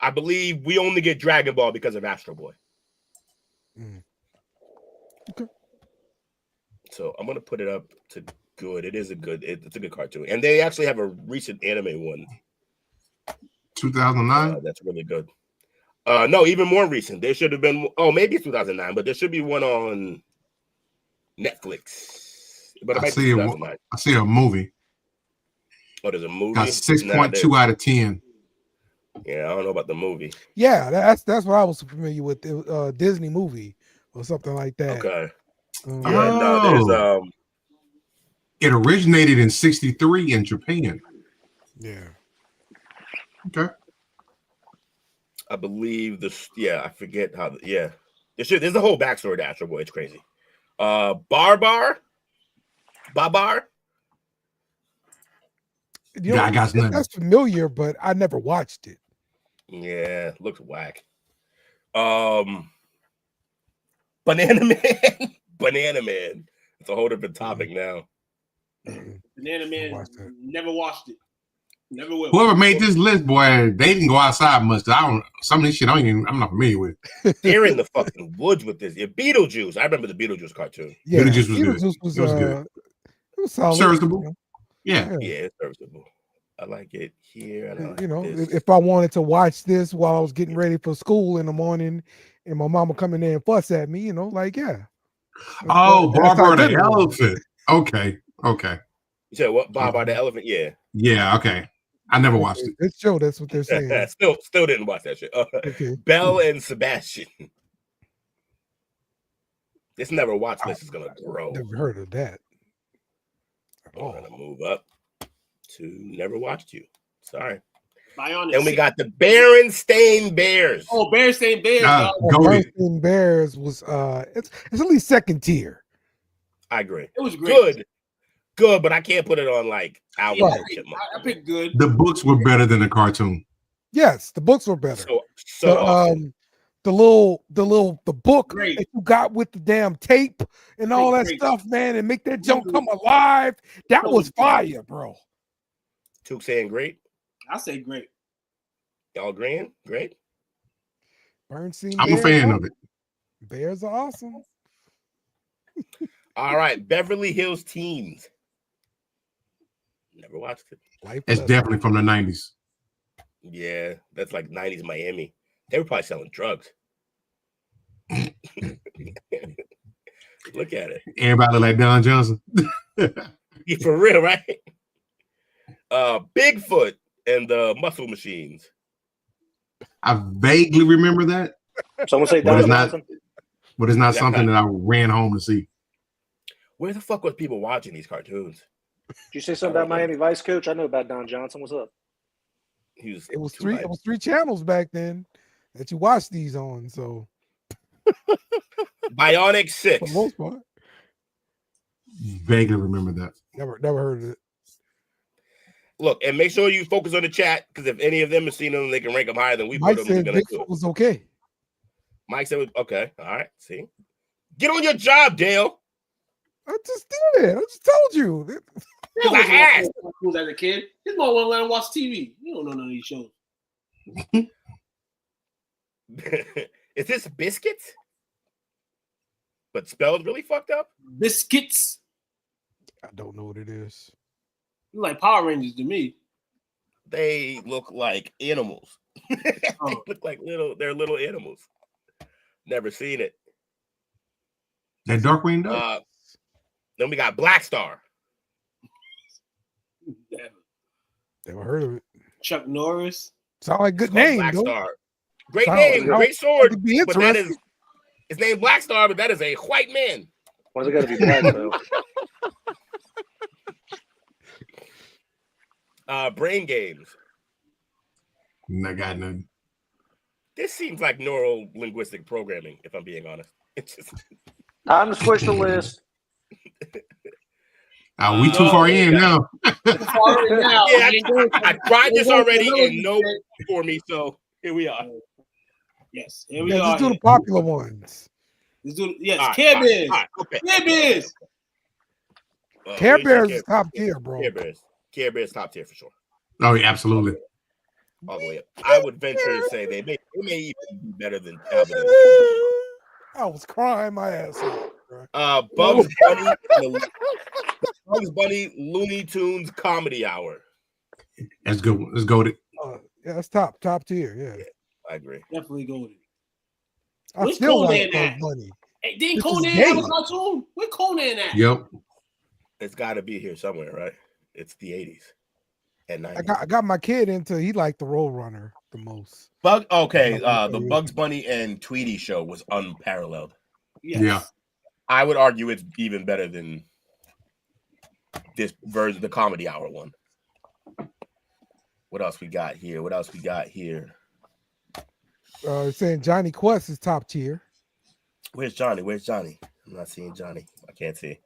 I believe we only get Dragon Ball because of Astro Boy. Okay. So I'm gonna put it up to good. It's a good cartoon. And they actually have a recent anime one. 2009. That's really good. No, even more recent. There should have been maybe 2009, but there should be one on Netflix. But it I might be see 2009. I see a movie. Oh, there's a movie. Got 6.2 out of 10. Yeah, I don't know about the movie. Yeah, that's what I was familiar with. Disney movie or something like that. Okay. No, there's it originated in 1963 in Japan. Yeah. Okay. I believe this. Yeah, I forget how. Yeah, there's a whole backstory to Astro Boy. It's crazy. Babar. You know, that's familiar, but I never watched it. Yeah, looks whack. Banana Man. Banana Man. It's a whole different topic now. Banana Man. Never watched it. Never will. Whoever made this list, boy, they didn't go outside much. Some of this shit I'm not familiar with. They're in the fucking woods with this. Yeah, Beetlejuice. I remember the Beetlejuice cartoon. Yeah, Beetlejuice was good. It was solid. Serviceable. Yeah, it's serviceable. I like it here. And I like you know, this. if I wanted to watch this while I was getting ready for school in the morning, and my mama come in there and fuss at me, you know, like yeah. Oh, That's how Barbara good the it was. Elephant. Okay. You said what? Barbara the Elephant? Yeah. Yeah. Okay. I never watched it. It's true. That's what they're saying. Still didn't watch that shit. Okay. Belle and Sebastian. This never watched list is gonna grow. Never heard of that. I'm gonna move up to never watched you. Sorry. Bionic. Then we got the Berenstain Bears. Oh, Berenstain Bears. Berenstain Bears was it's at least second tier. I agree. It was great. Good, but I can't put it on like our I picked good. The books were better than the cartoon. Yes, the books were better. So awesome. The book Great. that you got with the damn tape and all that stuff, man, and make that junk come alive. That was fire, bro. Took saying great. I say great. Y'all agreeing? Great. Bernstein. I'm a fan of it. Bears are awesome. All right, Beverly Hills Teens. Never watched it. It's definitely from the 90s. Yeah, that's like 90s Miami. They were probably selling drugs. Look at it. Everybody look like Don Johnson. Yeah, for real, right? Bigfoot and the Muscle Machines. I vaguely remember that. Someone say but Don it's not, Johnson. but it's not something that I ran home to see. Where the fuck was people watching these cartoons? Did you say something about Miami Vice, Coach? I know about Don Johnson. What's up? It was three channels back then that you watched these on. So Bionic 6. for the most part, Vaguely remember that. never heard of it. Look, and make sure you focus on the chat, because if any of them have seen them, they can rank them higher than we Mike put them. said Gonna do Bigfoot it. was okay. Mike said, okay, all right, see. Get on your job, Dale. I just did it. I just told you. That I asked. was as a kid. His mom wouldn't let him watch TV. You don't know none of these shows. Is this biscuits? But spelled really fucked up? Biscuits. I don't know what it is. You like Power Rangers to me. They look like animals. They look like little animals. Never seen it. That Darkwing Duck. Then we got Black Star. Never heard of it. Chuck Norris. Sound like a good name, Black though. Star. Great Sound- name, sound- great sword. It'd be But that is interesting. his name Black Star, but that is a white man. Why's it got to be black though? Brain Games. I got nothing. This seems like neuro linguistic programming, if I'm being honest. It's just Time to switch the list. We too far in now. Yeah, I tried this already and no for me, so here we are. Yes, here we Yeah, are. let's do the popular ones. Let's do yes, All right, Care all right, Bears. all right, okay. Care Bears. Care Bears is top tier, bro. Care Bears top tier for sure. Oh, yeah, absolutely. All the way up. I would venture to say they may even be better than Albert. I was crying my ass off. Bro. Bugs Bunny, the Bugs Bunny Looney Tunes Comedy Hour. Let's go. Let's go to Yeah, that's top tier. Yeah, I agree. Definitely go with it. I Where's still Conan like at? Bugs Bunny. Hey, didn't This is Conan gay. have a cartoon? Where Conan at? Yep. It's got to be here somewhere, right? It's the 80s and 90s. I got my kid into. He liked the Roll Runner the most. The Bugs Bunny and Tweety show was unparalleled. Yes. Yeah. I would argue it's even better than this version, the Comedy Hour one. What else we got here? Saying Johnny Quest is top tier. Where's Johnny? I'm not seeing Johnny. I can't see.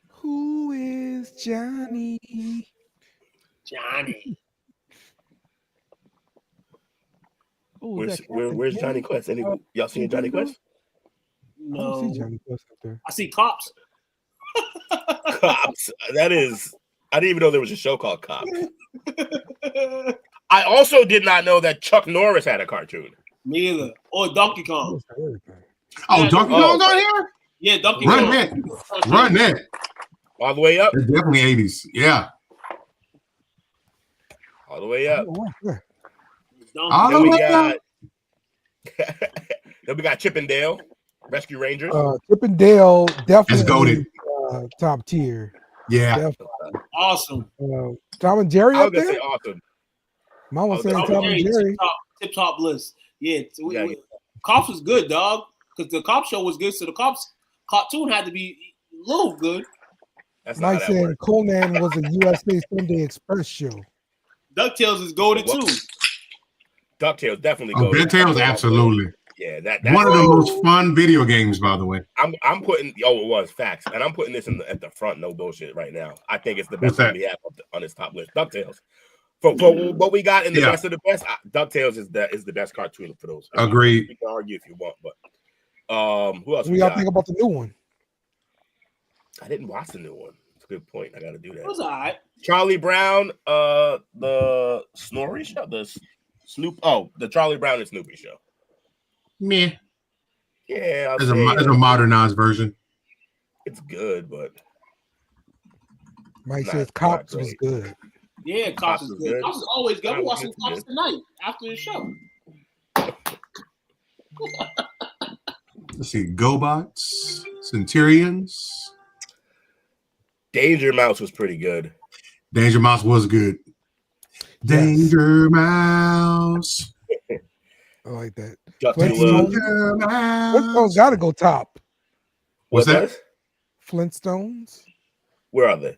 Who is Johnny? Johnny. Ooh, Where's Johnny Quest? Y'all seen Johnny Quest? I don't see Johnny Quest up there. I see Cops. Cops. That is. I didn't even know there was a show called Cops. I also did not know that Chuck Norris had a cartoon. Me either. Or Donkey Kong. Oh, Donkey Kong's on here? Yeah, Donkey Run Kong. that. Run that. All the way up. It's definitely 80s. Yeah. All the way up. All Then the we way got. up. Then we got Chip and Dale, Rescue Rangers. Chip and Dale definitely goated. Top tier. Yeah. Definitely. Awesome. Tom and Jerry I was up gonna there. say awesome. Mama saying Tom Tom and Jerry. Tip top list. Yeah. Cops was good, dog. Because the Cop show was good. So the Cops cartoon had to be a little good. That's not Mike how that saying works. Conan was a USA Sunday Express show. DuckTales is goated too. DuckTales definitely Oh, goes. DuckTales, absolutely. Yeah, that's One of the most fun video games, by the way. I'm putting. Oh, it was facts, and I'm putting this at the front. No bullshit, right now. I think it's the best What's that? one we have on this top list. DuckTales. For what we got in the best of the best, DuckTales is the best cartoon for those. Agreed. We can argue if you want, but who else? What do y'all think about the new one? I didn't watch the new one. It's a good point. I got to do that. It was all right. Charlie Brown, the Snorri show, the Charlie Brown and Snoopy show. Meh. Yeah, It's a modernized version. It's good, but Mike Nah, says it's Cops not was great. good. Yeah, Cops is good. Cops is always good. I'm Cops watching is Cops good. tonight after the show. Let's see. GoBots, Centurions. Danger Mouse was pretty good. Danger Mouse was good. Danger Mouse. I like that. Flintstones. Flintstones got to go top. What's that? Flintstones. Where are they?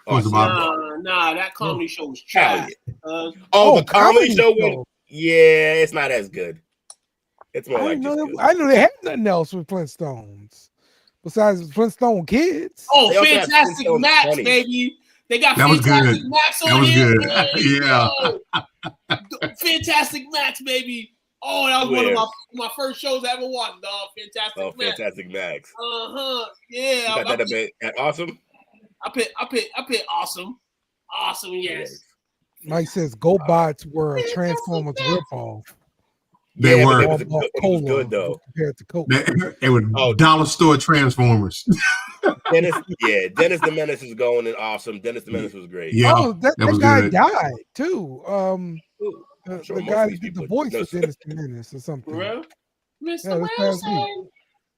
What's the bottom? Nah, that comedy show was trash. The comedy show was. Yeah, it's not as good. It's more like just good. I know they had nothing else with Flintstones besides Flintstone Kids. Oh, They also have Fantastic Flintstones Max, 20s. baby. They got That was Fantastic good. Max on That was here. good. Man. Yeah. Fantastic Max, baby. Oh, that was one of my first shows I ever watched, dog. Fantastic Max. Fantastic Max. Yeah. You got that debate at Awesome? I picked Awesome. Awesome, yes. Mike says GoBots were a Transformers ripoff. They were. It was good though. Compared to Coke. They were dollar store Transformers. Dennis the Menace is going and awesome. Dennis the Menace was great. Yeah, Oh, that was guy good. died too. Sure, The most guy of that these did the people voice know. of Dennis the Menace or something. For real? Mr. Yeah, this past week. Wilson.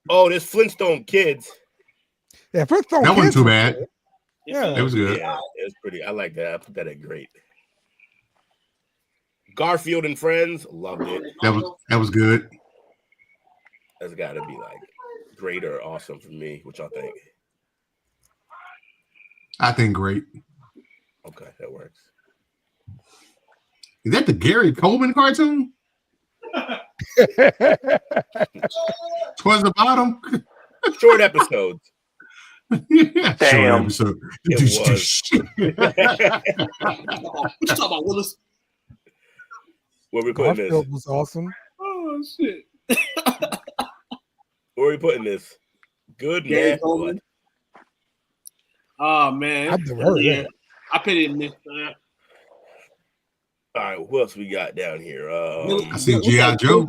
Oh, there's Flintstone Kids. Yeah, Flintstone That wasn't Kids too was bad. good. Yeah, It was good. Yeah, it was pretty. I like that. I put that at great. Garfield and Friends, loved it. That was good. That's got to be like great or awesome for me. What y'all think? I think great. Okay, that works. Is that the Gary Coleman cartoon? Towards the bottom. Short episodes. Yeah, short Damn. episode. It was. What you talking about, Willis? Where we putting Garfield this? was awesome. Oh shit. Where we putting this? Good Gary man. Coleman. Oh man. I've never heard of that. I put it in this. All right, what else we got down here? I see G.I. Joe.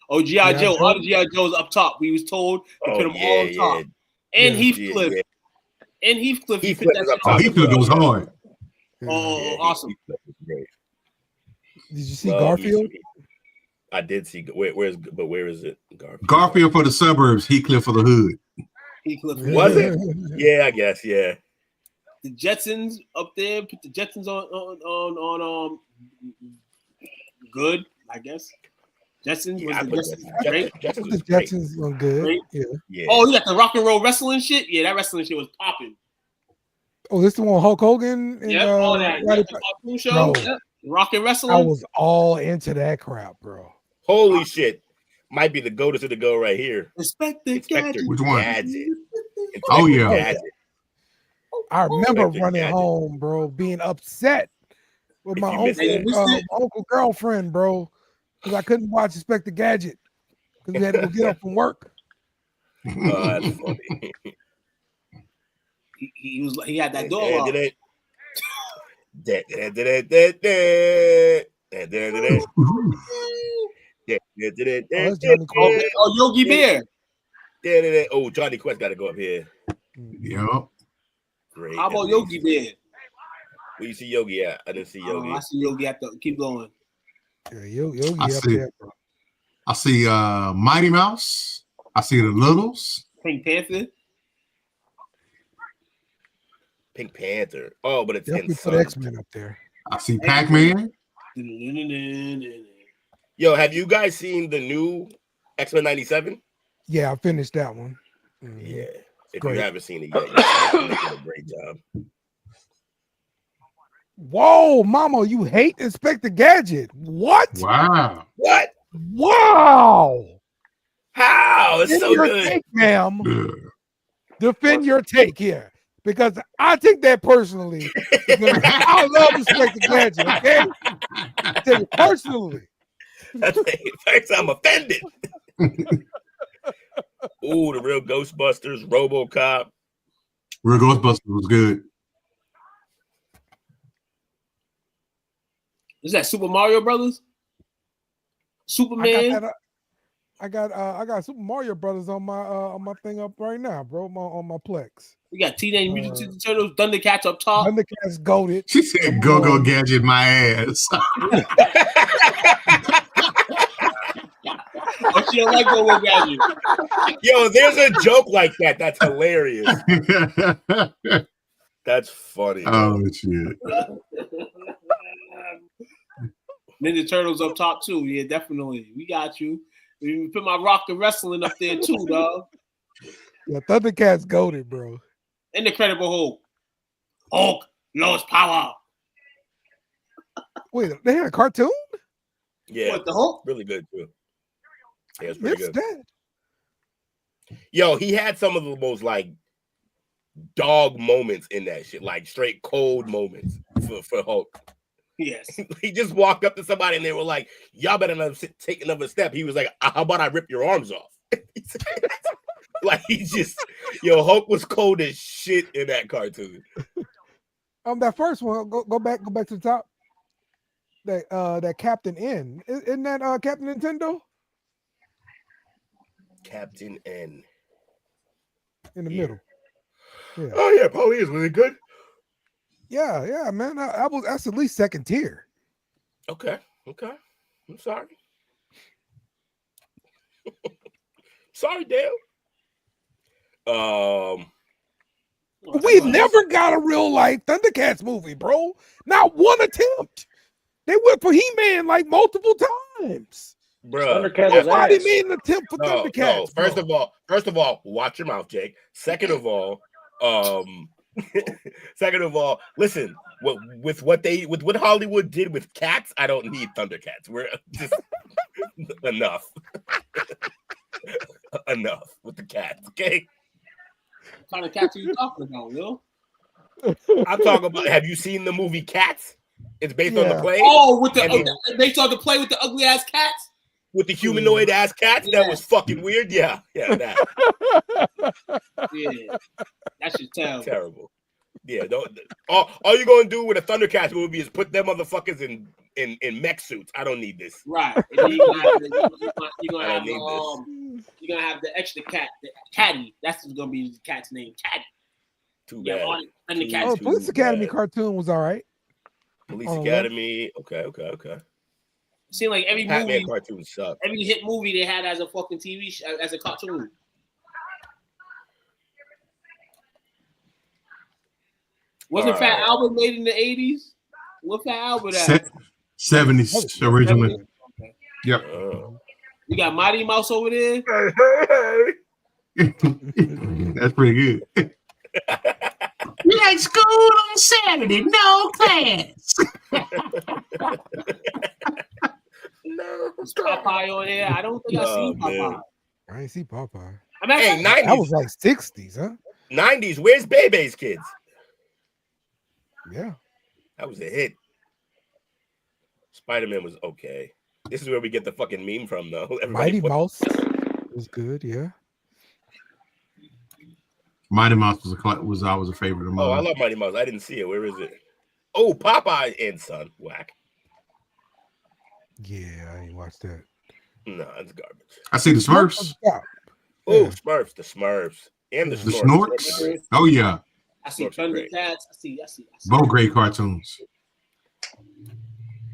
Oh, G.I. Joe. Joe. All the G.I. Joes up top. We was told to put them all up top. And Heathcliff. Yeah. And Heathcliff. Heathcliff He put is that up shit top. on. Heathcliff goes hard. Oh, Yeah, awesome. Heathcliff is great. Did you see Love Garfield? Heathcliff. I did see. Where is it? Garfield. Garfield for the suburbs, Heathcliff for the hood. Heathcliff. Was it? Yeah, I guess. Yeah. The Jetsons up there. Put the Jetsons on good, I guess. Jetsons Yeah, was the Jetsons great. Jetsons The was great. Jetsons were good. Great. Yeah. Oh, you got the rock and roll wrestling shit? Yeah, that wrestling shit was popping. Oh, this the one Hulk Hogan and Yep, all that. Roddy Yep, the cartoon show. Bro. Yep. Rock and wrestling. I was all into that crap, bro. Holy shit! Might be the go to the go right here. Inspector Inspector Gadget. Which one? Gadget. Oh, Inspector yeah. Gadget. I remember Inspector running Gadget. home, bro, being upset with my If you missed uncle, it. uncle girlfriend, bro, because I couldn't watch Inspector Gadget because we had to go get up from work. Oh, that's funny. He had that door lock. Oh, that's Johnny Quest. Oh, Yogi Bear. Oh, Johnny Quest got to go up here. Yep. Great. How about Yogi Bear? Where you see Yogi at? I didn't see Yogi. I see Yogi at the. Keep going. Yeah, Yogi I up see. there, bro. I see Mighty Mouse. I see the Littles. Pink Panther. Pink Panther. Oh, but it's Definitely in put X-Men up there. I see Pac-Man. Yo, have you guys seen the new X-Men 97? Yeah, I finished that one. Mhm. Yeah. If Great. you haven't seen it yet, you're making a great job. Whoa, Mama, you hate Inspector Gadget. What? Wow. What? Wow. How? It's Defend so your good. take, ma'am. Ugh. Defend your take here. Because I take that personally. I love Inspector Gadget, okay? I take it personally. Thanks, I'm offended. Ooh, the real Ghostbusters, RoboCop. Real Ghostbusters was good. Is that Super Mario Brothers? Superman. I got Super Mario Brothers on my thing up right now, bro. On my Plex. We got Teenage Mutant Ninja Turtles, Thundercats up top. Thundercats goated. She said, "Go Gadget, my ass." Oh, she don't like Go Gadget. Yo, there's a joke like that. That's hilarious. That's funny. Oh shit. Ninja Turtles up top too. Yeah, definitely. We got you. We put my rock and wrestling up there too, dog. Yeah, Thundercats goated, bro. Incredible Hulk. Hulk lost power. Wait, they had a cartoon? Yeah, What, the Hulk? really good too. Yeah, it's pretty Missed good. that. Yo, he had some of the most like dog moments in that shit, like straight cold moments for Hulk. Yes. He just walked up to somebody and they were like, "Y'all better not take another step." He was like, "How about I rip your arms off?" Like he just, yo, Hulk was cold as shit in that cartoon. That first one, go back to the top. That Captain N. Isn't that Captain Nintendo? Captain N. In the middle. Yeah. Oh yeah, probably is really good. Yeah, man. That's at least second tier. Okay. I'm sorry. Sorry, Dale. We never got a real life Thundercats movie, bro. Not one attempt. They went for He-Man like multiple times. Bro, nobody made an attempt for Thundercats. No. First of all, watch your mouth, Jake. Second of all, listen. With what Hollywood did with cats, I don't need Thundercats. We're just enough. Enough with the cats, okay? What kind of cats are you talking about, Will? I'm talking about. Have you seen the movie Cats? It's based on the play. Oh, based on the play with the ugly ass cats. With the humanoid ass cats, that was fucking weird. Yeah, that. Yeah, that shit terrible. Terrible. Yeah, all you're gonna do with a Thundercats movie is put them motherfuckers in mech suits. I don't need this. Right. And you're gonna have the extra cat, the Caddy. That's gonna be the cat's name, Caddy. Too bad. Police Academy cartoon was all right. Police Academy. Okay. Seemed like every Batman movie, cartoon sucked. every hit movie they had as a fucking TV show, as a cartoon. Wasn't Fat Albert made in the 80s? What Fat Albert at? 70s originally. Okay. Yep. You got Mighty Mouse over there. That's pretty good. We like school on Saturday, no class. No, Popeye on here. I don't think I seen Popeye. I ain't see Popeye. Hey, 90s. That was like 60s, huh? 90s. Where's Bebe's Kids? Yeah. That was a hit. Spider-Man was okay. This is where we get the fucking meme from, though. Mighty Mouse was good, yeah. Mighty Mouse was always a favorite of mine. Oh, I love Mighty Mouse. I didn't see it. Where is it? Oh, Popeye and Son. Whack. Yeah, I ain't watched that. No, it's garbage. I see the Smurfs. Oh, Smurfs. The Smurfs. And the Snorks. Oh, yeah. I see Thundercats. I see. Both great cartoons.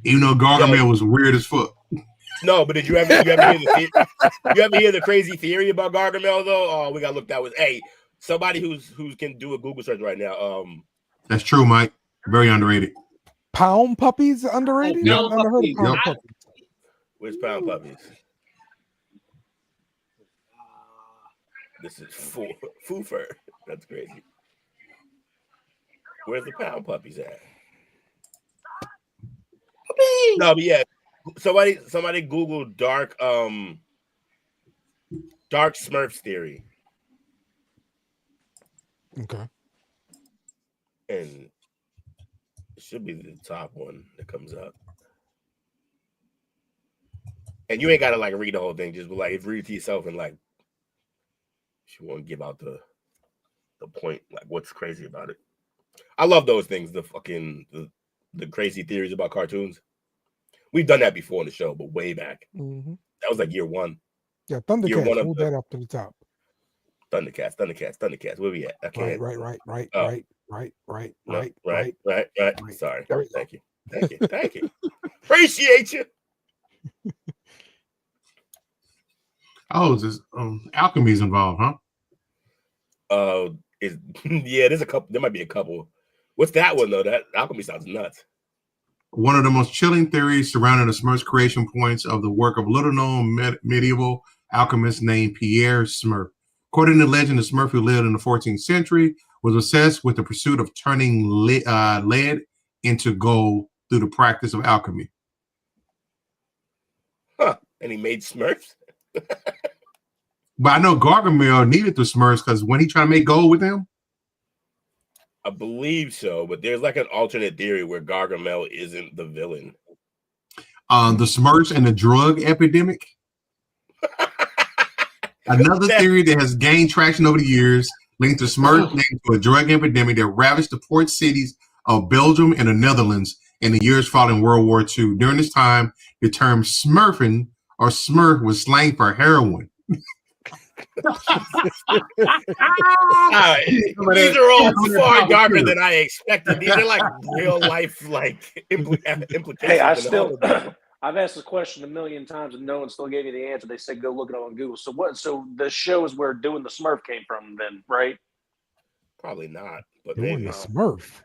Even though Gargamel was weird as fuck. No, but did you ever hear the crazy theory about Gargamel though? Oh, we gotta look that was. Hey, somebody who can do a Google search right now. That's true, Mike. Very underrated. Pound Puppies underrated? Yep. I've never heard of Pound Puppies. Where's Pound Puppies? This is Foofer. That's crazy. Where's the Pound Puppies at? No, but yeah. Somebody Google dark Smurfs theory. Okay. And it should be the top one that comes up. And you ain't gotta like read the whole thing, just like read it to yourself and like if you want to give out the point, like what's crazy about it. I love those things, the crazy theories about cartoons. We've done that before on the show, but way back. Mm-hmm. That was like year one. Yeah, Thundercats. Move that up to the top. Thundercats. Where we at? Okay. Right. Sorry. Thank you. Appreciate you. Oh, is this alchemy's involved, huh? There's a couple. There might be a couple. What's that one though? That alchemy sounds nuts. One of the most chilling theories surrounding the Smurfs' creation points of the work of little-known medieval alchemist named Pierre Smurf. According to legend, the Smurf who lived in the 14th century was obsessed with the pursuit of turning lead into gold through the practice of alchemy. Huh? And he made Smurfs. But I know Gargamel needed the Smurfs because when he tried to make gold with them. I believe so, but there's like an alternate theory where Gargamel isn't the villain. The Smurfs and the drug epidemic. Another theory that has gained traction over the years linked the Smurfs name to a drug epidemic that ravaged the port cities of Belgium and the Netherlands in the years following World War II. During this time, the term Smurfing or Smurf was slang for heroin. These are all far darker than I expected. These are like real life like implications. Hey, I've asked this question a million times and no one still gave me the answer. They said go look it up on Google. So what? So the show is where Doing the Smurf came from, then, right? Probably not, but Doing maybe. the Smurf.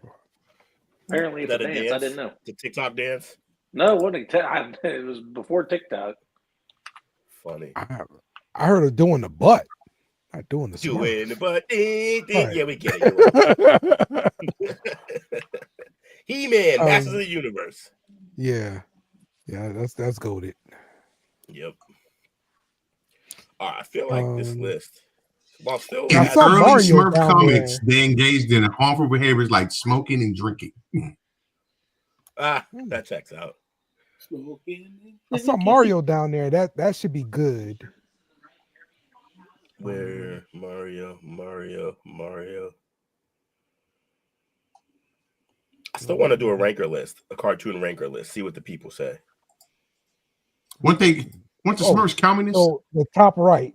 Apparently, it's a dance. I didn't know. The TikTok dance. No, it wasn't. It was before TikTok. Funny. I heard of doing the butt. Not doing the Doing Smurf. the butt. Right. Yeah, we get it. He-Man, Masters of the Universe. Yeah, that's goated. Yep. All right, I feel like this list. While still In I saw early Mario Smurf down comics, there. they engaged in harmful behaviors like smoking and drinking. That checks out. I saw Mario down there. That should be good. Where Mario. I still want to do a ranker list, a cartoon ranker list. See what the people say. Once the Smurfs communist. So the top right.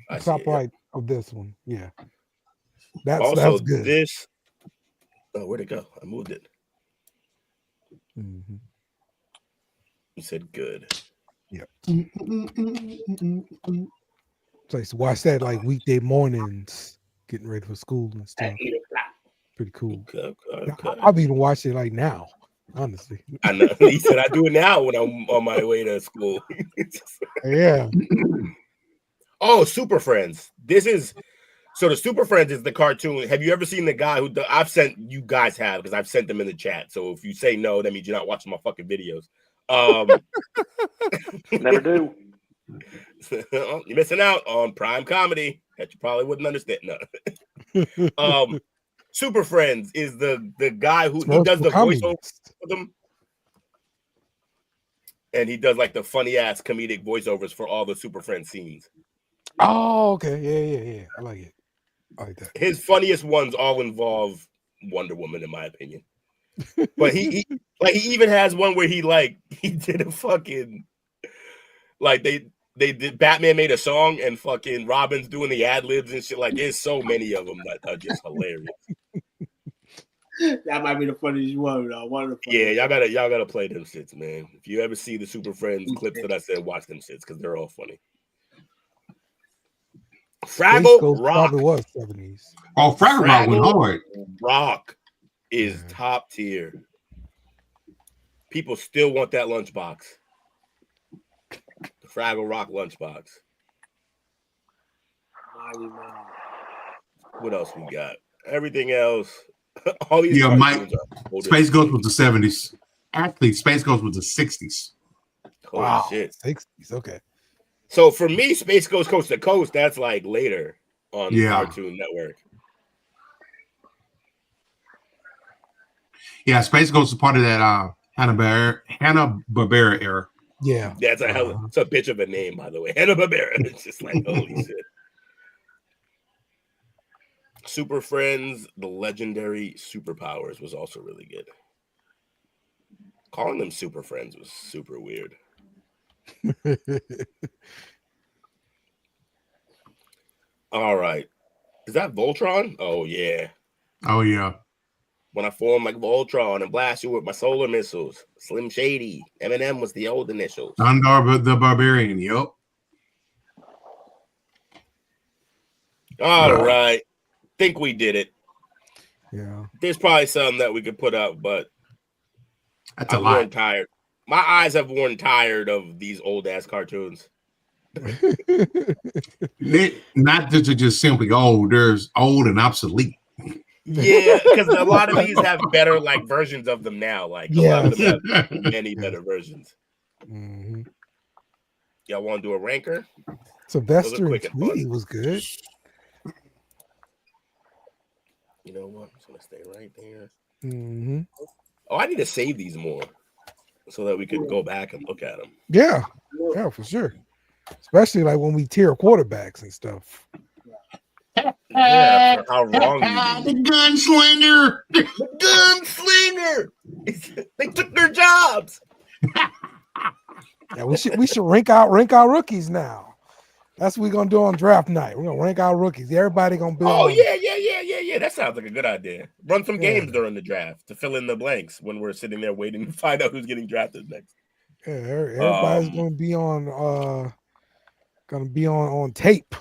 I The top see it, right of this one. Yeah. That's good. This. Oh, where'd it go? I moved it. Mm-hmm. You said good. Yep. So I used to watch that like weekday mornings, getting ready for school and stuff. Pretty cool. Okay. I've even watched it like now, honestly. I know. He said I do it now when I'm on my way to school. Yeah. Oh, Super Friends. So the Super Friends is the cartoon. Have you ever seen the guy who I've sent? You guys have, because I've sent them in the chat. So if you say no, that means you're not watching my fucking videos. Never do. You're missing out on prime comedy that you probably wouldn't understand. No. Super Friends is the guy who he does the voiceover for them. And he does like the funny ass comedic voiceovers for all the Super Friends scenes. Oh, okay. Yeah. I like it. I like that. His funniest ones all involve Wonder Woman, in my opinion. But he even has one where he did a fucking they did Batman made a song and fucking Robin's doing the ad libs and shit. Like there's so many of them that are just hilarious. That might be the funniest one, though. Yeah, y'all gotta play them shits, man. If you ever see the Super Friends clips that I said, watch them shits because they're all funny. Fraggle Rock probably was 70s. Oh, Fraggle Rock was hard. Rock is top tier. People still want that lunchbox. The Fraggle Rock lunchbox. What else we got? Everything else. All these Mike. Space Ghost was the 70s. Actually, Space Ghost was the 60s. Holy shit. 60s. Okay. So for me, Space Ghost Coast to Coast, that's like later on Cartoon Network. Yeah, Space Ghost is part of that Hanna-Barbera era. Yeah. That's it's a bitch of a name, by the way. Hanna-Barbera. It's just like, holy shit. Super Friends, the legendary superpowers was also really good. Calling them Super Friends was super weird. All right. Is that Voltron? Oh, yeah. Oh, yeah. When I form like Voltron and blast you with my solar missiles. Slim Shady. Eminem was the old initials. Undar the Barbarian. Yep. All right. Think we did it. Yeah. There's probably some that we could put up, but that's a lot. Tired. My eyes have worn tired of these old ass cartoons. Not just simply old. There's old and obsolete. Yeah, because a lot of these have better like versions of them now. Like a lot of them have many better versions. Mm-hmm. Y'all want to do a ranker? Sylvester and Tweety was good. You know what? I'm just gonna stay right there. Mm-hmm. Oh, I need to save these more so that we could go back and look at them. Yeah, for sure. Especially like when we tier quarterbacks and stuff. Yeah, for how wrong you the gunslinger. The gunslinger. They took their jobs. Yeah, we should rank out rookies now. That's what we're gonna do on draft night. We're gonna rank our rookies. Everybody gonna be. Oh on. yeah. That sounds like a good idea. Run some games during the draft to fill in the blanks when we're sitting there waiting to find out who's getting drafted next. Yeah, everybody's gonna be on. Gonna be on tape.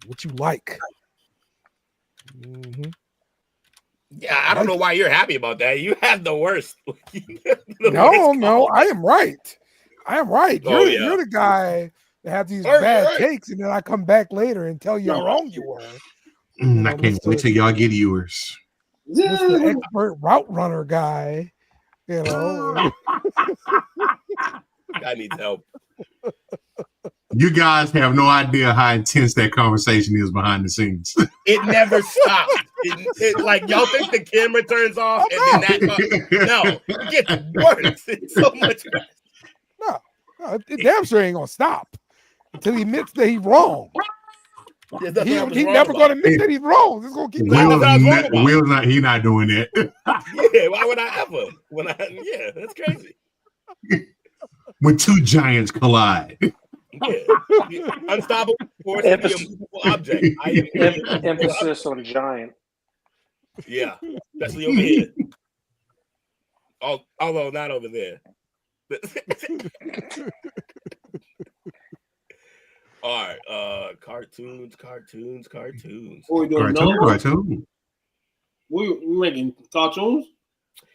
What you like? Mm-hmm. Yeah, I don't know why you're happy about that. You have the worst. No, I am right. I am right. Oh, You're the guy that have these bad takes, and then I come back later and tell you how wrong you were. I can't wait till y'all get yours. Mr. Expert route runner guy, you know. Guy needs help. You guys have no idea how intense that conversation is behind the scenes. It never stops. Like y'all think the camera turns off and then that no, it gets worse. It's so much worse. No, it damn sure ain't gonna stop until he admits that he's wrong. He's never gonna admit that he's wrong. It's gonna keep going. Will's not. He's not doing that. Yeah, why would I ever? Yeah, that's crazy. When two giants collide. Yeah. Unstoppable force to be a movable object. Emphasis on giant. Yeah, especially over here. Although not over there. All right, cartoons. What we doing? Cartoon. We making cartoons?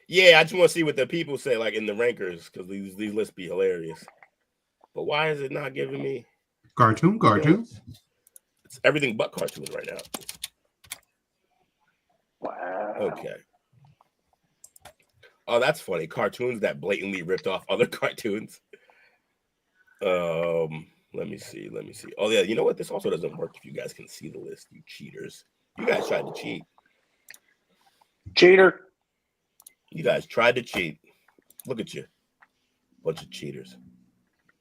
Yeah, I just want to see what the people say, like in the rankers, because these lists be hilarious. But why is it not giving me cartoon? It's everything but cartoons right now. Wow. Okay. Oh, that's funny. Cartoons that blatantly ripped off other cartoons. Let me see. Oh yeah, you know what? This also doesn't work if you guys can see the list, you cheaters. You guys tried to cheat. Cheater. You guys tried to cheat. Look at you. Bunch of cheaters.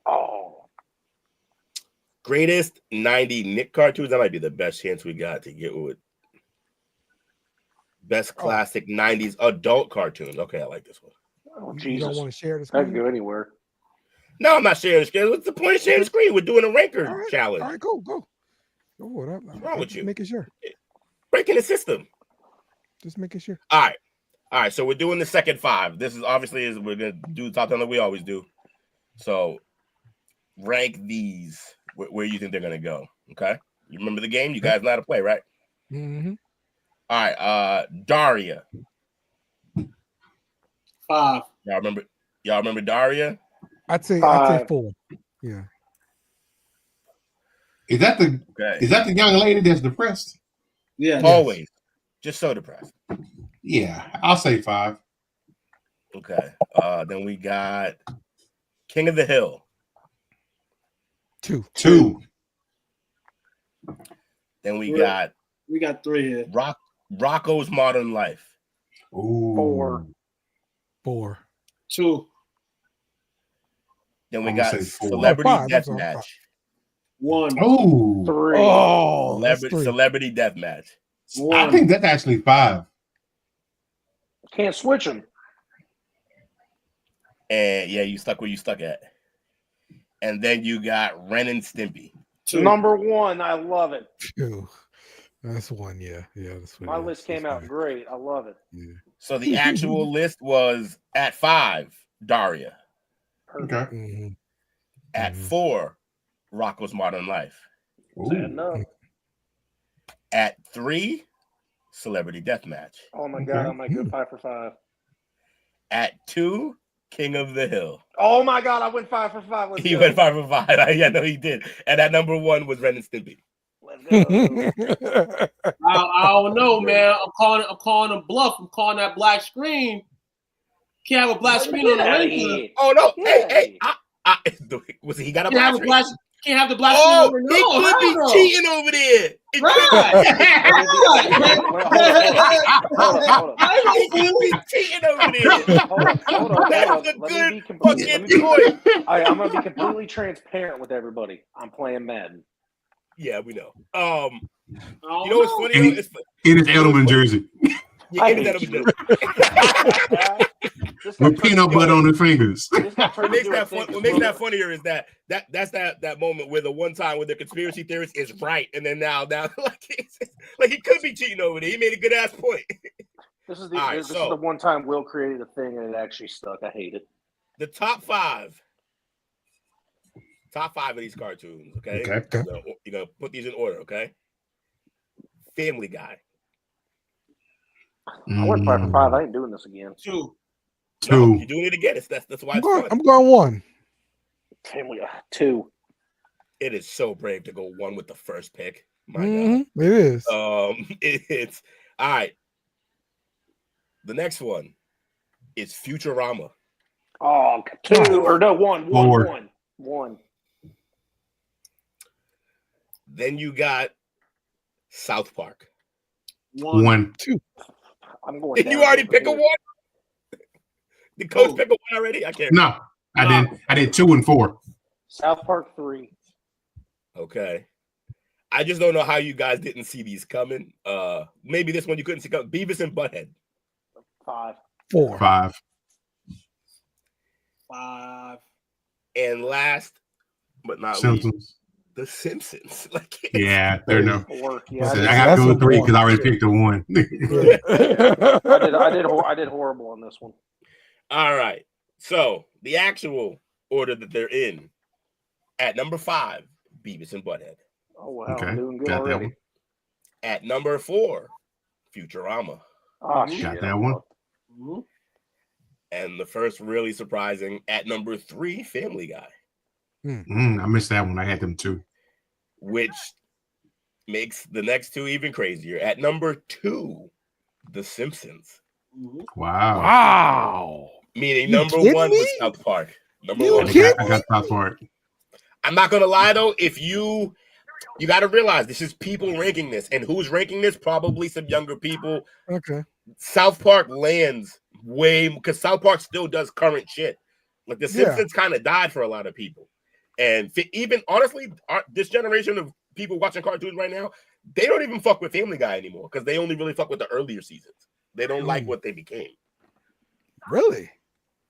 Oh. Greatest 90 Nick cartoons. That might be the best chance we got to get with best classic 90s adult cartoons. Okay, I like this one. Oh, Jesus. You don't want to share this? That can go anywhere. No, I'm not sharing the screen. What's the point of sharing the screen? We're doing a ranker challenge. All right, go. Go What's wrong with you? Making sure. Breaking the system. Just making sure. All right. So we're doing the second five. This is obviously we're gonna do the top 10 that we always do. So rank these where you think they're gonna go. Okay. You remember the game? You guys know how to play, right? Mm-hmm. All right. Daria. 5. Y'all remember Daria? I'd say 4. Yeah. Is that the young lady that's depressed? Yeah. Always. Just so depressed. Yeah, I'll say 5. Okay. Then we got King of the Hill. 2. Then we got 3 here. Rocco's Modern Life. Ooh. 4. 2. Then we got Celebrity Deathmatch. 1. Oh. 3. Oh, Celebrity Deathmatch. 1. I think that's actually 5. Can't switch them. And yeah, you stuck where you stuck at. And then you got Ren and Stimpy. 2. Number 1. I love it. 2. That's 1. Yeah. That's what my list came out great. I love it. Yeah. So the actual list was at 5, Daria. Okay. Mm-hmm. At 4, Rocco's Modern Life. No. At 3, Celebrity Deathmatch. Oh my God, I'm a good 5 for 5. At 2, King of the Hill. Oh my God, I went 5 for 5. He went 5 for 5. Yeah, no, he did. And at number 1 was Ren and Stimpy. I don't know, man. I'm calling a bluff. I'm calling that black screen. Can't have a black screen on the ranker. Oh no! Hey! Was he got a black screen? Can't have the black screen. screen. He could be cheating over there. He could be cheating over there. Hold on. That's a good fucking choice. I'm gonna be completely transparent with everybody. I'm playing Madden. Yeah, we know. You know what's funny? In his Edelman jersey. Yeah, in his Edelman jersey. with peanut butter on their fingers. What makes that funnier is that's that moment where the one time where the conspiracy theorist is right, and then now like he could be cheating over there. He made a good ass point. This is the one time Will created a thing and it actually stuck. I hate it. The top five of these cartoons. Okay. You're gonna put these in order. Okay. Family Guy. I went 5 for 5. I ain't doing this again. 2. No, you're doing it again. That's why it's fun. I'm going 1. Family Guy 2. It is so brave to go 1 with the first pick. My God, it is. It's all right. The next one is Futurama. Oh, 2 or no 1. 1. Then you got South Park. 1. 2. I'm going. Did you already pick a 1? Did Coach pick a 1 already? I can't. No, I didn't. I did 2 and 4. South Park 3. Okay. I just don't know how you guys didn't see these coming. Maybe this one you couldn't see coming. Beavis and Butthead. 5. 4. 5. 5. And last but not Simpsons. least, The Simpsons. Yeah, they're no. 4. Yeah, I got to go 3 because I already picked a 1. I did horrible on this one. All right. So the actual order that they're in at number 5, Beavis and Butthead. Oh wow, Okay. I'm doing good Got already. that one. At number 4, Futurama. Oh, Got that one. Mm-hmm. And the first really surprising at number 3, Family Guy. I missed that one. I had them 2. Which makes the next 2 even crazier. At number 2, The Simpsons. Wow. Meaning You number kidding 1 me? was South Park. Number You 1. I got South Park. I'm not gonna lie though, if you got to realize this is people ranking this, and who's ranking this? Probably some younger people. Okay. South Park lands way because South Park still does current shit. Like The Simpsons kind of died for a lot of people, and even honestly, this generation of people watching cartoons right now, they don't even fuck with Family Guy anymore because they only really fuck with the earlier seasons. They don't like what they became. Really?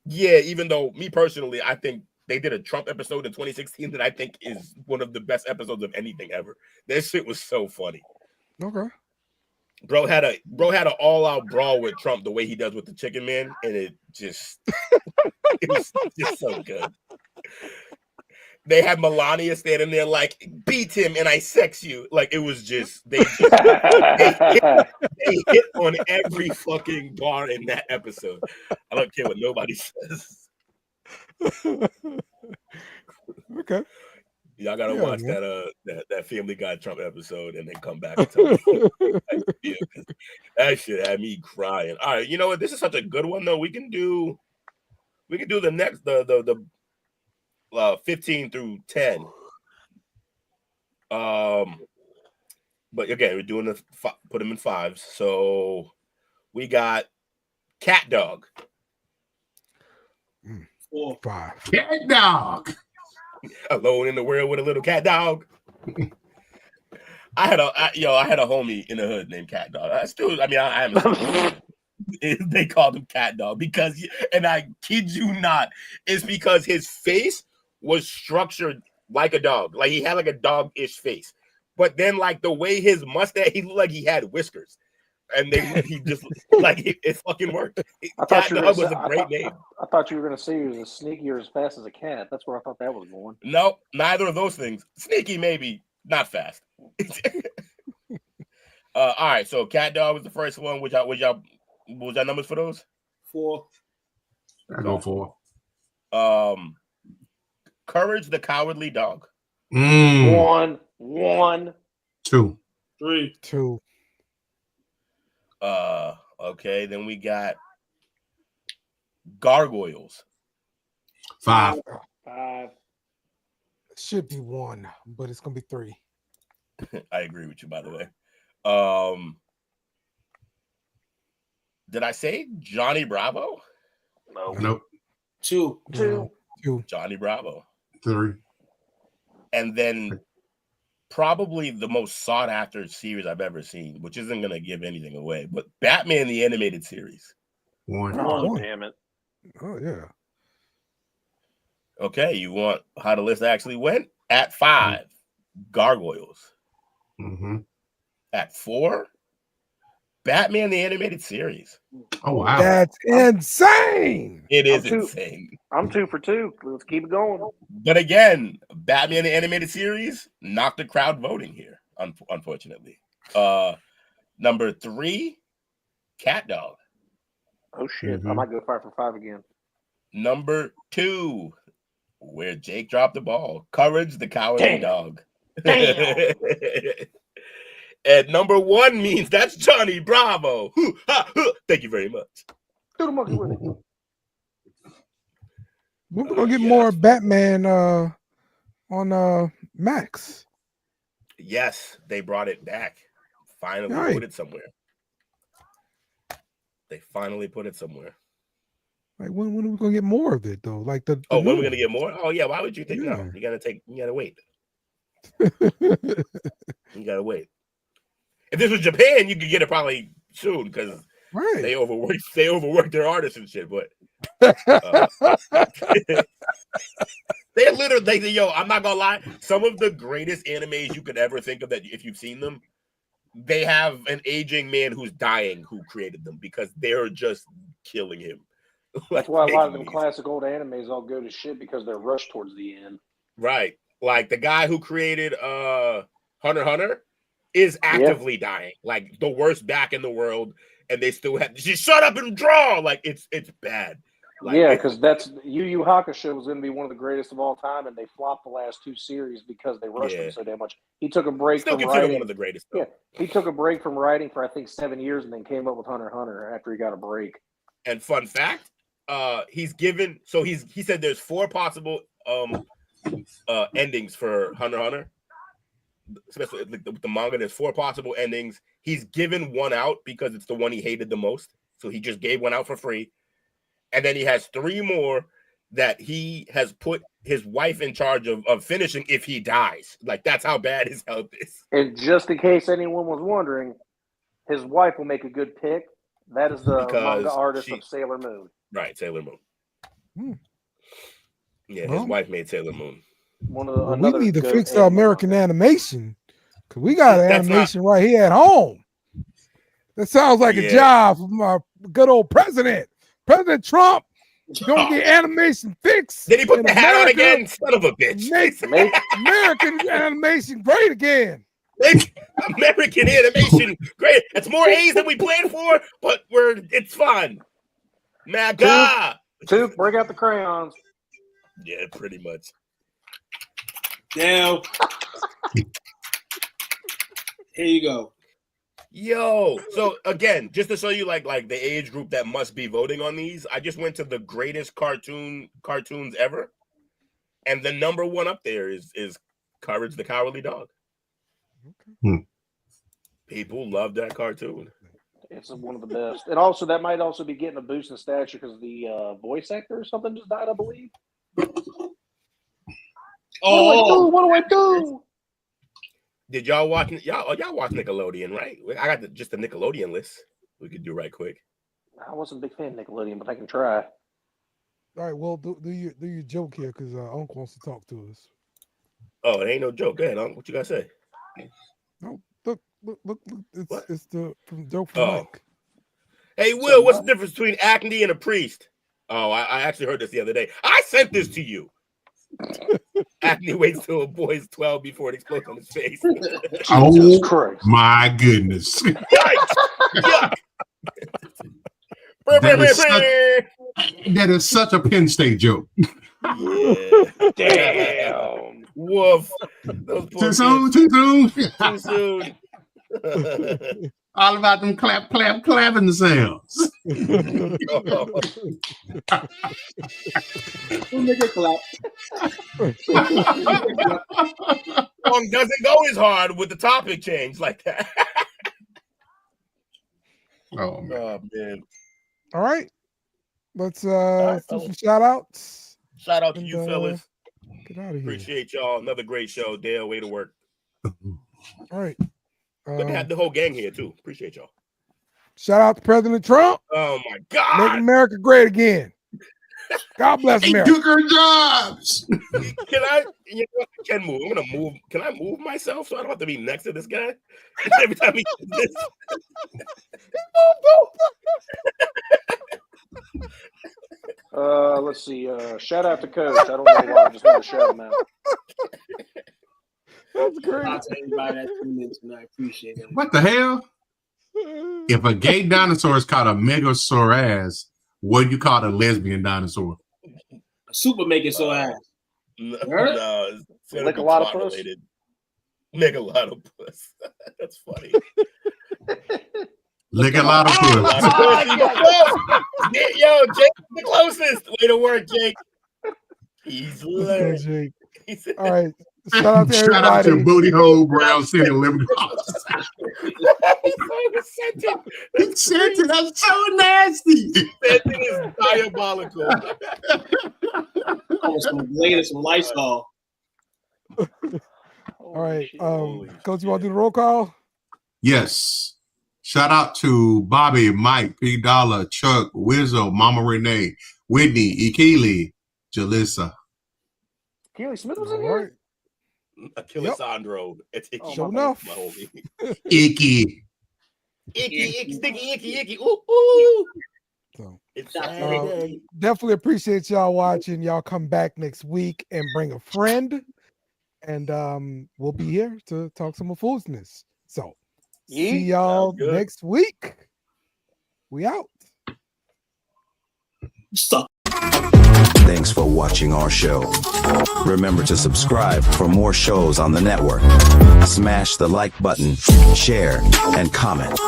Yeah, even though me personally, I think they did a Trump episode in 2016 that I think is one of the best episodes of anything ever. That shit was so funny. Okay. Bro had an all-out brawl with Trump the way he does with the Chicken Man, and it was just so good. They had Melania standing there like, beat him and I sex you. Like it was just they hit on every fucking bar in that episode. I don't care what nobody says. Okay. Y'all gotta watch that Family Guy Trump episode and then come back and tell me. That shit had me crying. All right, you know what? This is such a good one though. We can do the next the 15 through 10. But again, we're doing put them in 5s. So we got Cat Dog. 4. 5. Cat Dog. Alone in the world with a little cat dog. I had a homie in the hood named Cat Dog. I haven't. They called him Cat Dog because, and I kid you not, it's because his face was structured like a dog. Like he had like a dog-ish face, but then like the way his mustache, he looked like he had whiskers, and he just like it fucking worked. Cat Dog was a great name. I thought you were gonna say he was as sneaky or as fast as a cat. That's where I thought that was going. No, neither of those things. Sneaky, maybe, not fast. All right, so Cat Dog was the first one. What was y'all numbers for those? 4. I go 4. Courage the Cowardly Dog. 1. 2. 3. 2. Okay, then we got Gargoyles. 5. 5. It should be 1, but it's gonna be 3. I agree with you, by the way. Did I say Johnny Bravo? No. Nope. 2. 2. Johnny Bravo. 3. And then probably the most sought after series I've ever seen, which isn't going to give anything away, but Batman the Animated Series. 1. Oh, damn it. Oh yeah. Okay, you want how the list actually went? At 5, Gargoyles. Mm-hmm. At 4, Batman the Animated Series. Oh wow. That's insane. It is I'm two- insane. I'm 2 for 2. Let's keep it going. But again, Batman the Animated Series knocked the crowd voting here, unfortunately. Number 3, Cat Dog. Oh shit! I might go 5 for 5 again. Number 2, where Jake dropped the ball, Courage the Cowardly Dog. Damn. And number 1 means that's Johnny Bravo. Thank you very much. Do the monkey with it. We're gonna get more Batman on Max. Yes, they brought it back. Finally Right. put it somewhere. They finally put it somewhere. Like when are we gonna get more of it though? Like the Oh, when are new we gonna get more? Oh yeah, why would you think Yeah. no? You gotta wait. one. You gotta wait. If this was Japan, you could get it probably soon because Right. they overworked their artists and shit. But they literally, yo, I'm not gonna lie. Some of the greatest animes you could ever think of, that if you've seen them, they have an aging man who's dying who created them because they're just killing him. That's why a lot of them classic old animes all go to shit because they're rushed towards the end. Right. Like the guy who created Hunter x Hunter is actively dying. Like the worst back in the world, and they still have just shut up and draw. Like it's bad. Like, Yeah, because that's Yu Yu Hakusho was going to be one of the greatest of all time, and they flopped the last 2 series because they rushed him so damn much. He took a break still from considered writing. one of the greatest. Though. Yeah, he took a break from writing for I think 7 years, and then came up with Hunter x Hunter after he got a break. And fun fact, he said there's 4 possible endings for Hunter x Hunter. Especially with the manga, there's 4 possible endings. He's given one out because it's the one he hated the most. So he just gave one out for free. And then he has 3 more that he has put his wife in charge of finishing if he dies. Like, that's how bad his health is. And just in case anyone was wondering, his wife will make a good pick. That is the manga artist of Sailor Moon. Right, Sailor Moon. Yeah, Well, his wife made Sailor Moon. We need to fix the American animation because we got an That's animation right here at home. That sounds like a job from our good old president. President Trump gonna get animation fixed. Did he put in the hat on America, again? Son of a bitch. Make American animation great again. Make American animation great. It's more A's than we planned for, but it's fun. MAGA. Two, break out the crayons. Yeah, pretty much. Now, here you go. Yo, so again, just to show you like the age group that must be voting on these, I just went to the greatest cartoons ever, and the number 1 up there is Courage the Cowardly Dog. People love that cartoon. It's one of the best, and also that might also be getting a boost in stature because the voice actor or something just died, I believe. What do I do? Did y'all watch y'all watch Nickelodeon, right? I got just the Nickelodeon list we could do right quick. I wasn't a big fan of Nickelodeon, but I can try. All right, well, do your joke here because Uncle wants to talk to us. Oh, it ain't no joke. Go ahead, Uncle. What you gotta say? No, look! It's the joke from Mike. Hey, Will, what's the difference between acne and a priest? Oh, I actually heard this the other day. I sent this to you. Acne waits till a boy is 12 before it explodes on his face. Oh Christ. My goodness. Yuck. That is such a Penn State joke. Yeah. Damn. Woof. Too soon. Too soon. All about them clapping sounds. Nigga clap. Song doesn't go as hard with the topic change like that. Oh man. All right. Let's do some shout outs. Shout out to you fellas. Get out of here. Appreciate y'all. Another great show. Dale, way to work. All right. Good to have the whole gang here too. Appreciate y'all. Shout out to President Trump. Oh my God. Make America great again. God bless They America. took her jobs. Can I? You know what? I can move. I'm gonna move. Can I move myself so I don't have to be next to this guy every time he does this? Let's see. Shout out to Coach. I don't know why. I just want to shout him out. That's great. Shout out to everybody that tuned in tonight. I appreciate it. What the hell? If a gay dinosaur is called a megasaurus, what do you call a lesbian dinosaur? A super making so ass. No, Heard? it's Lick a lot of puss. Lick a lot of puss. That's funny. Lick a lot of puss. Yo, Jake's the closest. Way to work, Jake. He's Let's lit. go, Jake. All right. Shout out to Shout out everybody. to Booty Hole Brown City Living. He sent it. That's so nasty. That thing is diabolical. Oh, some Glade and some Lysol. All right. Coach, you want to do the roll call? Yes. Shout out to Bobby, Mike, P. Dollar, Chuck, Wizzo, Mama Renee, Whitney, Ikili, Jalissa. Keely Smith was All in here? right. Achilles Sandro. It's Sure enough. my homie. Icky. Icky, sticky, icky. Ooh, ooh. So, It's Saturday. definitely appreciate y'all watching. Y'all come back next week and bring a friend. And we'll be here to talk some more foolishness. So see y'all Sounds good. next week. We out. Suck. Thanks for watching our show. Remember to subscribe for more shows on the network. Smash the like button, share, and comment.